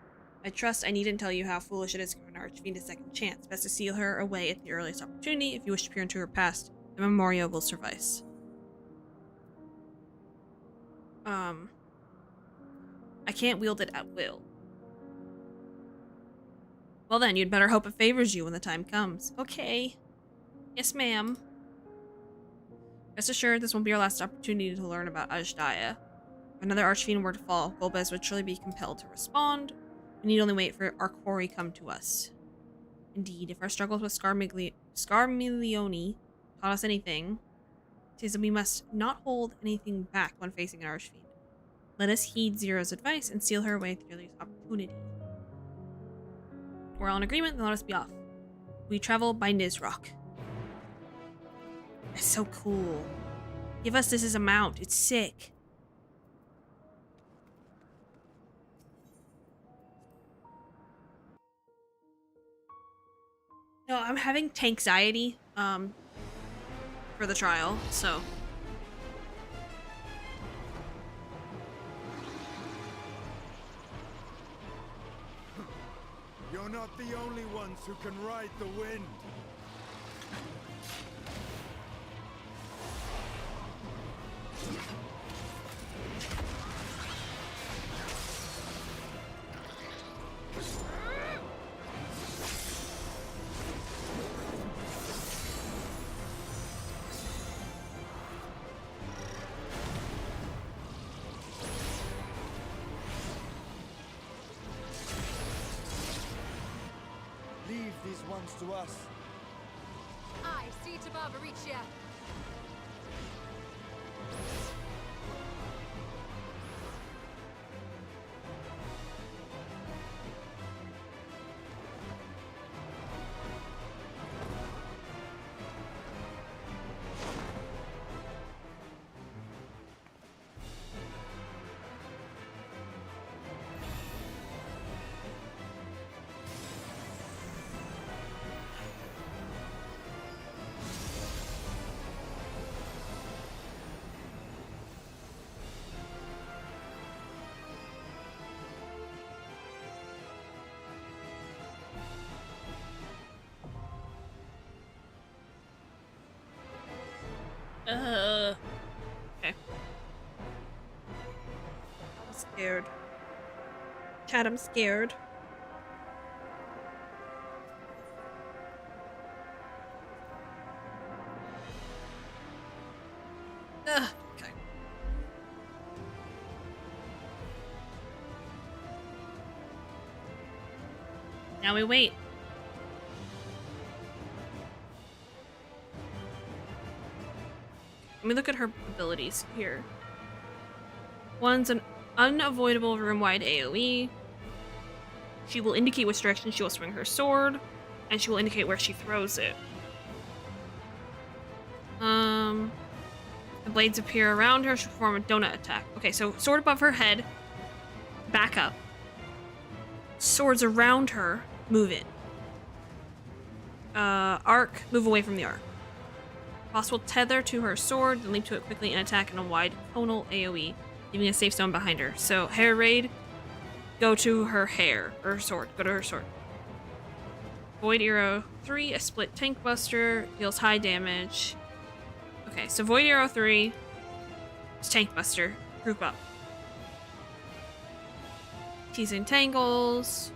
I trust I needn't tell you how foolish it is to give an Archfiend a second chance. Best to seal her away at the earliest opportunity. If you wish to peer into her past, the memorial will suffice. I can't wield it at will. Well then, you'd better hope it favors you when the time comes. Okay. Yes, ma'am. Rest assured, this won't be our last opportunity to learn about Ajdaya. If another Archfiend were to fall, Golbez would surely be compelled to respond. We need only wait for our quarry come to us. Indeed, if our struggles with Scarmiglione taught us anything, it is that we must not hold anything back when facing an Archfiend. Let us heed Zero's advice and seal her away at the earliest opportunity. We're all in agreement, then let us be off. We travel by Nizrock. That's so cool. Give us this as a mount. It's sick. No, I'm having tankxiety, for the trial, so. You're not the only ones who can ride the wind. Leave these ones to us. I see to Barbaricia. Okay. I'm scared. Chat, I'm scared. Okay. Now we wait. Let me look at her abilities here. One's an unavoidable room-wide AoE. She will indicate which direction she will swing her sword, and she will indicate where she throws it. The blades appear around her. She'll perform a donut attack. Okay, so sword above her head, back up. Swords around her, move in. Arc, move away from the arc. Possible tether to her sword, then leap to it quickly and attack in a wide conal AoE, leaving a safe zone behind her. So hair raid, go to her hair, or her sword. Go to her sword. Void Arrow 3, a split tank buster, deals high damage. Okay, so Void Arrow 3 is tank buster. Group up. Teasing tangles.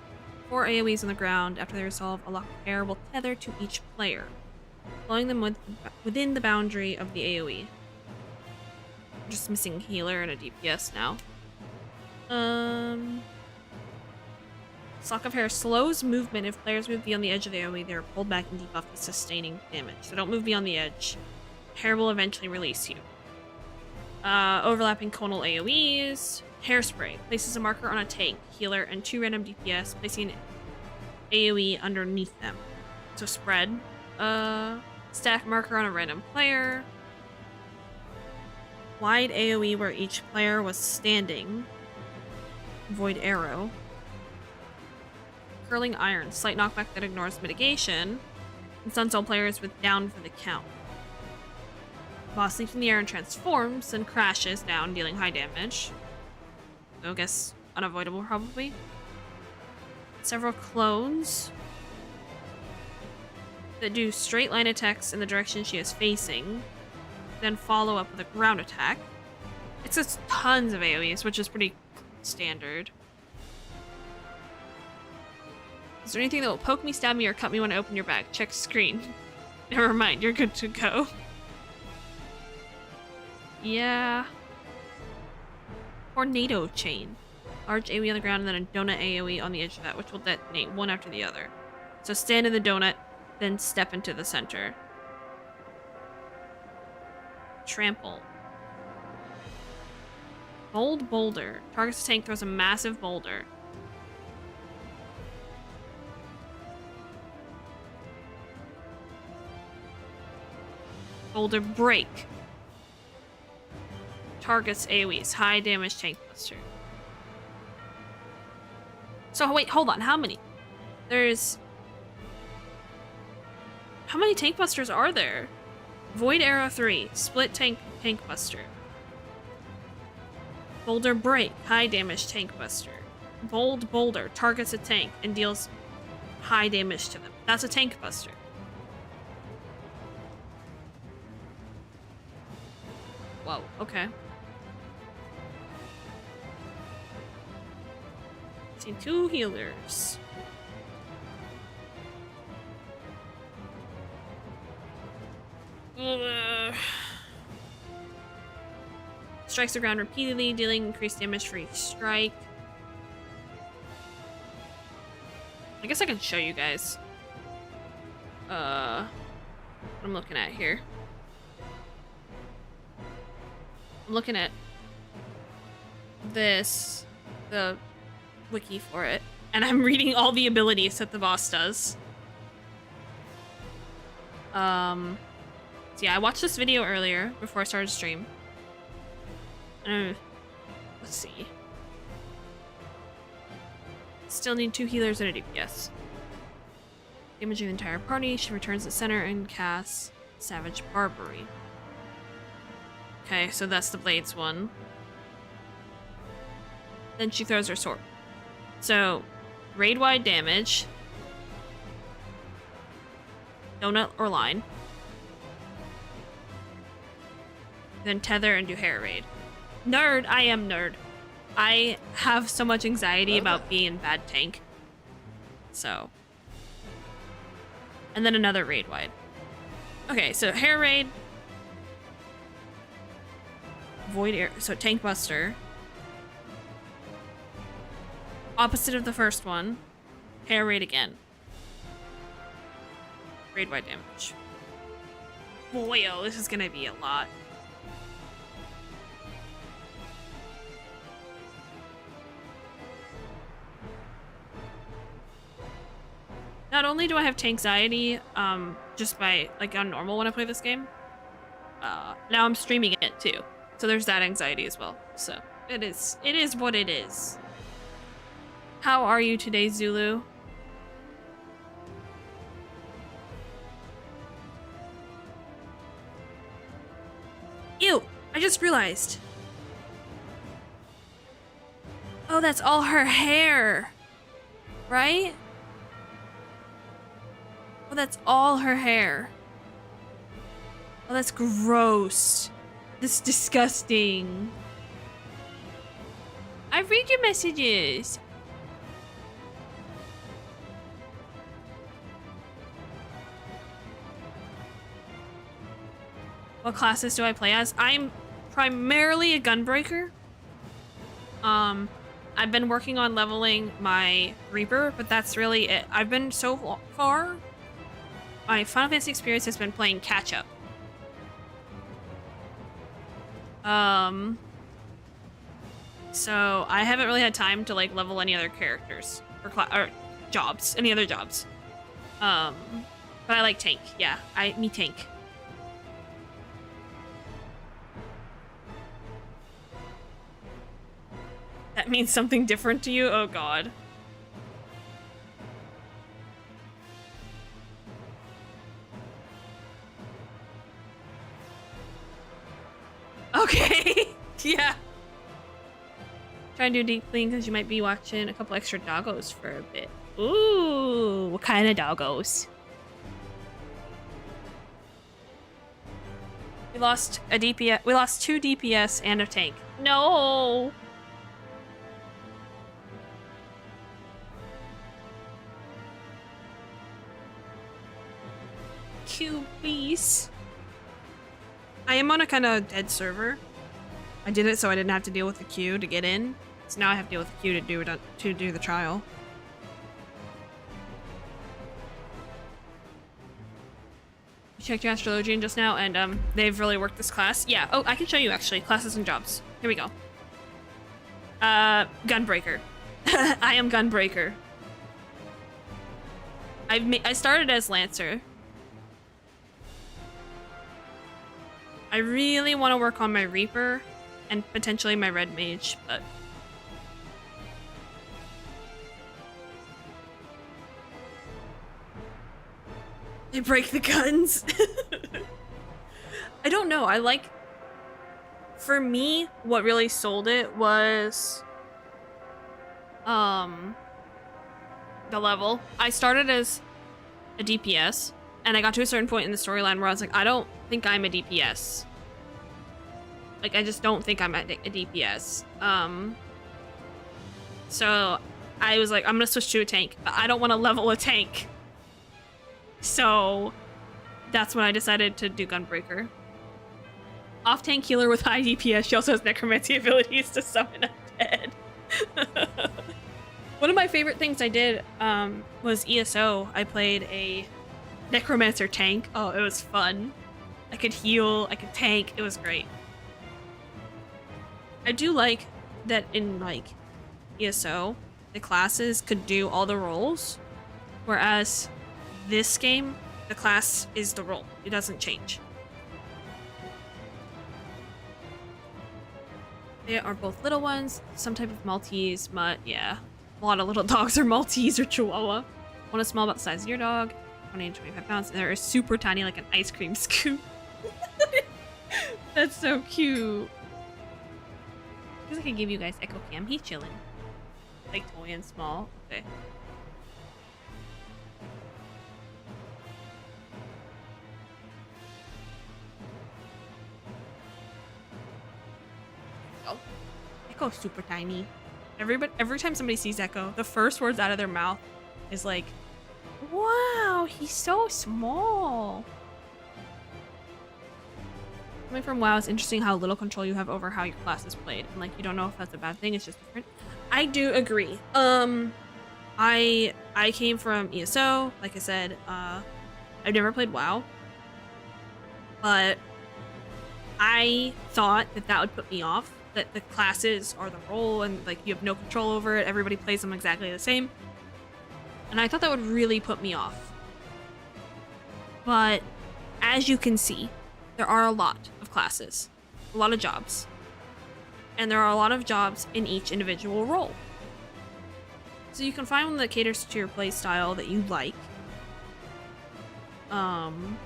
4 AoEs on the ground. After they resolve, a lock of air will tether to each player, blowing them within the boundary of the AoE. I'm just missing healer and a DPS now. Lock of hair slows movement. If players move beyond the edge of the AoE, they are pulled back and debuffed with sustaining damage. So don't move beyond the edge. Hair will eventually release you. Overlapping conal AoEs. Hairspray. Places a marker on a tank, healer, and 2 random DPS, placing an AoE underneath them. So spread. Stack marker on a random player. Wide AoE where each player was standing. Void Arrow. Curling Iron. Slight knockback that ignores mitigation. And stuns all players with down for the count. Boss leaps in the air and transforms, then crashes down, dealing high damage. So I guess unavoidable, probably. Several clones that do straight line attacks in the direction she is facing, then follow up with a ground attack. It says tons of AoEs, which is pretty standard. Is there anything that will poke me, stab me, or cut me when I open your bag? Check screen. Never mind, you're good to go. Yeah. Tornado chain. Large AoE on the ground and then a donut AoE on the edge of that, which will detonate one after the other. So stand in the donut, then step into the center. Trample. Bold boulder. Targets the tank, throws a massive boulder. Boulder break. Targets AoEs. High damage tank buster. So wait, hold on. How many? There's... How many tank busters are there? Void Arrow 3. Split tank buster. Boulder break. High damage tank buster. Bold boulder. Targets a tank and deals high damage to them. That's a tank buster. Whoa, okay. See 2 healers. Strikes the ground repeatedly, dealing increased damage for each strike. I guess I can show you guys what I'm looking at here. I'm looking at this, the wiki for it, and I'm reading all the abilities that the boss does. So yeah, I watched this video earlier before I started to stream. Let's see. Still need 2 healers and a DPS. Damaging the entire party, she returns to center and casts Savage Barbary. Okay, so that's the Blades one. Then she throws her sword. So, raid-wide damage. Donut or line. then tether and do hair raid. Nerd, I am nerd. I have so much anxiety about being bad tank. So. And then another raid wide. Okay, so hair raid. Void air, so tank buster. Opposite of the first one. Hair raid again. Raid wide damage. Boy, oh, this is gonna be a lot. Not only do I have tanxiety, just by, like, on normal when I play this game, now I'm streaming it too. So there's that anxiety as well. So, it is what it is. How are you today, Zulu? Ew! I just realized. Oh, that's all her hair. Right? Oh, that's all her hair. Oh, that's gross. That's disgusting. I read your messages. What classes do I play as? I'm primarily a gunbreaker. I've been working on leveling my Reaper, but that's really it. I've been so far. My Final Fantasy experience has been playing catch up. So I haven't really had time to like level any other characters or jobs, any other jobs. But I like tank. Yeah, me tank. That means something different to you? Oh god. Okay. Yeah. Try and do deep clean because you might be watching a couple extra doggos for a bit. Ooh, what kind of doggos? We lost a DPS. We lost 2 DPS and a tank. No. QBs. I am on a kind of dead server. I did it so I didn't have to deal with the queue to get in. So now I have to deal with the queue to do the trial. You checked your astrologian just now, and they've really worked this class. Yeah. Oh, I can show you actually classes and jobs. Here we go. Gunbreaker. I am Gunbreaker. I started as Lancer. I really want to work on my Reaper and potentially my Red Mage, but they break the guns. I don't know. I like, for me, what really sold it was the level. I started as a DPS and I got to a certain point in the storyline where I was like, I don't think I'm a DPS. Like, I just don't think I'm a DPS. So I was like, I'm gonna switch to a tank, but I don't want to level a tank. So that's when I decided to do Gunbreaker. Off-tank healer with high DPS. She also has necromancy abilities to summon undead. One of my favorite things I did was ESO. I played a necromancer tank. Oh, it was fun. I could heal, I could tank. It was great. I do like that in like ESO, the classes could do all the roles, whereas this game, the class is the role. It doesn't change. They are both little ones, some type of Maltese, mutt, yeah. A lot of little dogs are Maltese or Chihuahua. One is small, about the size of your dog, 20 to 25 pounds, and they're super tiny, like an ice cream scoop. That's so cute. I guess I can give you guys Echo Cam. He's chilling. Like toy and small. Okay. Echo's super tiny. Every time somebody sees Echo, the first words out of their mouth is like, wow, he's so small. Coming from WoW, it's interesting how little control you have over how your class is played. And like, you don't know if that's a bad thing, it's just different. I do agree. I came from ESO, like I said, I've never played WoW. But I thought that that would put me off, that the classes are the role and like you have no control over it, everybody plays them exactly the same. And I thought that would really put me off. But as you can see, there are a lot of classes, a lot of jobs, and there are a lot of jobs in each individual role. So you can find one that caters to your play style that you like. And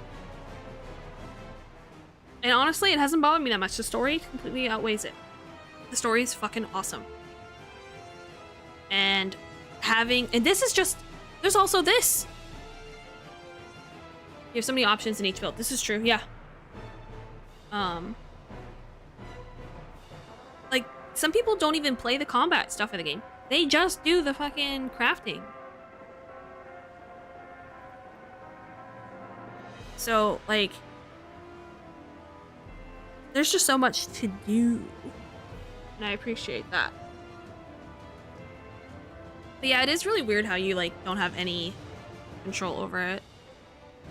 honestly, it hasn't bothered me that much. The story completely outweighs it. The story is fucking awesome. And this is just, there's also this. You have so many options in each build. This is true, yeah. Like, some people don't even play the combat stuff in the game. They just do the fucking crafting. So, like, there's just so much to do. And I appreciate that. But yeah, it is really weird how you, like, don't have any control over it.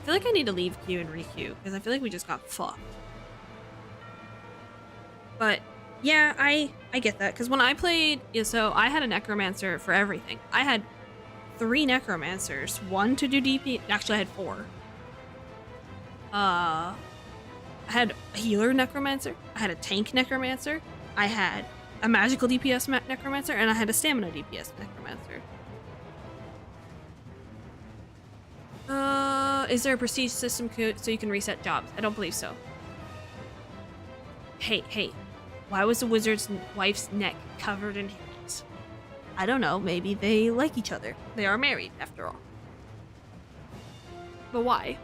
I feel like I need to leave queue and re-queue, because I feel like we just got fucked. But yeah, I get that, because when I played ESO, I had a necromancer for everything. I had 3 necromancers, 1 to do DP. Actually, I had 4. I had a healer necromancer, I had a tank necromancer, I had a magical DPS necromancer, and I had a stamina DPS necromancer. Is there a prestige system so you can reset jobs? I don't believe so. Hey, why was the wizard's wife's neck covered in hairs? I don't know, maybe they like each other. They are married, after all. But why?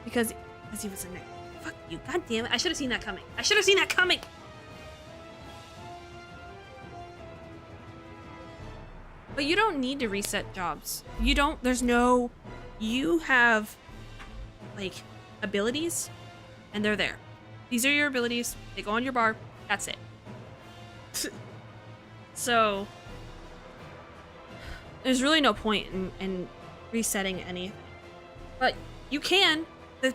Because he was a neck. Fuck you, god damn it. I should have seen that coming. I should have seen that coming! But you don't need to reset jobs. You don't, you have, like, abilities, and they're there. These are your abilities, they go on your bar, that's it. So, there's really no point in resetting anything. But you can. The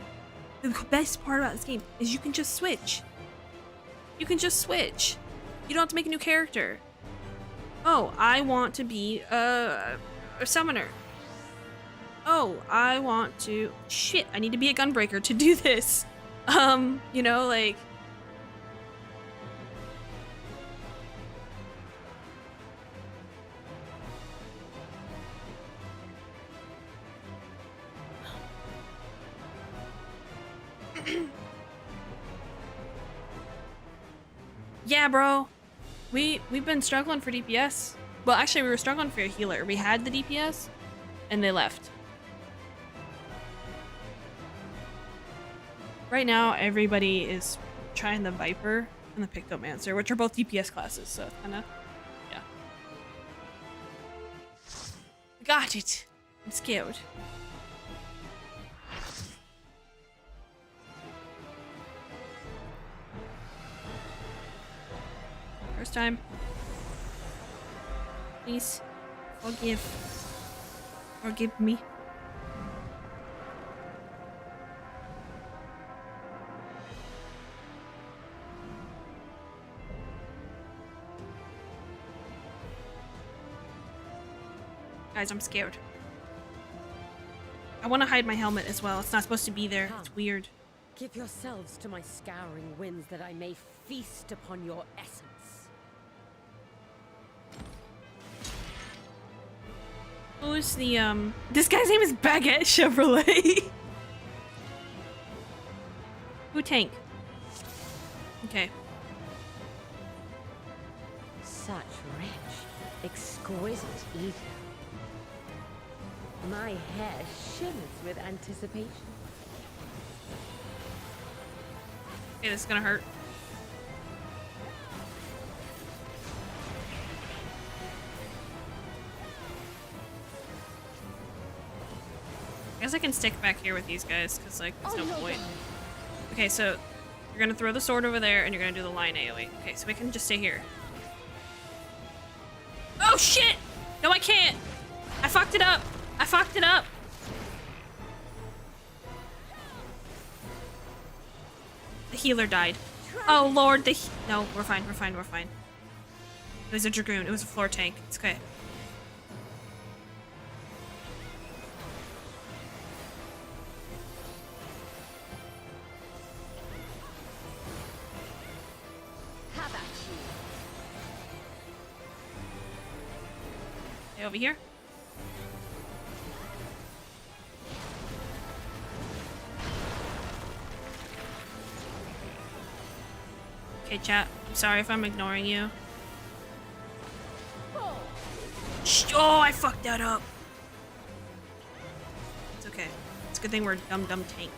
best part about this game is you can just switch. You can just switch. You don't have to make a new character. Oh, I want to be a summoner. Oh, I want to... Shit, I need to be a gunbreaker to do this. You know, like... Yeah, bro. We've been struggling for DPS. Well, actually, we were struggling for a healer. We had the DPS, and they left. Right now, everybody is trying the Viper and the Pictomancer, which are both DPS classes, so kind of, yeah. Got it. I'm scared. First time. Please. Forgive me. Guys, I'm scared. I want to hide my helmet as well. It's not supposed to be there. It's weird. Give yourselves to my scouring winds that I may feast upon your essence. Who's the, this guy's name is Baguette Chevrolet. Who tank? Okay. Such rich, exquisite eating. My hair shimmers with anticipation. Okay, this is gonna hurt. I guess I can stick back here with these guys, because, like, there's no point. Okay, so you're gonna throw the sword over there, and you're gonna do the line AoE. Okay, so we can just stay here. Oh, shit! No, I can't! I fucked it up! I fucked it up! The healer died. Oh, Lord, no, we're fine, we're fine, we're fine. It was a Dragoon. It was a floor tank. It's okay. How about you? Stay over here. Okay, chat. I'm sorry if I'm ignoring you. Oh, I fucked that up. It's okay. It's a good thing we're a dumb tank.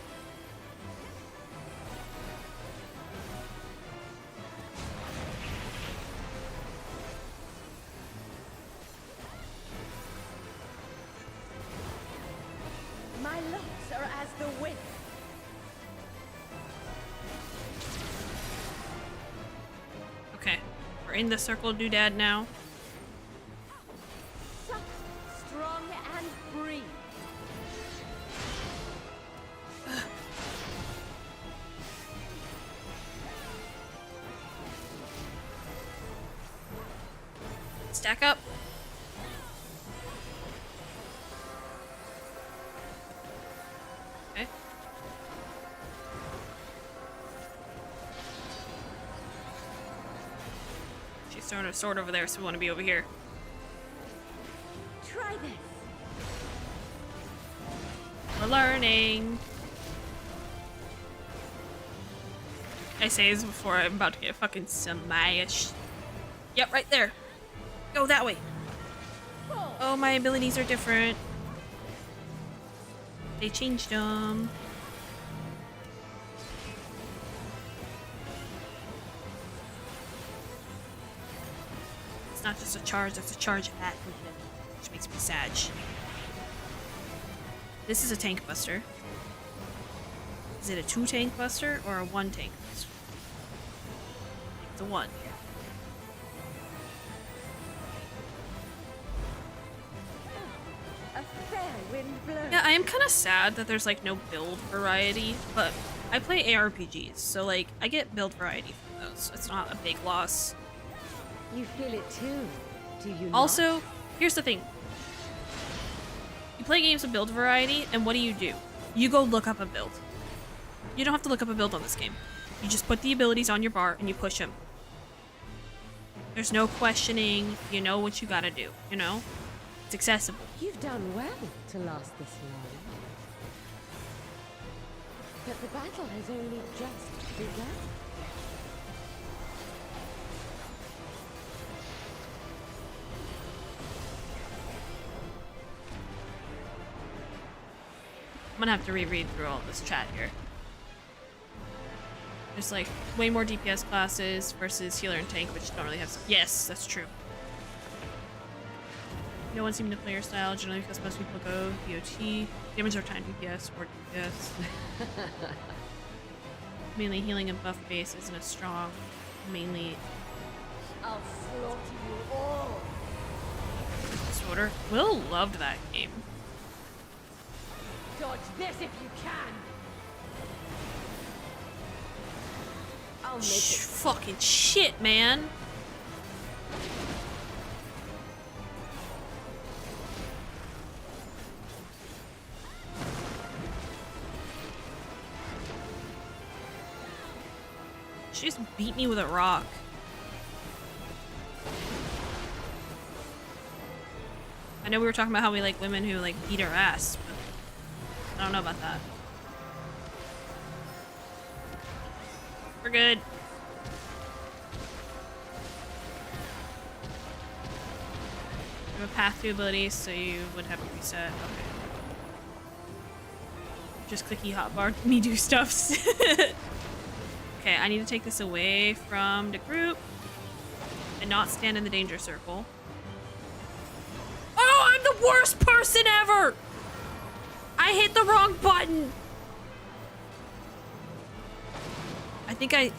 My locks are as the wind. Okay. We're in the circle doodad now. Strong and free. Stack up. Okay. She's throwing a sword over there, so we want to be over here. Try this. We're learning. I say this before I'm about to get fucking smashed. Yep, right there. Go that way. Oh, my abilities are different. They changed them. It's not just a charge, it's a charge at movement, which makes me sad. This is a tank buster. Is it a 2 tank buster or a 1 tank buster? It's a 1. A fair wind blows. Yeah, I am kind of sad that there's like no build variety, but I play ARPGs, so like I get build variety from those. It's not a big loss. You feel it too, do you Also, not? here's the thing. You play games with build variety, and what do? You go look up a build. You don't have to look up a build on this game. You just put the abilities on your bar and you push them. There's no questioning. You know what you gotta do, you know? It's accessible. You've done well to last this long. But the battle has only just begun. I'm gonna have to reread through all this chat here. There's like way more DPS classes versus healer and tank, which don't really have. Yes, that's true. No one seemed to play your style generally because most people go BOT. Damage or time DPS or DPS. Mainly healing and buff base isn't as strong. Mainly. I'll slaughter you all. Disorder. Will loved that game. Dodge this if you can. I'll make it. Fucking shit, man. She just beat me with a rock. I know we were talking about how we like women who like beat our ass, but I don't know about that. We're good. We have a path to abilities, so you would have to reset. Okay. Just clicky hotbar me do stuffs. Okay, I need to take this away from the group and not stand in the danger circle. Oh, I'm the worst person ever! I hit the wrong button. I think I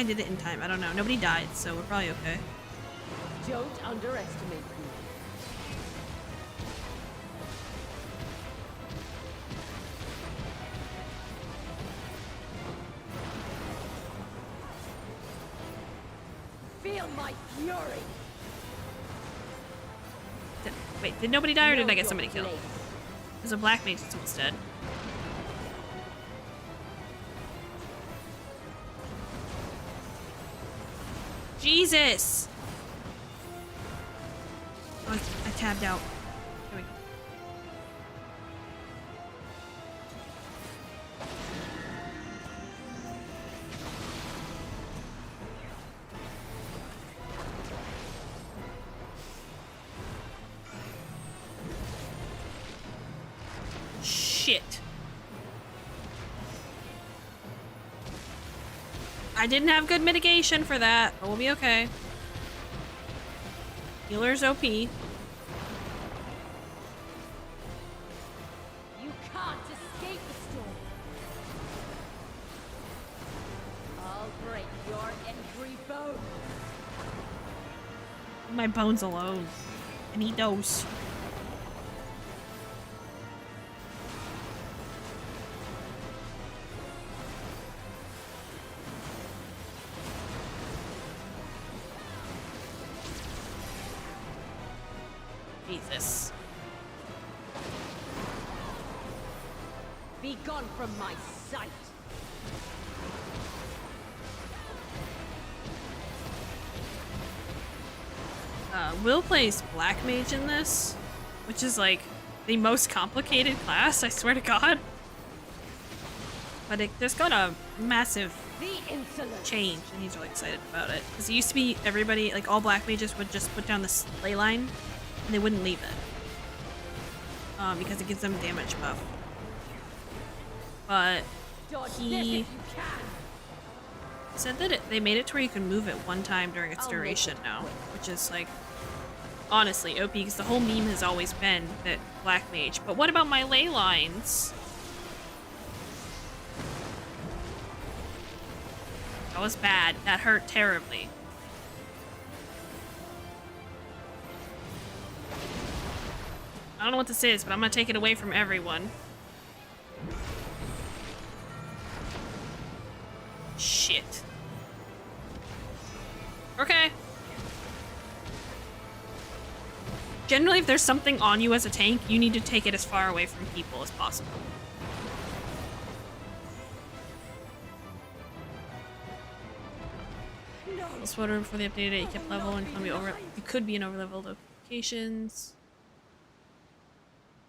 did it in time. I don't know. Nobody died, so we're probably okay. Don't underestimate me. Feel my fury. Wait, did nobody die or did I get somebody killed? There's a black mage that's almost dead. Jesus! Oh, I tabbed out. There we go. Shit. I didn't have good mitigation for that, but we'll be okay. Healer's OP. You can't escape the storm. I'll break your every bone. My bones alone. I need those. Jesus. Be gone from my sight. Will plays Black Mage in this, which is like the most complicated class, I swear to God. But there's got a massive change, and he's really excited about it. Because it used to be everybody, like all Black Mages would just put down the ley line, and they wouldn't leave it. Because it gives them damage buff. But he said that they made it to where you can move it one time during its duration now, which is like honestly OP because the whole meme has always been that Black Mage. But what about my ley lines? That was bad. That hurt terribly. I don't know what this is, but I'm gonna take it away from everyone. Shit. Okay. Generally, if there's something on you as a tank, you need to take it as far away from people as possible. This photo before the updated it, you kept level and you could be in overleveled locations.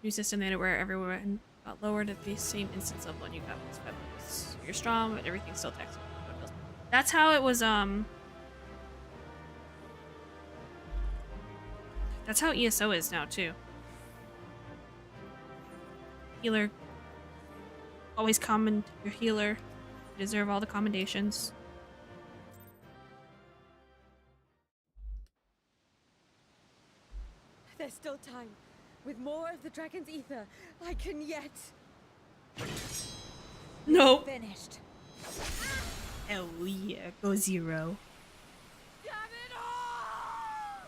New system made it where everyone got lowered at the same instance level and you got plus 5 levels. You're strong, but everything's still taxable. That's how it was, that's how ESO is now, too. Healer. Always commend your healer. You deserve all the commendations. There's still time. With more of the dragon's ether, I can yet. No. Finished. Oh yeah, go 0. Damn it all!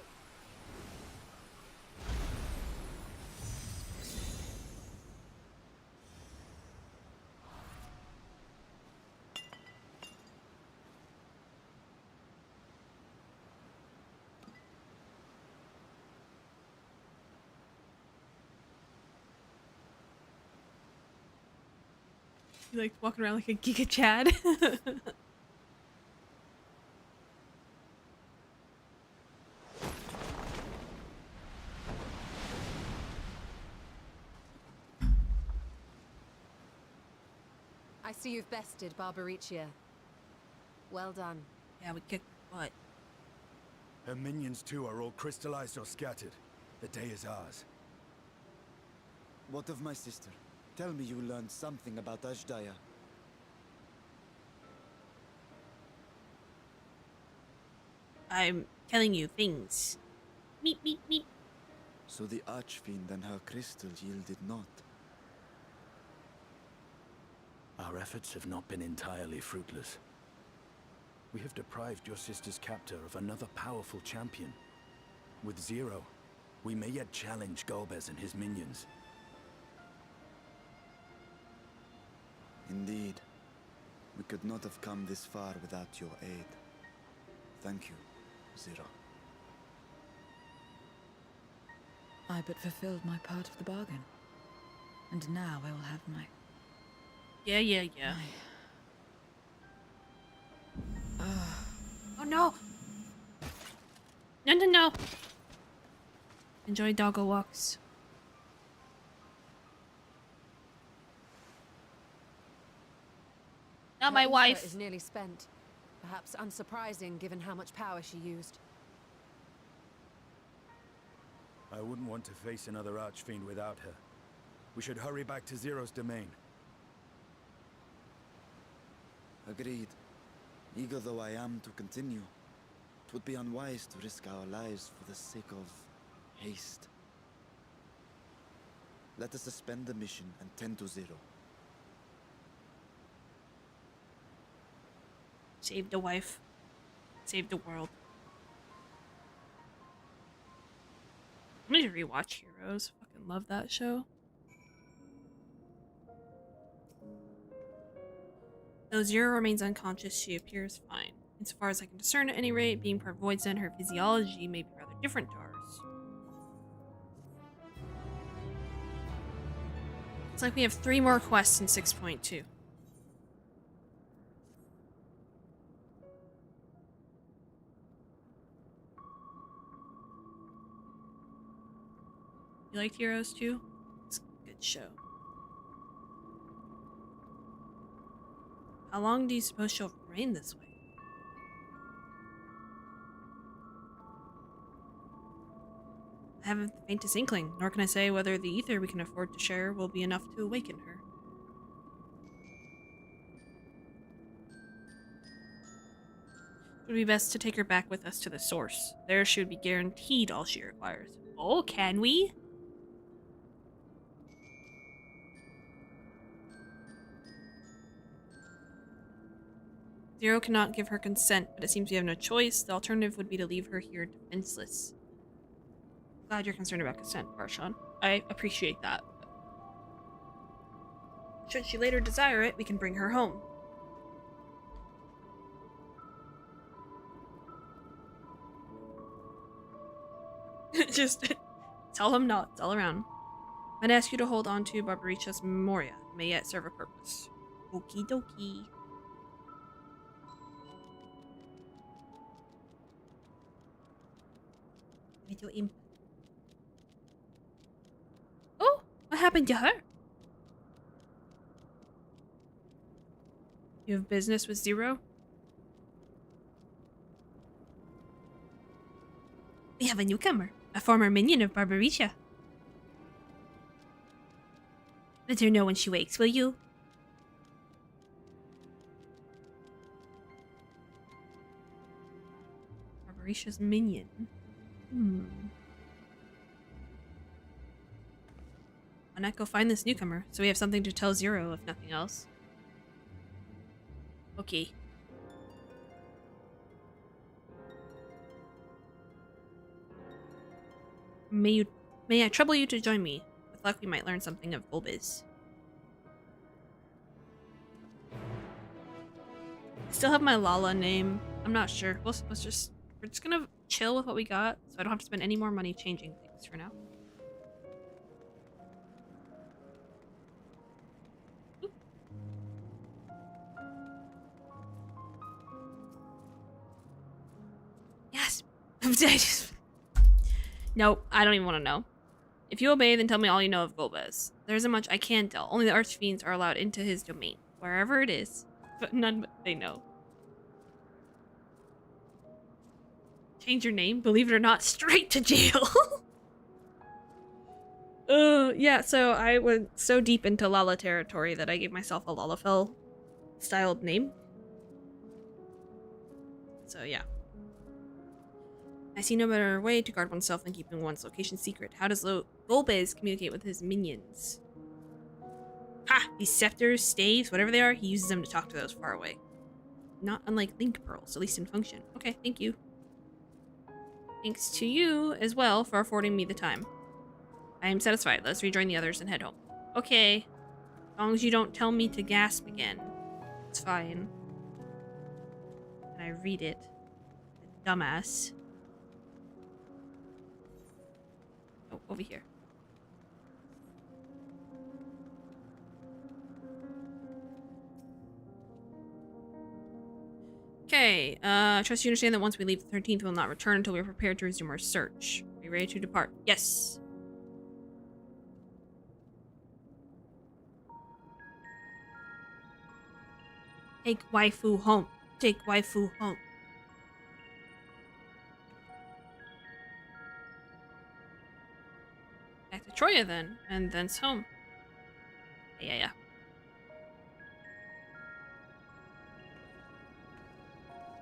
You like walking around like a Giga Chad. I see you've bested Barbaricia. Well done. Yeah, we kicked butt. Her minions too are all crystallized or scattered. The day is ours. What of my sister? Tell me you learned something about Ashdaya. I'm telling you things. Meep, meep, meep. So the Archfiend and her crystal yielded not. Our efforts have not been entirely fruitless. We have deprived your sister's captor of another powerful champion. With Zero, we may yet challenge Golbez and his minions. Indeed. We could not have come this far without your aid. Thank you, Zero. I but fulfilled my part of the bargain. And now I will have my... Yeah. Oh no! No. Enjoy doggo walks. Not my Her wife. ether is nearly spent. Perhaps unsurprising given how much power she used. I wouldn't want to face another Archfiend without her. We should hurry back to Zero's domain. Agreed. Eager though I am to continue, it would be unwise to risk our lives for the sake of haste. Let us suspend the mission and tend to Zero. Save the wife. Save the world. I need to rewatch Heroes. Fucking love that show. Though Zero remains unconscious, she appears fine. Insofar as I can discern at any rate, being part Voidsent, her physiology may be rather different to ours. Looks like we have 3 more quests in 6.2. You liked Heroes too? It's a good show. How long do you suppose she'll remain this way? I haven't the faintest inkling, nor can I say whether the ether we can afford to share will be enough to awaken her. It would be best to take her back with us to the source. There she would be guaranteed all she requires. Oh, can we? Zero cannot give her consent, but it seems we have no choice. The alternative would be to leave her here defenseless. Glad you're concerned about consent, Barshan. I appreciate that. Should she later desire it, we can bring her home. Just tell him not. It's all around. I'd ask you to hold on to Barbaricha's memoria. It may yet serve a purpose. Okie dokie. Video imp. Oh, what happened to her? You have business with Zero? We have a newcomer, a former minion of Barbaricha. Let her know when she wakes, will you? Barbaricha's minion. Why not go find this newcomer, so we have something to tell Zero, if nothing else? Okay. May I trouble you to join me? With luck, we might learn something of Golbez. I still have my Lala name. I'm not sure. We're just gonna chill with what we got, so I don't have to spend any more money changing things for now. Oop. Yes. Nope, I don't even want to know. If you obey, then tell me all you know of Golbez. There isn't much I can tell. Only the Archfiends are allowed into his domain, wherever it is, but none but they know. Change your name, believe it or not, straight to jail. Yeah, so I went so deep into Lala territory that I gave myself a Lalafell styled name. So yeah. I see no better way to guard oneself than keeping one's location secret. How does Golbez communicate with his minions? Ha! These scepters, staves, whatever they are, he uses them to talk to those far away. Not unlike link pearls, at least in function. Okay, thank you. Thanks to you as well for affording me the time. I am satisfied. Let's rejoin the others and head home. Okay. As long as you don't tell me to gasp again. It's fine. And I read it. The dumbass. Oh, over here. Okay, I trust you understand that once we leave the 13th, we will not return until we are prepared to resume our search. Are you ready to depart? Yes. Take waifu home. Take waifu home. Back to Troya then, and thence home. Yeah.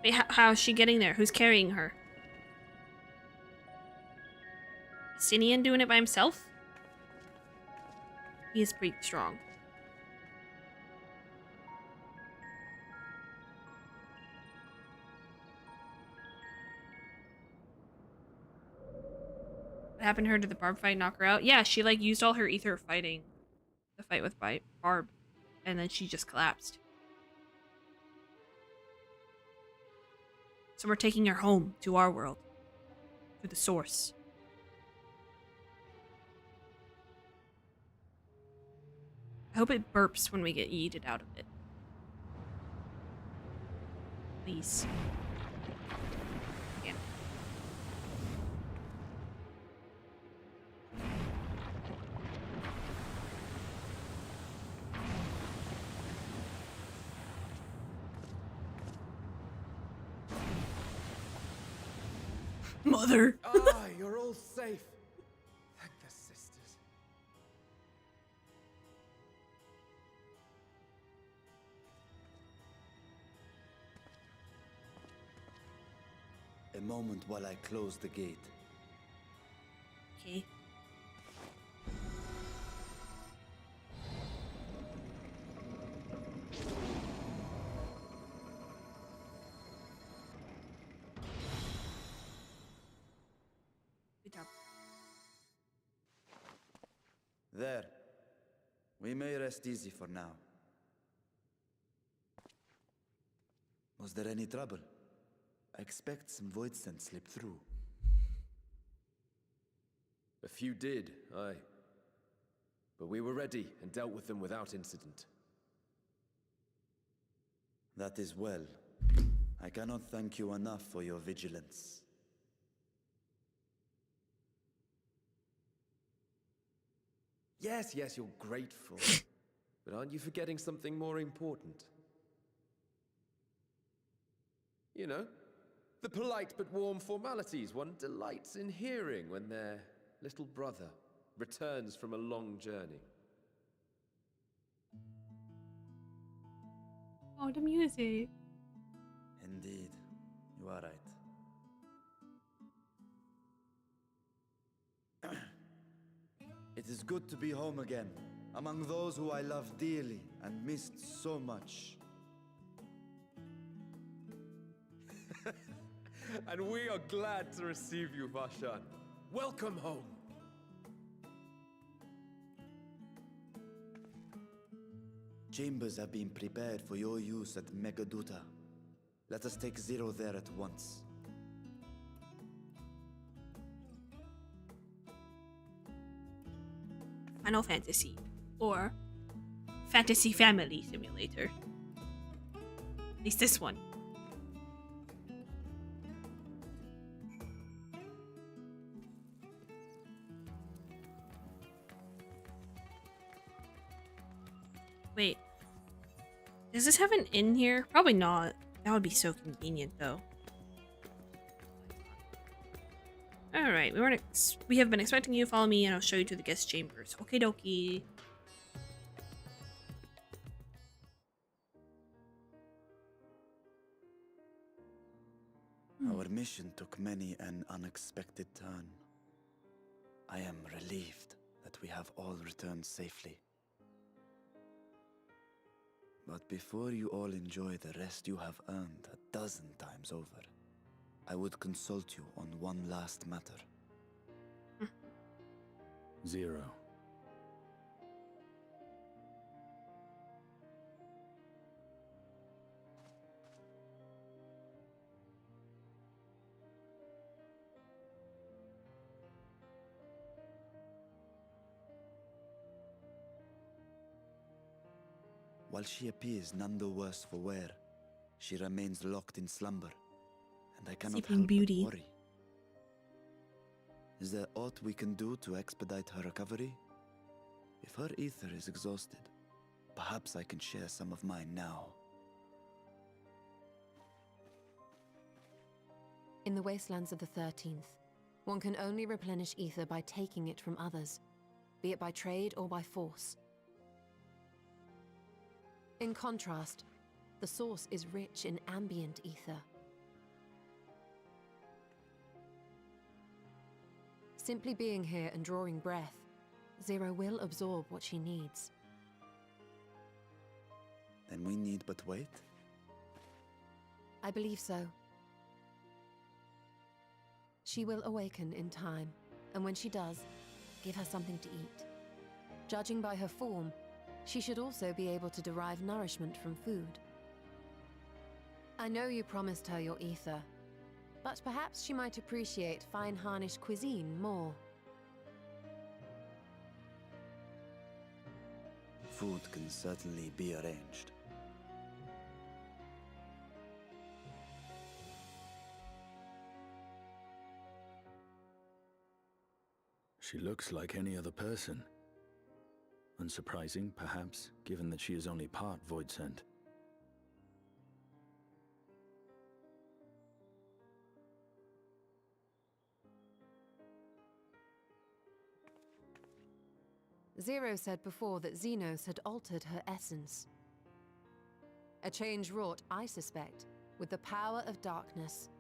Wait, how is she getting there? Who's carrying her? Is Sinian doing it by himself? He is pretty strong. What happened to her? Did the Barb fight knock her out? Yeah, she like used all her ether fighting the fight with Barb, and then she just collapsed. So we're taking her home to our world, to the source. I hope it burps when we get yeeted out of it. Please. Yeah. Mother! Ah, you're all safe. Thank the sisters. A moment while I close the gate. Okay. Good job. There. We may rest easy for now. Was there any trouble? I expect some void scent slipped through. A few did, aye. But we were ready and dealt with them without incident. That is well. I cannot thank you enough for your vigilance. Yes, you're grateful. But aren't you forgetting something more important? You know, the polite but warm formalities one delights in hearing when their little brother returns from a long journey. Oh, the music. Indeed, you are right. It is good to be home again, among those who I love dearly and missed so much. And we are glad to receive you, Vashan. Welcome home. Chambers have been prepared for your use at Megaduta. Let us take Zero there at once. Final Fantasy. Or Fantasy Family Simulator. At least this one. Wait. Does this have an inn here? Probably not. That would be so convenient, though. Alright, we have been expecting you. Follow me and I'll show you to the guest chambers. Okie dokie. Our mission took many an unexpected turn. I am relieved that we have all returned safely. But before you all enjoy the rest you have earned 12 times over, I would consult you on one last matter. Zero. While she appears none the worse for wear, she remains locked in slumber, and I cannot Sleeping help Beauty. but worry. Is there aught we can do to expedite her recovery? If her ether is exhausted, perhaps I can share some of mine now. In the wastelands of the 13th, one can only replenish ether by taking it from others, be it by trade or by force. In contrast, the source is rich in ambient ether. Simply being here and drawing breath, Zero will absorb what she needs. Then we need but wait? I believe so. She will awaken in time, and when she does, give her something to eat. Judging by her form, she should also be able to derive nourishment from food. I know you promised her your ether, but perhaps she might appreciate fine harnish cuisine more. Food can certainly be arranged. She looks like any other person. Unsurprising, perhaps, given that she is only part void sent. Zero said before that Xenos had altered her essence. A change wrought, I suspect, with the power of darkness.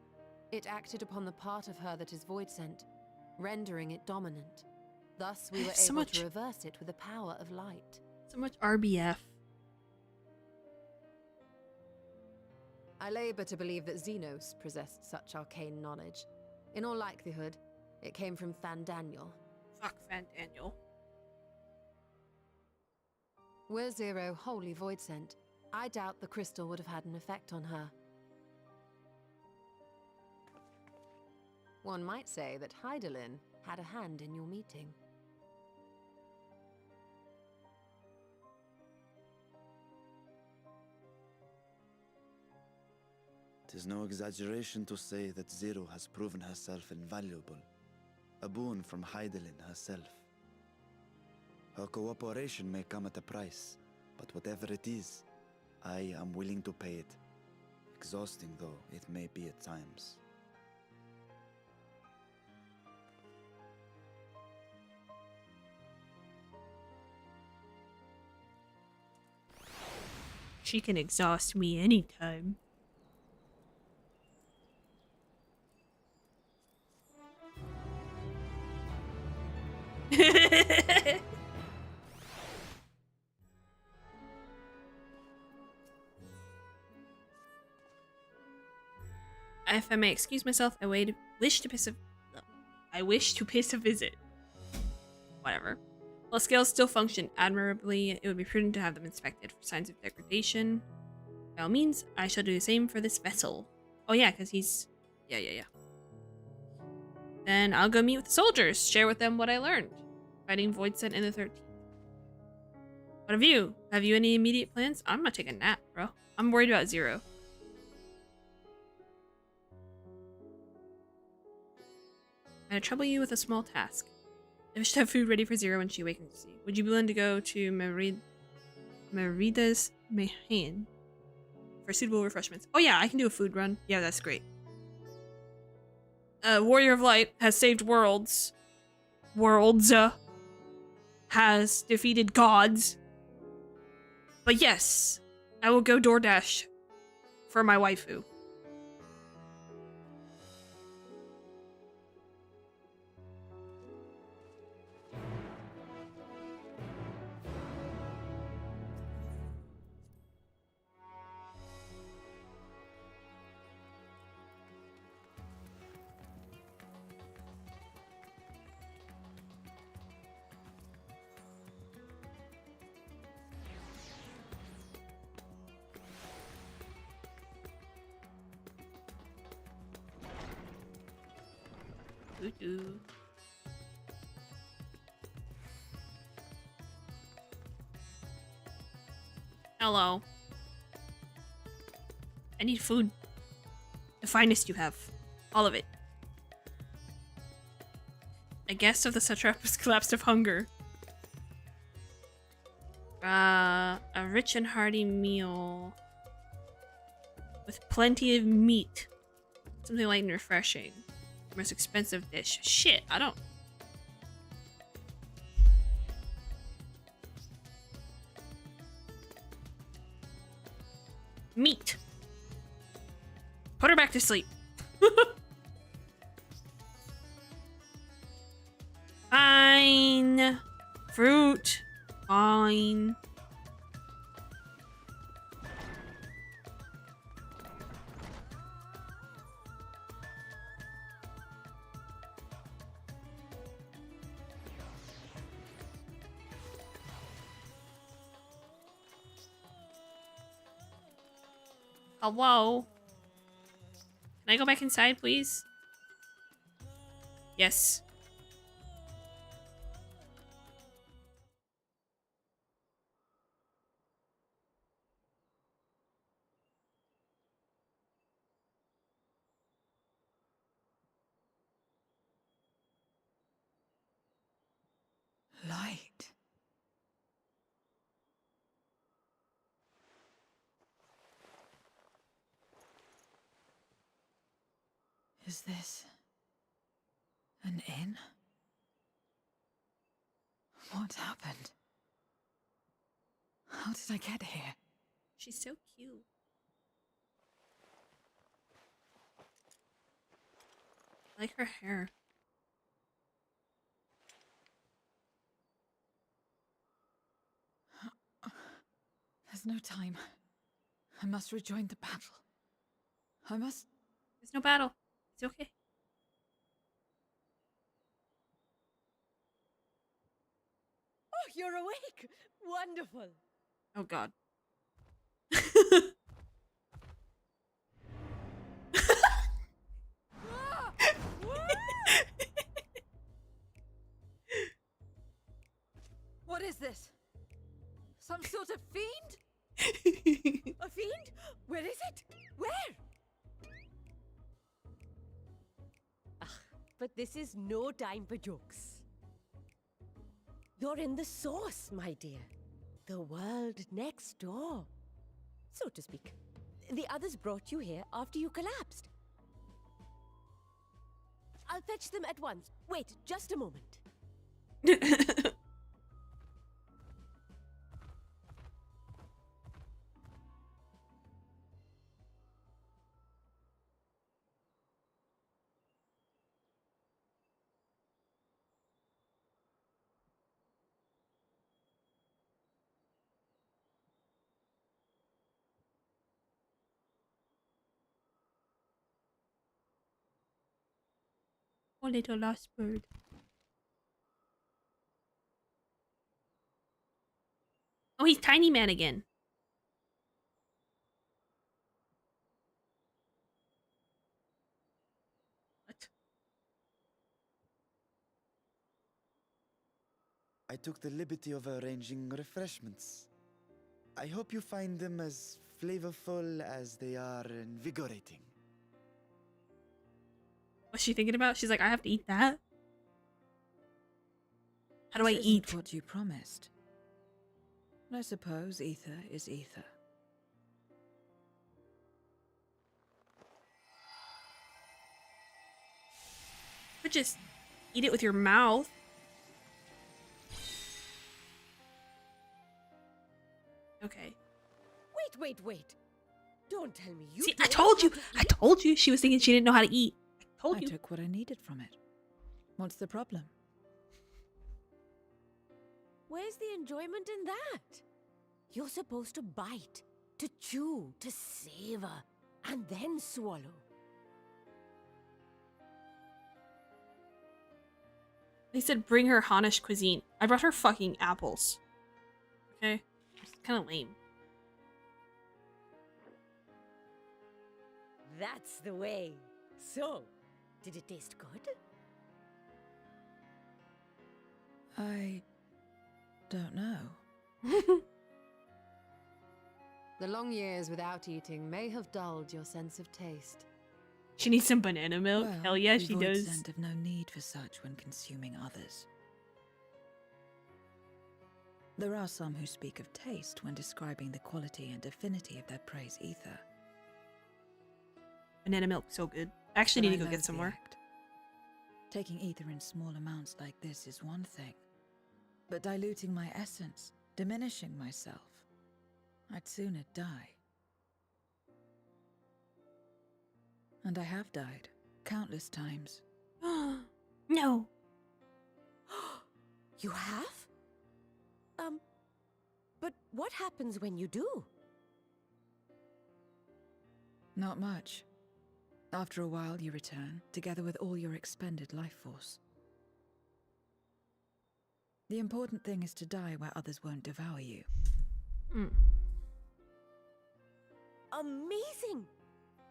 It acted upon the part of her that is void sent, rendering it dominant. Thus, we were able to reverse it with the power of light. So much RBF. I labor to believe that Xenos possessed such arcane knowledge. In all likelihood, it came from Fandaniel. Fuck Fandaniel. Were Zero wholly void sent, I doubt the crystal would have had an effect on her. One might say that Hydaelyn had a hand in your meeting. 'Tis no exaggeration to say that Zero has proven herself invaluable, a boon from Hydaelyn herself. Her cooperation may come at a price, but whatever it is, I am willing to pay it. Exhausting though it may be at times. She can exhaust me anytime. If I may excuse myself, I wish to piss a visit. Whatever. While scales still function admirably, it would be prudent to have them inspected for signs of degradation. By all means, I shall do the same for this vessel. Oh yeah, because he's... Yeah. Then I'll go meet with the soldiers, share with them what I learned. Fighting Void Sent in the 13th. What have you? Have you any immediate plans? I'm gonna take a nap, bro. I'm worried about Zero. I'm gonna trouble you with a small task. I wish to have food ready for Zero when she awakens. Would you be willing to go to Merida's Mahan for suitable refreshments? Oh yeah, I can do a food run. Yeah, that's great. Warrior of Light has saved worlds. Has defeated gods. But yes, I will go DoorDash for my waifu. Doo-doo. Hello. I need food. The finest you have. All of it. A guest of the satrap has collapsed of hunger. A rich and hearty meal. With plenty of meat. Something light and refreshing. Most expensive dish. Shit, I don't... Meat. Put her back to sleep. Fine. Fruit. Fine. Hello? Can I go back inside, please? Yes. Light. Is this an inn? What happened? How did I get here? She's so cute. I like her hair. There's no time. I must rejoin the battle. I must... There's no battle. It's okay. Oh, you're awake! Wonderful! Oh god. What is this? Some sort of fiend? A fiend? Where is it? Where? But this is no time for jokes. You're in the source, my dear. The world next door, so to speak. The others brought you here after you collapsed. I'll fetch them at once. Wait, just a moment. Oh, little lost bird. Oh, he's Tiny Man again. What? I took the liberty of arranging refreshments. I hope you find them as flavorful as they are invigorating. What's she thinking about? She's like, I have to eat that? How do I This eat? isn't what you promised. I suppose ether is ether. But just eat it with your mouth. Okay. Wait. Don't tell me you See, I don't told know you. how to I eat. told you. She was thinking she didn't know how to eat. I told I you. took what I needed from it. What's the problem? Where's the enjoyment in that? You're supposed to bite, to chew, to savor, and then swallow. They said bring her Hanish cuisine. I brought her fucking apples. Okay? It's kind of lame. That's the way. So, did it taste good? I don't know. The long years without eating may have dulled your sense of taste. She needs some banana milk. Well, Hell yeah, the she void does. scent have no need for such when consuming others. There are some who speak of taste when describing the quality and affinity of their prey's ether. Banana milk, so good. I actually But need to I go get loathe some the more. act. Taking ether in small amounts like this is one thing, but diluting my essence, diminishing myself, I'd sooner die. And I have died, countless times. No. You have? But what happens when you do? Not much. After a while, you return, together with all your expended life force. The important thing is to die where others won't devour you. Amazing!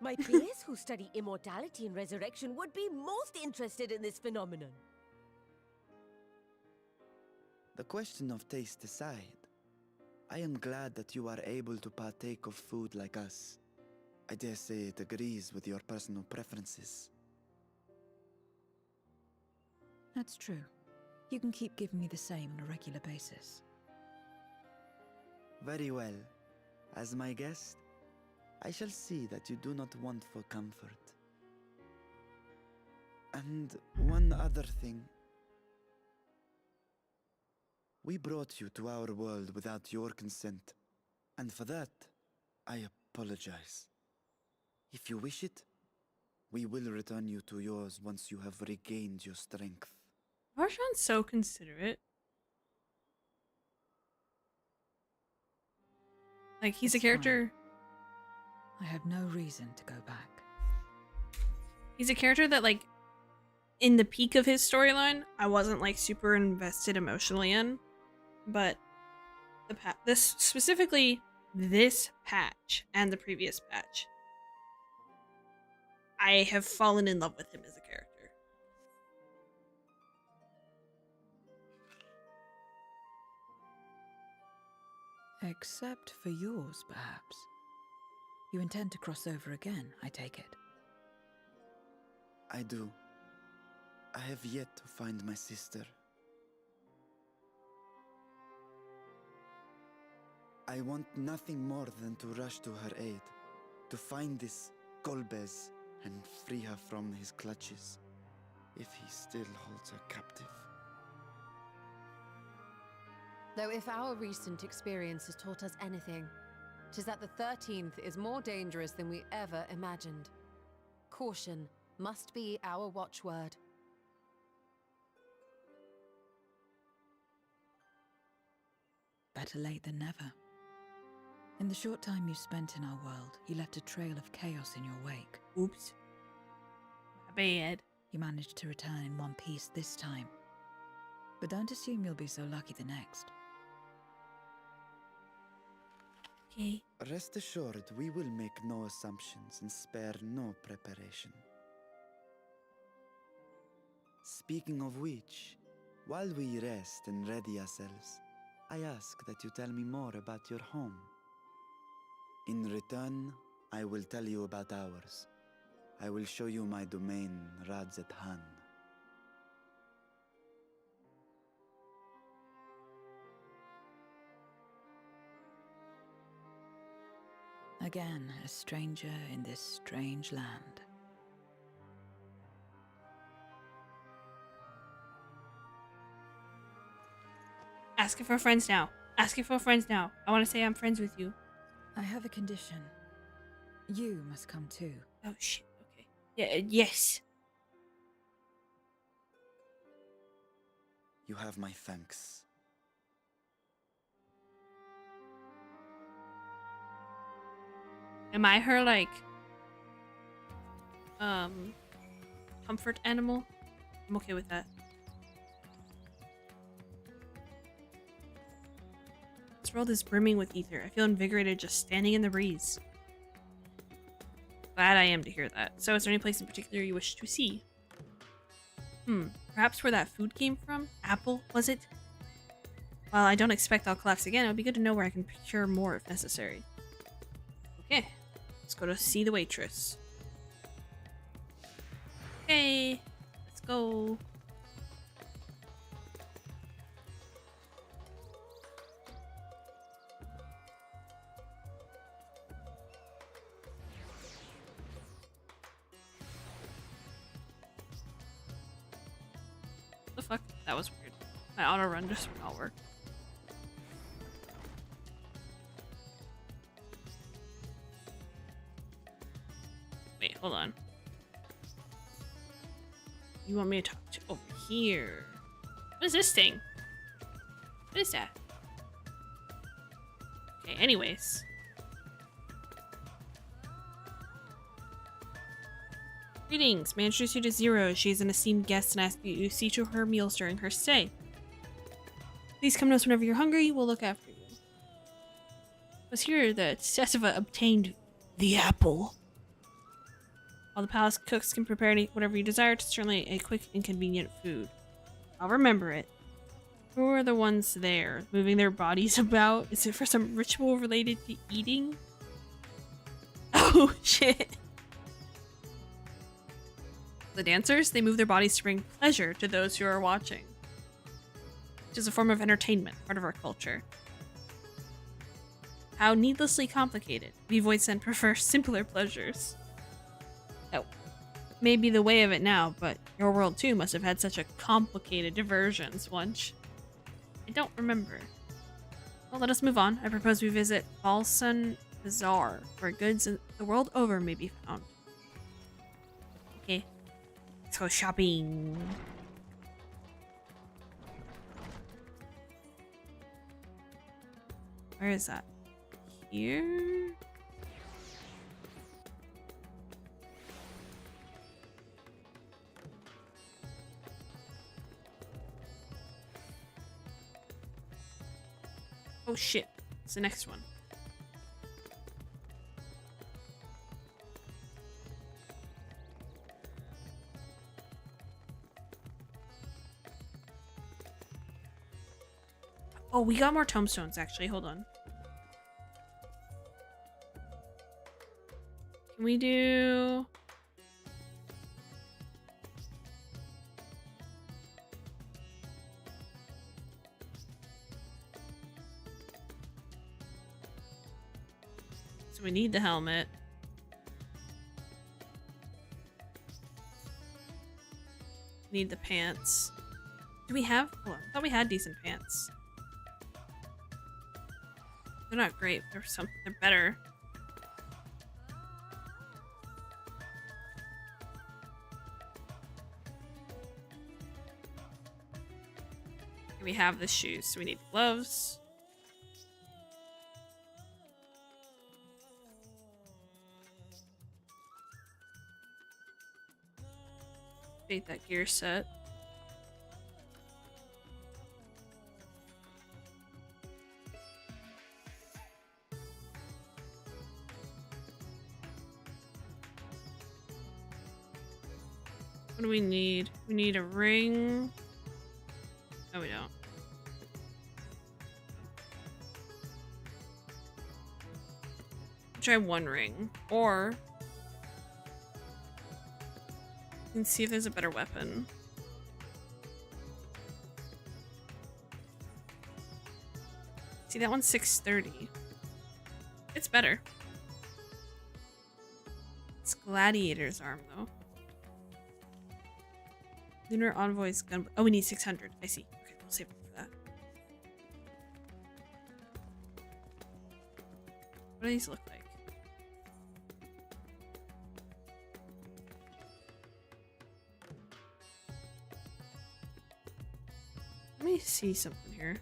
My peers who study immortality and resurrection would be most interested in this phenomenon. The question of taste aside, I am glad that you are able to partake of food like us. I dare say it agrees with your personal preferences. That's true. You can keep giving me the same on a regular basis. Very well. As my guest, I shall see that you do not want for comfort. And one other thing. We brought you to our world without your consent, and for that, I apologize. If you wish it, we will return you to yours once you have regained your strength. Varshan's so considerate. Like, he's It's a character. I have no reason to go back. He's a character that, like, in the peak of his storyline, I wasn't, like, super invested emotionally in. But this specifically, this patch and the previous patch, I have fallen in love with him as a character. Except for yours, perhaps. You intend to cross over again, I take it. I do. I have yet to find my sister. I want nothing more than to rush to her aid, to find this Golbez and free her from his clutches, if he still holds her captive. Though if our recent experience has taught us anything, 'tis that the 13th is more dangerous than we ever imagined. Caution must be our watchword. Better late than never. In the short time you spent in our world, you left a trail of chaos in your wake. Oops. My bad. You managed to return in one piece this time. But don't assume you'll be so lucky the next. Okay. Rest assured, we will make no assumptions and spare no preparation. Speaking of which, while we rest and ready ourselves, I ask that you tell me more about your home. In return, I will tell you about ours. I will show you my domain, Radzet Han. Again, a stranger in this strange land. Asking for friends now. Asking for friends now. I want to say I'm friends with you. I have a condition. You must come too. Oh shit. Okay. Yeah. Yes. You have my thanks. Am I her, like, comfort animal? I'm okay with that. This world is brimming with ether. I feel invigorated just standing in the breeze. Glad I am to hear that. So is there any place in particular you wish to see? Perhaps where that food came from? Apple, was it? While I don't expect I'll collapse again, it would be good to know where I can procure more if necessary. Okay, let's go to see the waitress. Okay, let's go. The fuck? That was weird. My auto run just would not work. Wait, hold on. You want me to talk to over here? What is this thing? What is that? Okay, anyways. Greetings. May I introduce you to Zero? She is an esteemed guest and asked you to see to her meals during her stay. Please come to us whenever you're hungry. We'll look after you. It was here that Sessiva obtained the apple. While the palace cooks can prepare whatever you desire, it's certainly a quick and convenient food. I'll remember it. Who are the ones there, moving their bodies about? Is it for some ritual related to eating? Oh, shit. The dancers, they move their bodies to bring pleasure to those who are watching. Which is a form of entertainment, part of our culture. How needlessly complicated. We Voidsent prefer simpler pleasures. That may be the way of it now, but your world too must have had such a complicated diversions once. I don't remember. Well, let us move on. I propose we visit Balsan Bazaar, where goods the world over may be found. Okay. Let's go shopping. Where is that? Here? Oh shit. It's the next one. Oh, we got more tombstones actually. Hold on. Can we do... So we need the helmet. Need the pants. Do we have... Hold on. I thought we had decent pants. They're not great. They're better. We have the shoes, so we need gloves. Take that gear set. What do we need? We need a ring. No, we don't. Try one ring, or you can see if there's a better weapon. See, that one's 630. It's better. It's Gladiator's arm, though. Lunar Envoy's gun. Oh, we need 600. I see. Okay, we'll save it for that. What do these look like? Let me see something here.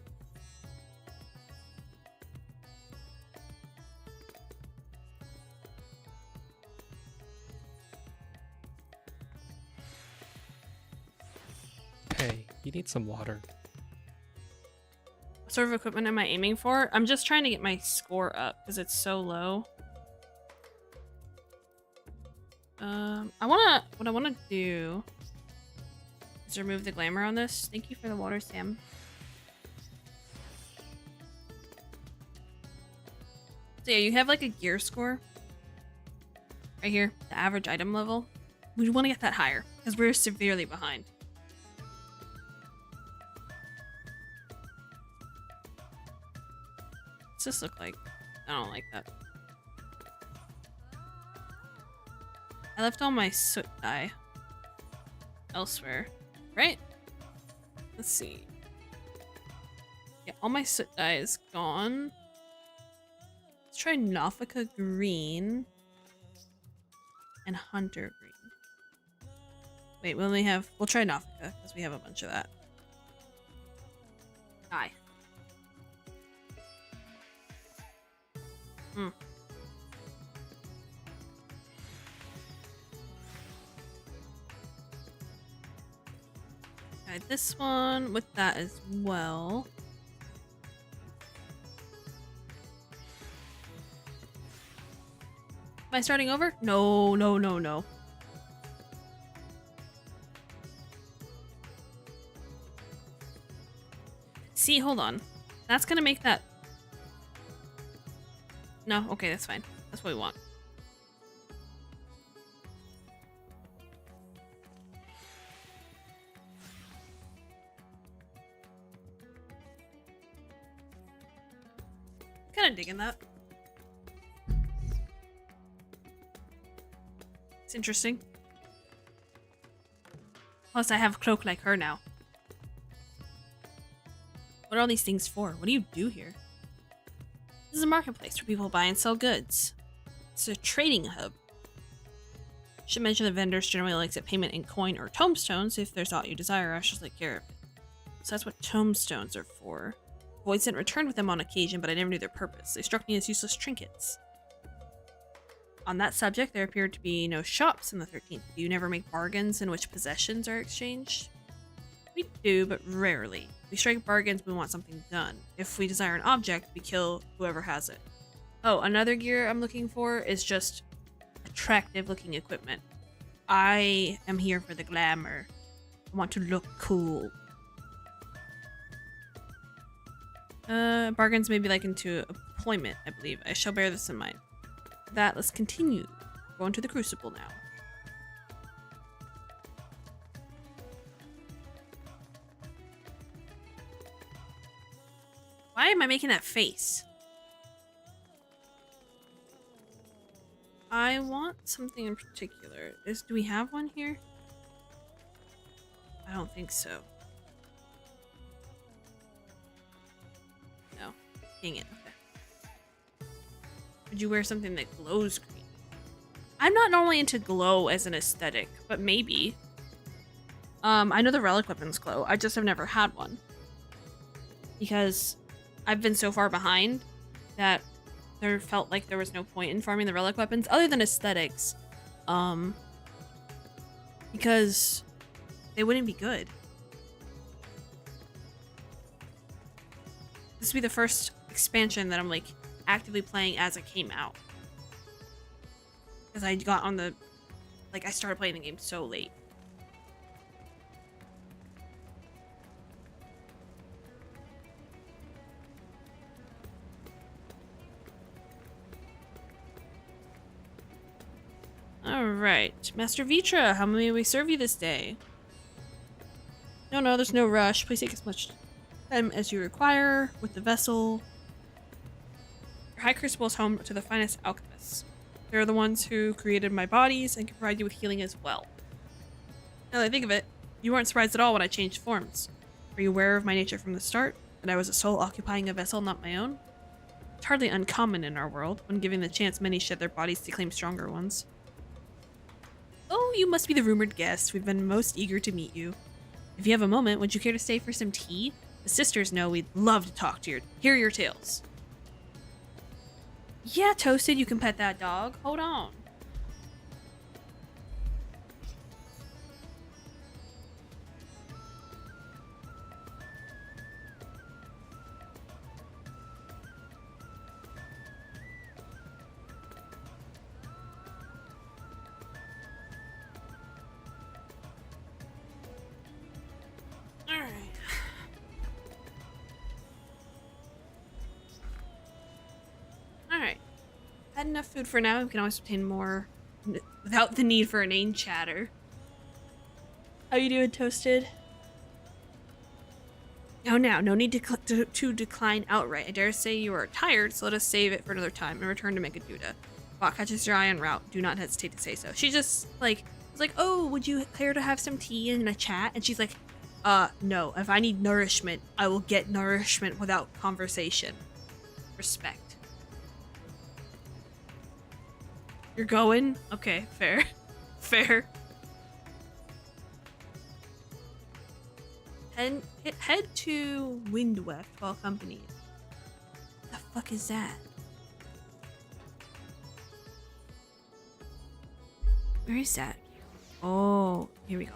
Hey, you need some water. What sort of equipment am I aiming for? I'm just trying to get my score up because it's so low. What I wanna do Let's remove the glamour on this. Thank you for the water, Sam. So yeah, you have like a gear score right here, the average item level. We want to get that higher because we're severely behind. What's this look like? I don't like that. I left all my soot dye elsewhere, right? Let's see. Yeah, all my soot dye is gone. Let's try Nothica green and Hunter green. Wait, we'll try Nothica because we have a bunch of that. Dye. Try this one with that as well. Am I starting over? No, no, no, no. See, hold on. That's gonna make that... No, okay, that's fine. That's what we want. Kind of digging that. It's interesting. Plus, I have a cloak like her now. What are all these things for? What do you do here? This is a marketplace where people buy and sell goods. It's a trading hub. Should mention that vendors generally like accept payment in coin or tomestones. If there's aught you desire, I shall take care of it. So that's what tomestones are for. Voidsent returned with them on occasion, but I never knew their purpose. They struck me as useless trinkets. On that subject, there appeared to be no shops in the 13th. Do you never make bargains in which possessions are exchanged? We do, but rarely. We strike bargains when we want something done. If we desire an object, we kill whoever has it. Oh, another gear I'm looking for is just attractive looking equipment. I am here for the glamour. I want to look cool. Bargains may be likened to employment, I believe. I shall bear this in mind. For that, let's continue. Go into the Crucible now. Why am I making that face? I want something in particular. Do we have one here? I don't think so. No. Dang it. Okay. Would you wear something that glows green? I'm not normally into glow as an aesthetic, but maybe. I know the relic weapons glow. I just have never had one. Because I've been so far behind that there felt like there was no point in farming the relic weapons other than aesthetics. Because they wouldn't be good. This will be the first expansion that I'm like actively playing as it came out. Because I got on the... Like, I started playing the game so late. Alright. Master Vitra, how may we serve you this day? No, there's no rush. Please take as much time as you require with the vessel. Your High Crucible is home to the finest alchemists. They're the ones who created my bodies and can provide you with healing as well. Now that I think of it, you weren't surprised at all when I changed forms. Were you aware of my nature from the start? That I was a soul occupying a vessel not my own? It's hardly uncommon in our world. When given the chance, many shed their bodies to claim stronger ones. Oh, you must be the rumored guest. We've been most eager to meet you. If you have a moment, would you care to stay for some tea? The sisters know we'd love to talk to hear your tales. Yeah, Toasted, you can pet that dog. Hold on. had enough food for now. We can always obtain more without the need for a name chatter. How you doing, Toasted? Oh, now, no need to decline outright. I dare say you are tired, so let us save it for another time and return to Megaduda. What catches your eye en route, do not hesitate to say so. She just, like, was like, oh, would you care to have some tea and a chat? And she's like, no. If I need nourishment, I will get nourishment without conversation. Respect. You're going? Okay, fair. Fair. Head to Windweft while accompanied. The fuck is that? Where is that? Oh, here we go.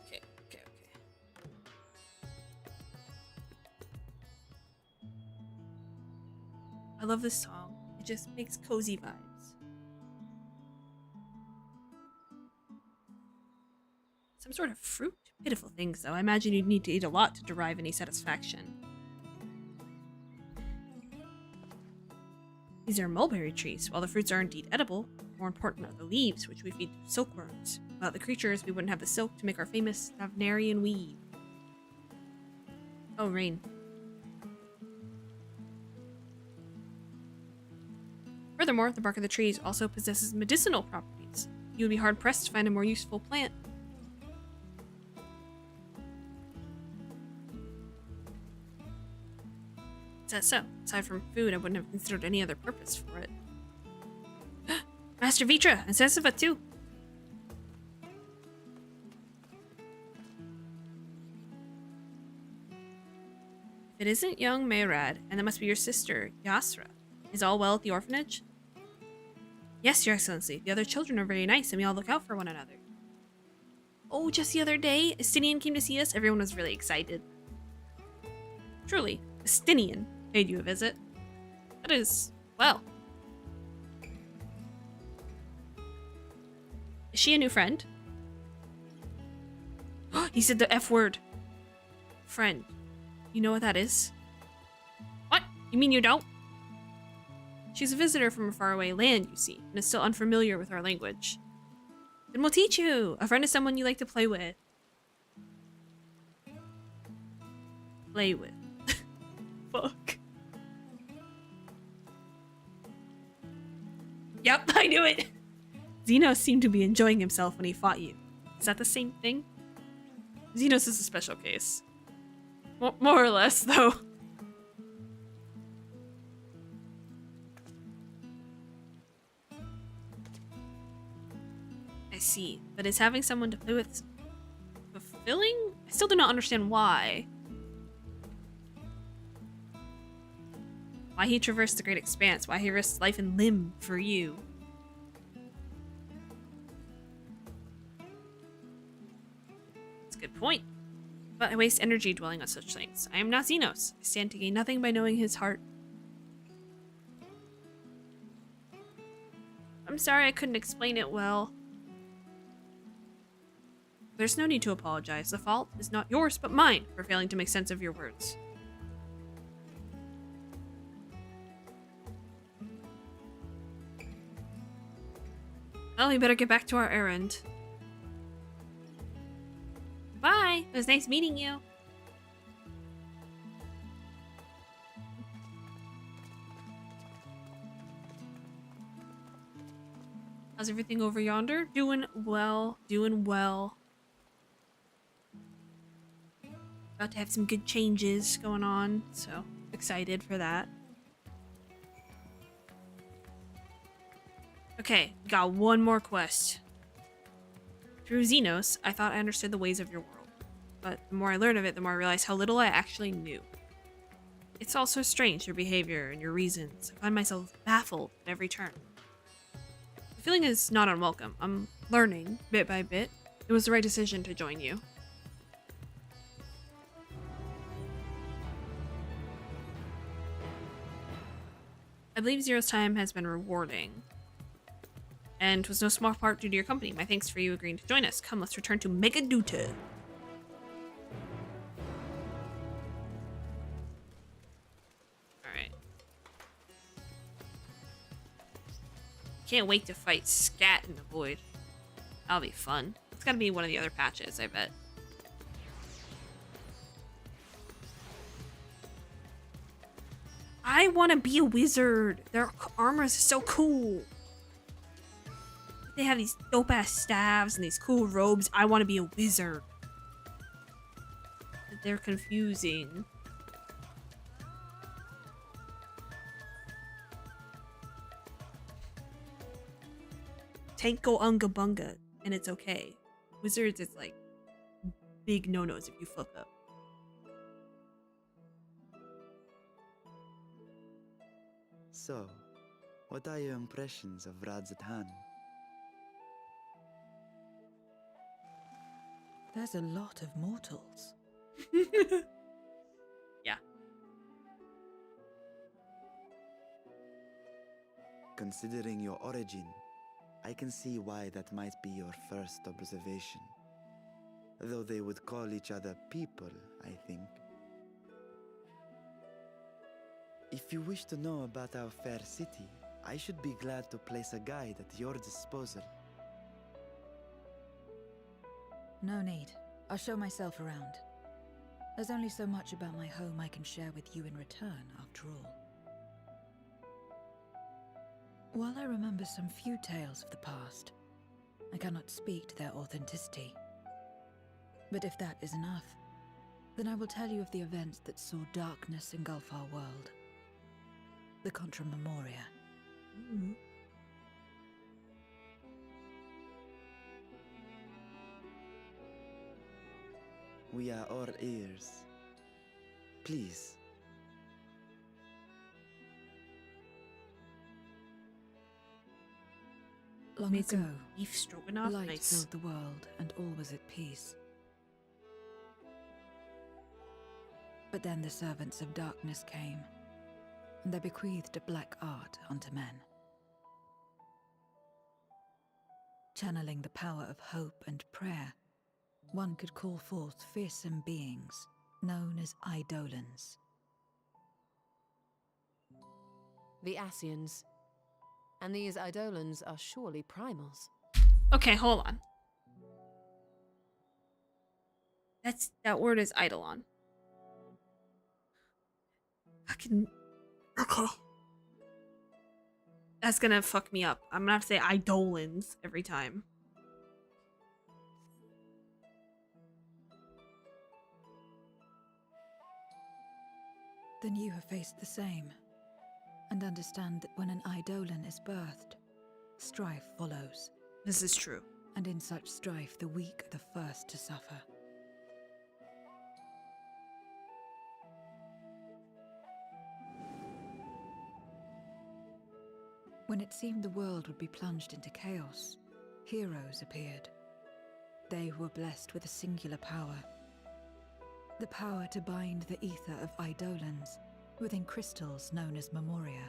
Okay. I love this song. It just makes cozy vibes. Some sort of fruit? Pitiful things, though. I imagine you'd need to eat a lot to derive any satisfaction. These are mulberry trees. While the fruits are indeed edible, more important are the leaves, which we feed to silkworms. Without the creatures, we wouldn't have the silk to make our famous Navnarian weave. Oh, rain. Furthermore, the bark of the trees also possesses medicinal properties. You would be hard-pressed to find a more useful plant. Is that so? Aside from food, I wouldn't have considered any other purpose for it. Master Vitra, and Sensiva too. If it isn't young Mayrad, and that must be your sister, Yasra, is all well at the orphanage? Yes, Your Excellency. The other children are very nice, and we all look out for one another. Oh, just the other day, Estinian came to see us. Everyone was really excited. Truly, Estinian paid you a visit. That is, well. Is she a new friend? He said the F word. Friend. You know what that is? What? You mean you don't? She's a visitor from a faraway land, you see, and is still unfamiliar with our language. Then we'll teach you! A friend is someone you like to play with. Play with. Fuck. Yep, I knew it! Xenos seemed to be enjoying himself when he fought you. Is that the same thing? Xenos is a special case. More or less, though. I see, but is having someone to play with fulfilling? I still do not understand why. Why he traversed the great expanse, why he risked life and limb for you. That's a good point. But I waste energy dwelling on such things. I am not Xenos. I stand to gain nothing by knowing his heart. I'm sorry I couldn't explain it well. There's no need to apologize. The fault is not yours, but mine, for failing to make sense of your words. Well, we better get back to our errand. Bye! It was nice meeting you. How's everything over yonder? Doing well. Doing well. About to have some good changes going on, so excited for that. Okay, got one more quest. Through Xenos, I thought I understood the ways of your world. But the more I learned of it, the more I realized how little I actually knew. It's all so strange, your behavior and your reasons. I find myself baffled at every turn. The feeling is not unwelcome. I'm learning, bit by bit. It was the right decision to join you. I believe Zero's time has been rewarding. And 'twas no small part due to your company. My thanks for you agreeing to join us. Come, let's return to Megaduta. Alright. Can't wait to fight Scat in the Void. That'll be fun. It's gotta be one of the other patches, I bet. I want to be a wizard. Their armor is so cool. They have these dope ass staves and these cool robes. I want to be a wizard. But they're confusing. Tanko Unga Bunga, and it's okay. Wizards is like big no-nos if you fuck up. So, what are your impressions of Radzatan? There's a lot of mortals. Yeah. Considering your origin, I can see why that might be your first observation. Though they would call each other people, I think. If you wish to know about our fair city, I should be glad to place a guide at your disposal. No need. I'll show myself around. There's only so much about my home I can share with you in return, after all. While I remember some few tales of the past, I cannot speak to their authenticity. But if that is enough, then I will tell you of the events that saw darkness engulf our world. The Contra Memoria. We are all ears. Please. Long Made some ago, beef stroganoff. light Nice. filled the world, and all was at peace. But then the servants of darkness came, and they bequeathed a black art unto men. Channeling the power of hope and prayer, one could call forth fearsome beings known as Eidolons. The Asians. And these Eidolons are surely primals. Okay, hold on. That word is eidolon. Fucking okay. That's gonna fuck me up. I'm gonna have to say eidolons every time. Then you have faced the same, and understand that when an Eidolon is birthed, strife follows. This is true. And in such strife, the weak are the first to suffer. When it seemed the world would be plunged into chaos, heroes appeared. They who were blessed with a singular power. The power to bind the ether of Eidolons within crystals known as Memoria.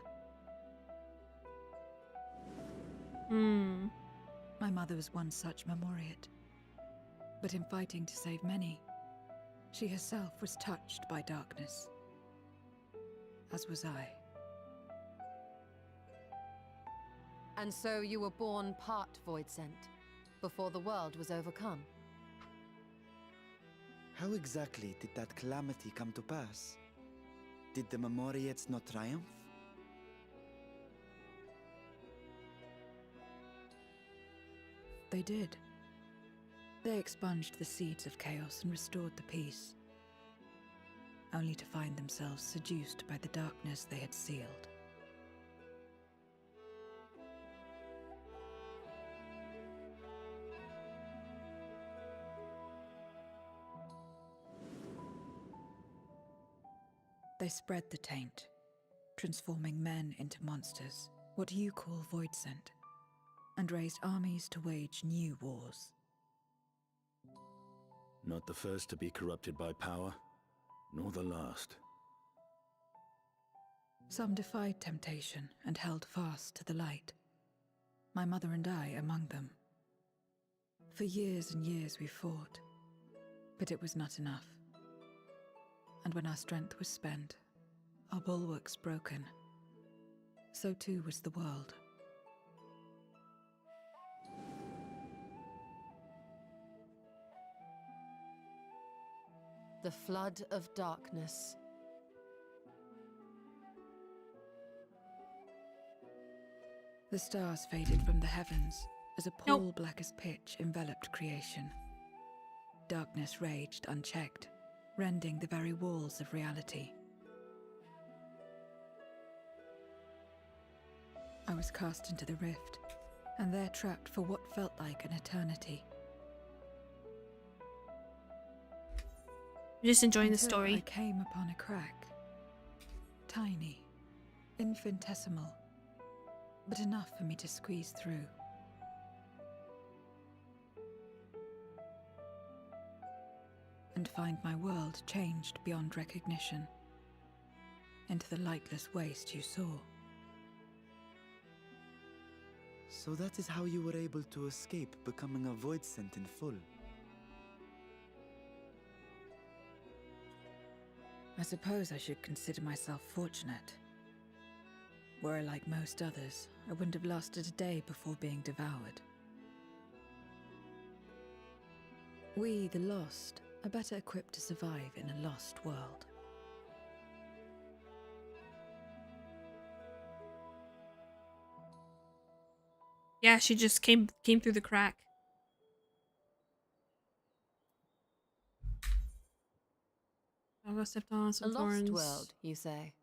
My mother was one such Memoriate. But in fighting to save many, she herself was touched by darkness. As was I. And so you were born part Void Sent, before the world was overcome. How exactly did that calamity come to pass? Did the Memoriates not triumph? They did. They expunged the seeds of chaos and restored the peace, only to find themselves seduced by the darkness they had sealed. They spread the taint, transforming men into monsters, what you call Void Sent, and raised armies to wage new wars. Not the first to be corrupted by power, nor the last. Some defied temptation and held fast to the light. my mother and I among them. For years and years we fought, but it was not enough. And when our strength was spent, our bulwarks broken, so too was the world. The flood of darkness. The stars faded from the heavens as a pall black as pitch enveloped creation. Darkness raged unchecked, rending the very walls of reality. I was cast into the rift, and there trapped for what felt like an eternity. You're just enjoying the Until story. I came upon a crack. Tiny, infinitesimal, but enough for me to squeeze through. And find my world changed beyond recognition, into the lightless waste you saw. So that is how you were able to escape becoming a void scent in full. I suppose I should consider myself fortunate. Were I like most others, I wouldn't have lasted a day before being devoured. We, the lost, are better equipped to survive in a lost world. Yeah, she just came through the crack. I'll go step on some A thorns. lost world, you say?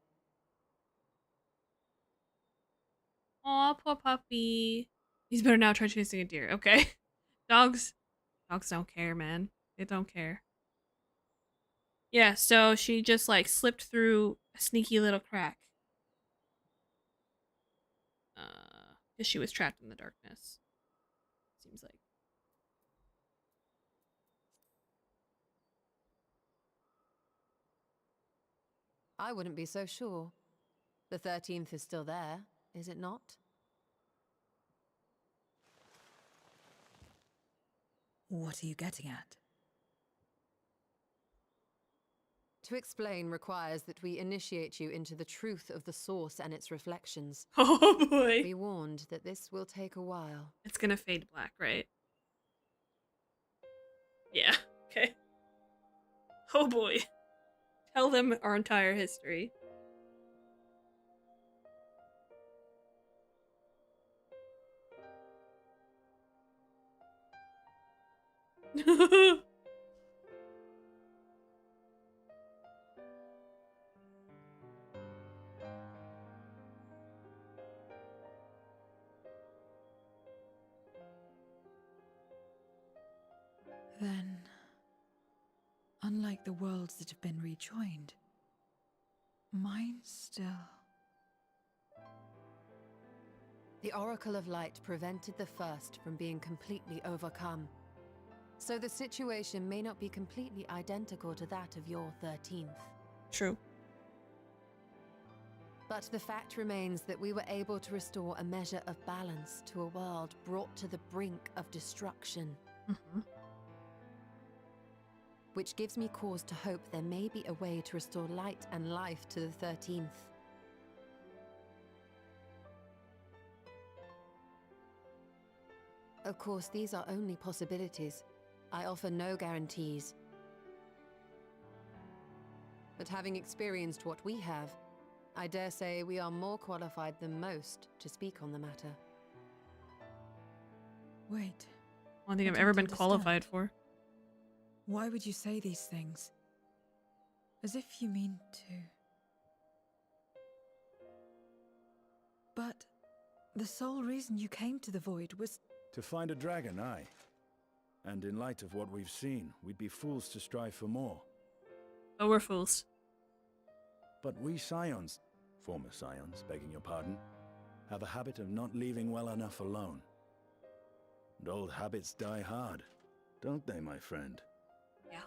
Aw, poor puppy. He's better now try chasing a deer. Okay. Dogs don't care, man. They don't care. Yeah, so she just like slipped through a sneaky little crack. Because she was trapped in the darkness. Seems like. I wouldn't be so sure. The 13th is still there, is it not? What are you getting at? To explain requires that we initiate you into the truth of the source and its reflections. Oh boy. Be warned that this will take a while. It's gonna fade black, right? Yeah, okay. Oh boy. Tell them our entire history. Then, unlike the worlds that have been rejoined, mine still... The Oracle of Light prevented the first from being completely overcome. So the situation may not be completely identical to that of your 13th. True. But the fact remains that we were able to restore a measure of balance to a world brought to the brink of destruction. Mm-hmm. Which gives me cause to hope there may be a way to restore light and life to the 13th. Of course, these are only possibilities. I offer no guarantees. But having experienced what we have, I dare say we are more qualified than most to speak on the matter. Wait. One thing I I've ever don't been understand. qualified for. Why would you say these things? As if you mean to... But the sole reason you came to the Void was... To find a dragon, aye. And in light of what we've seen, we'd be fools to strive for more. Oh, we're fools. But we Scions, former Scions, begging your pardon, have a habit of not leaving well enough alone. And old habits die hard, don't they, my friend? Yeah.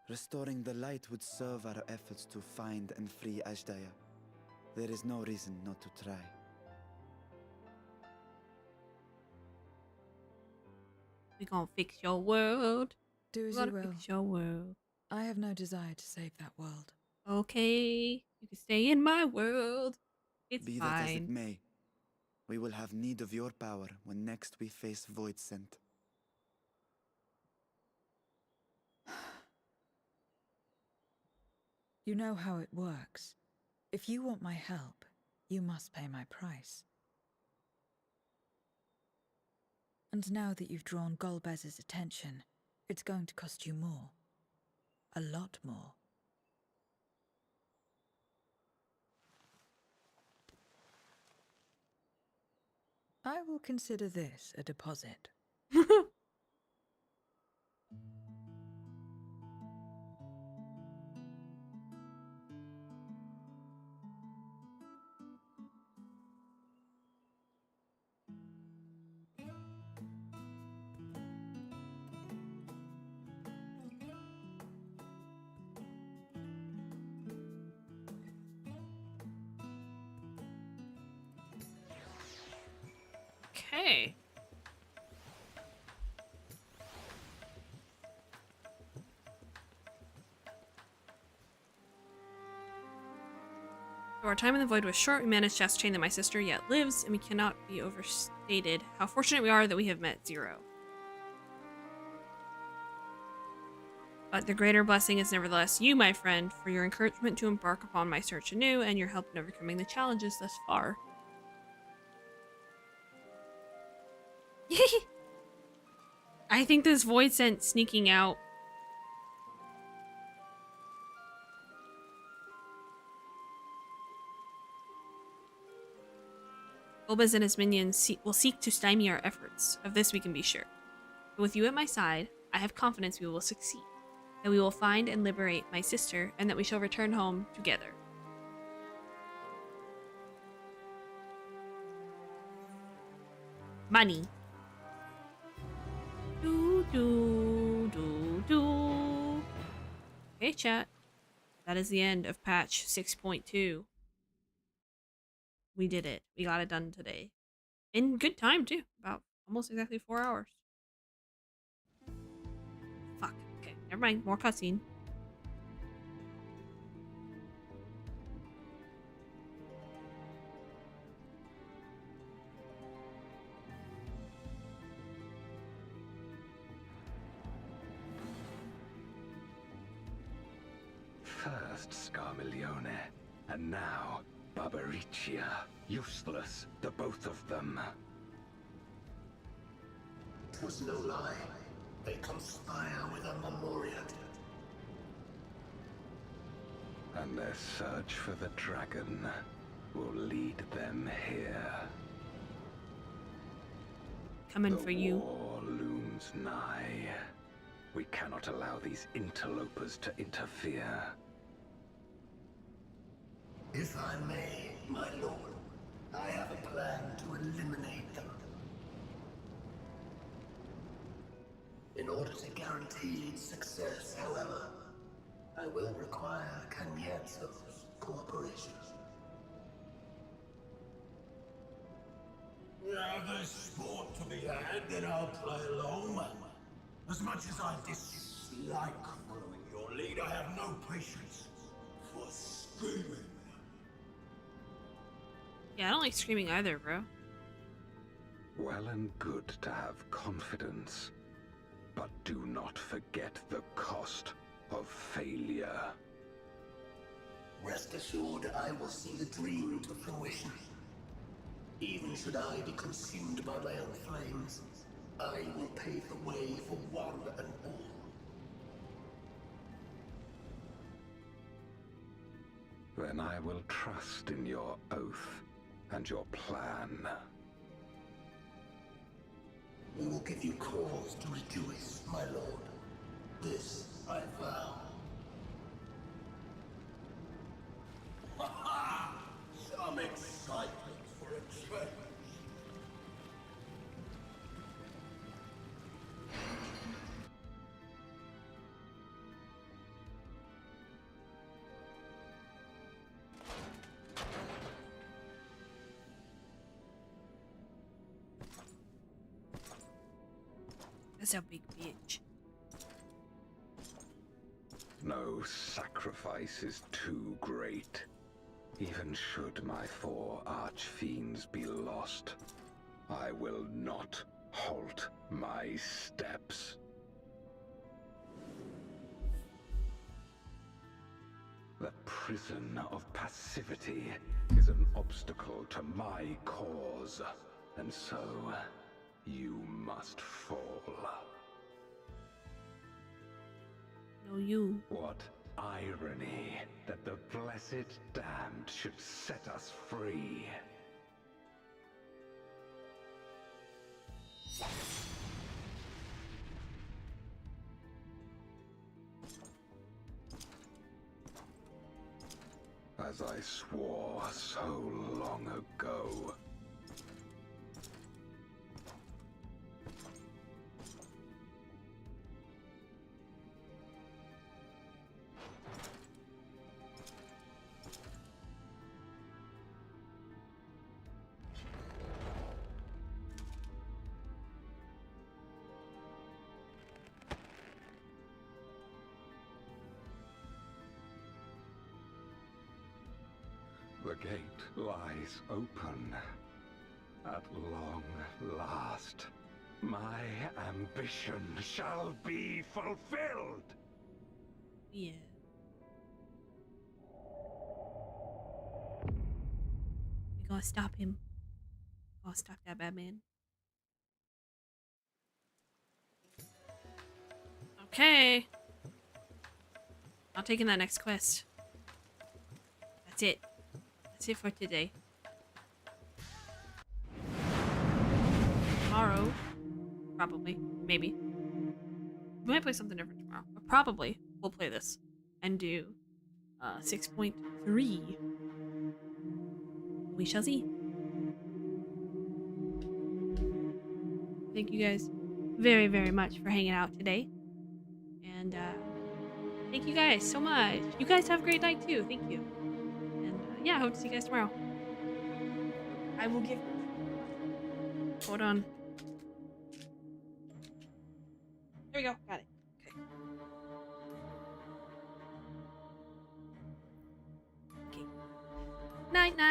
Restoring the light would serve our efforts to find and free Ashdaya. There is no reason not to try. We gonna fix your world. Do as We you gotta will. fix your world. I have no desire to save that world. Okay, you can stay in my world. It's Be that as it fine. may, we will have need of your power when next we face Void Scent. You know how it works. If you want my help, you must pay my price. And now that you've drawn Golbez's attention, it's going to cost you more. A lot more. I will consider this a deposit. Okay. Though our time in the void was short, we managed to ascertain that my sister yet lives, and we cannot be overstated how fortunate we are that we have met Zero. But the greater blessing is nevertheless you, my friend, for your encouragement to embark upon my search anew, and your help in overcoming the challenges thus far. I think this void scent sneaking out. Golbez and his minions will seek to stymie our efforts. Of this we can be sure. But with you at my side, I have confidence we will succeed. That we will find and liberate my sister, and that we shall return home together. Money. Okay, chat. That is the end of patch 6.2. We did it. We got it done today. In good time, too. About almost exactly 4 hours. Fuck. Okay, never mind. More cutscene. First Scarmiglione, and now Barbaricia. Useless, the both of them. It was no lie. They conspire with a Memoriat. And their search for the dragon will lead them here. Coming for you. The war looms nigh. We cannot allow these interlopers to interfere. If I may, my lord, I have a plan to eliminate them. In order to guarantee its success, however, I will require Cagnazzo's cooperation. Now there's sport to be had, then I'll play along. As much as I dislike following your lead, I have no patience for screaming. Yeah, I don't like screaming either, bro. Well and good to have confidence, but do not forget the cost of failure. Rest assured, I will see the dream to fruition. Even should I be consumed by my own flames, I will pave the way for one and all. Then I will trust in your oath and your plan. We will give you cause to rejoice, my lord. This I vow. Ha-ha! Some excitement for a change. That's a big bitch. No sacrifice is too great. Even should my 4 archfiends be lost, I will not halt my steps. The prison of passivity is an obstacle to my cause, and so you must fall. No, you. What irony that the blessed damned should set us free. As I swore so long ago. The gate lies open. At long last, my ambition shall be fulfilled! Yeah. We gotta stop him. Gotta stop that bad man. Okay. Not taking that next quest. That's it. That's it for today. Tomorrow, probably, maybe. We might play something different tomorrow, but probably we'll play this and do 6.3. We shall see. Thank you guys very, very much for hanging out today. And thank you guys so much. You guys have a great night too. Thank you. And yeah, I hope to see you guys tomorrow. I will give... Hold on. There we go. Got it. Okay. Night, night.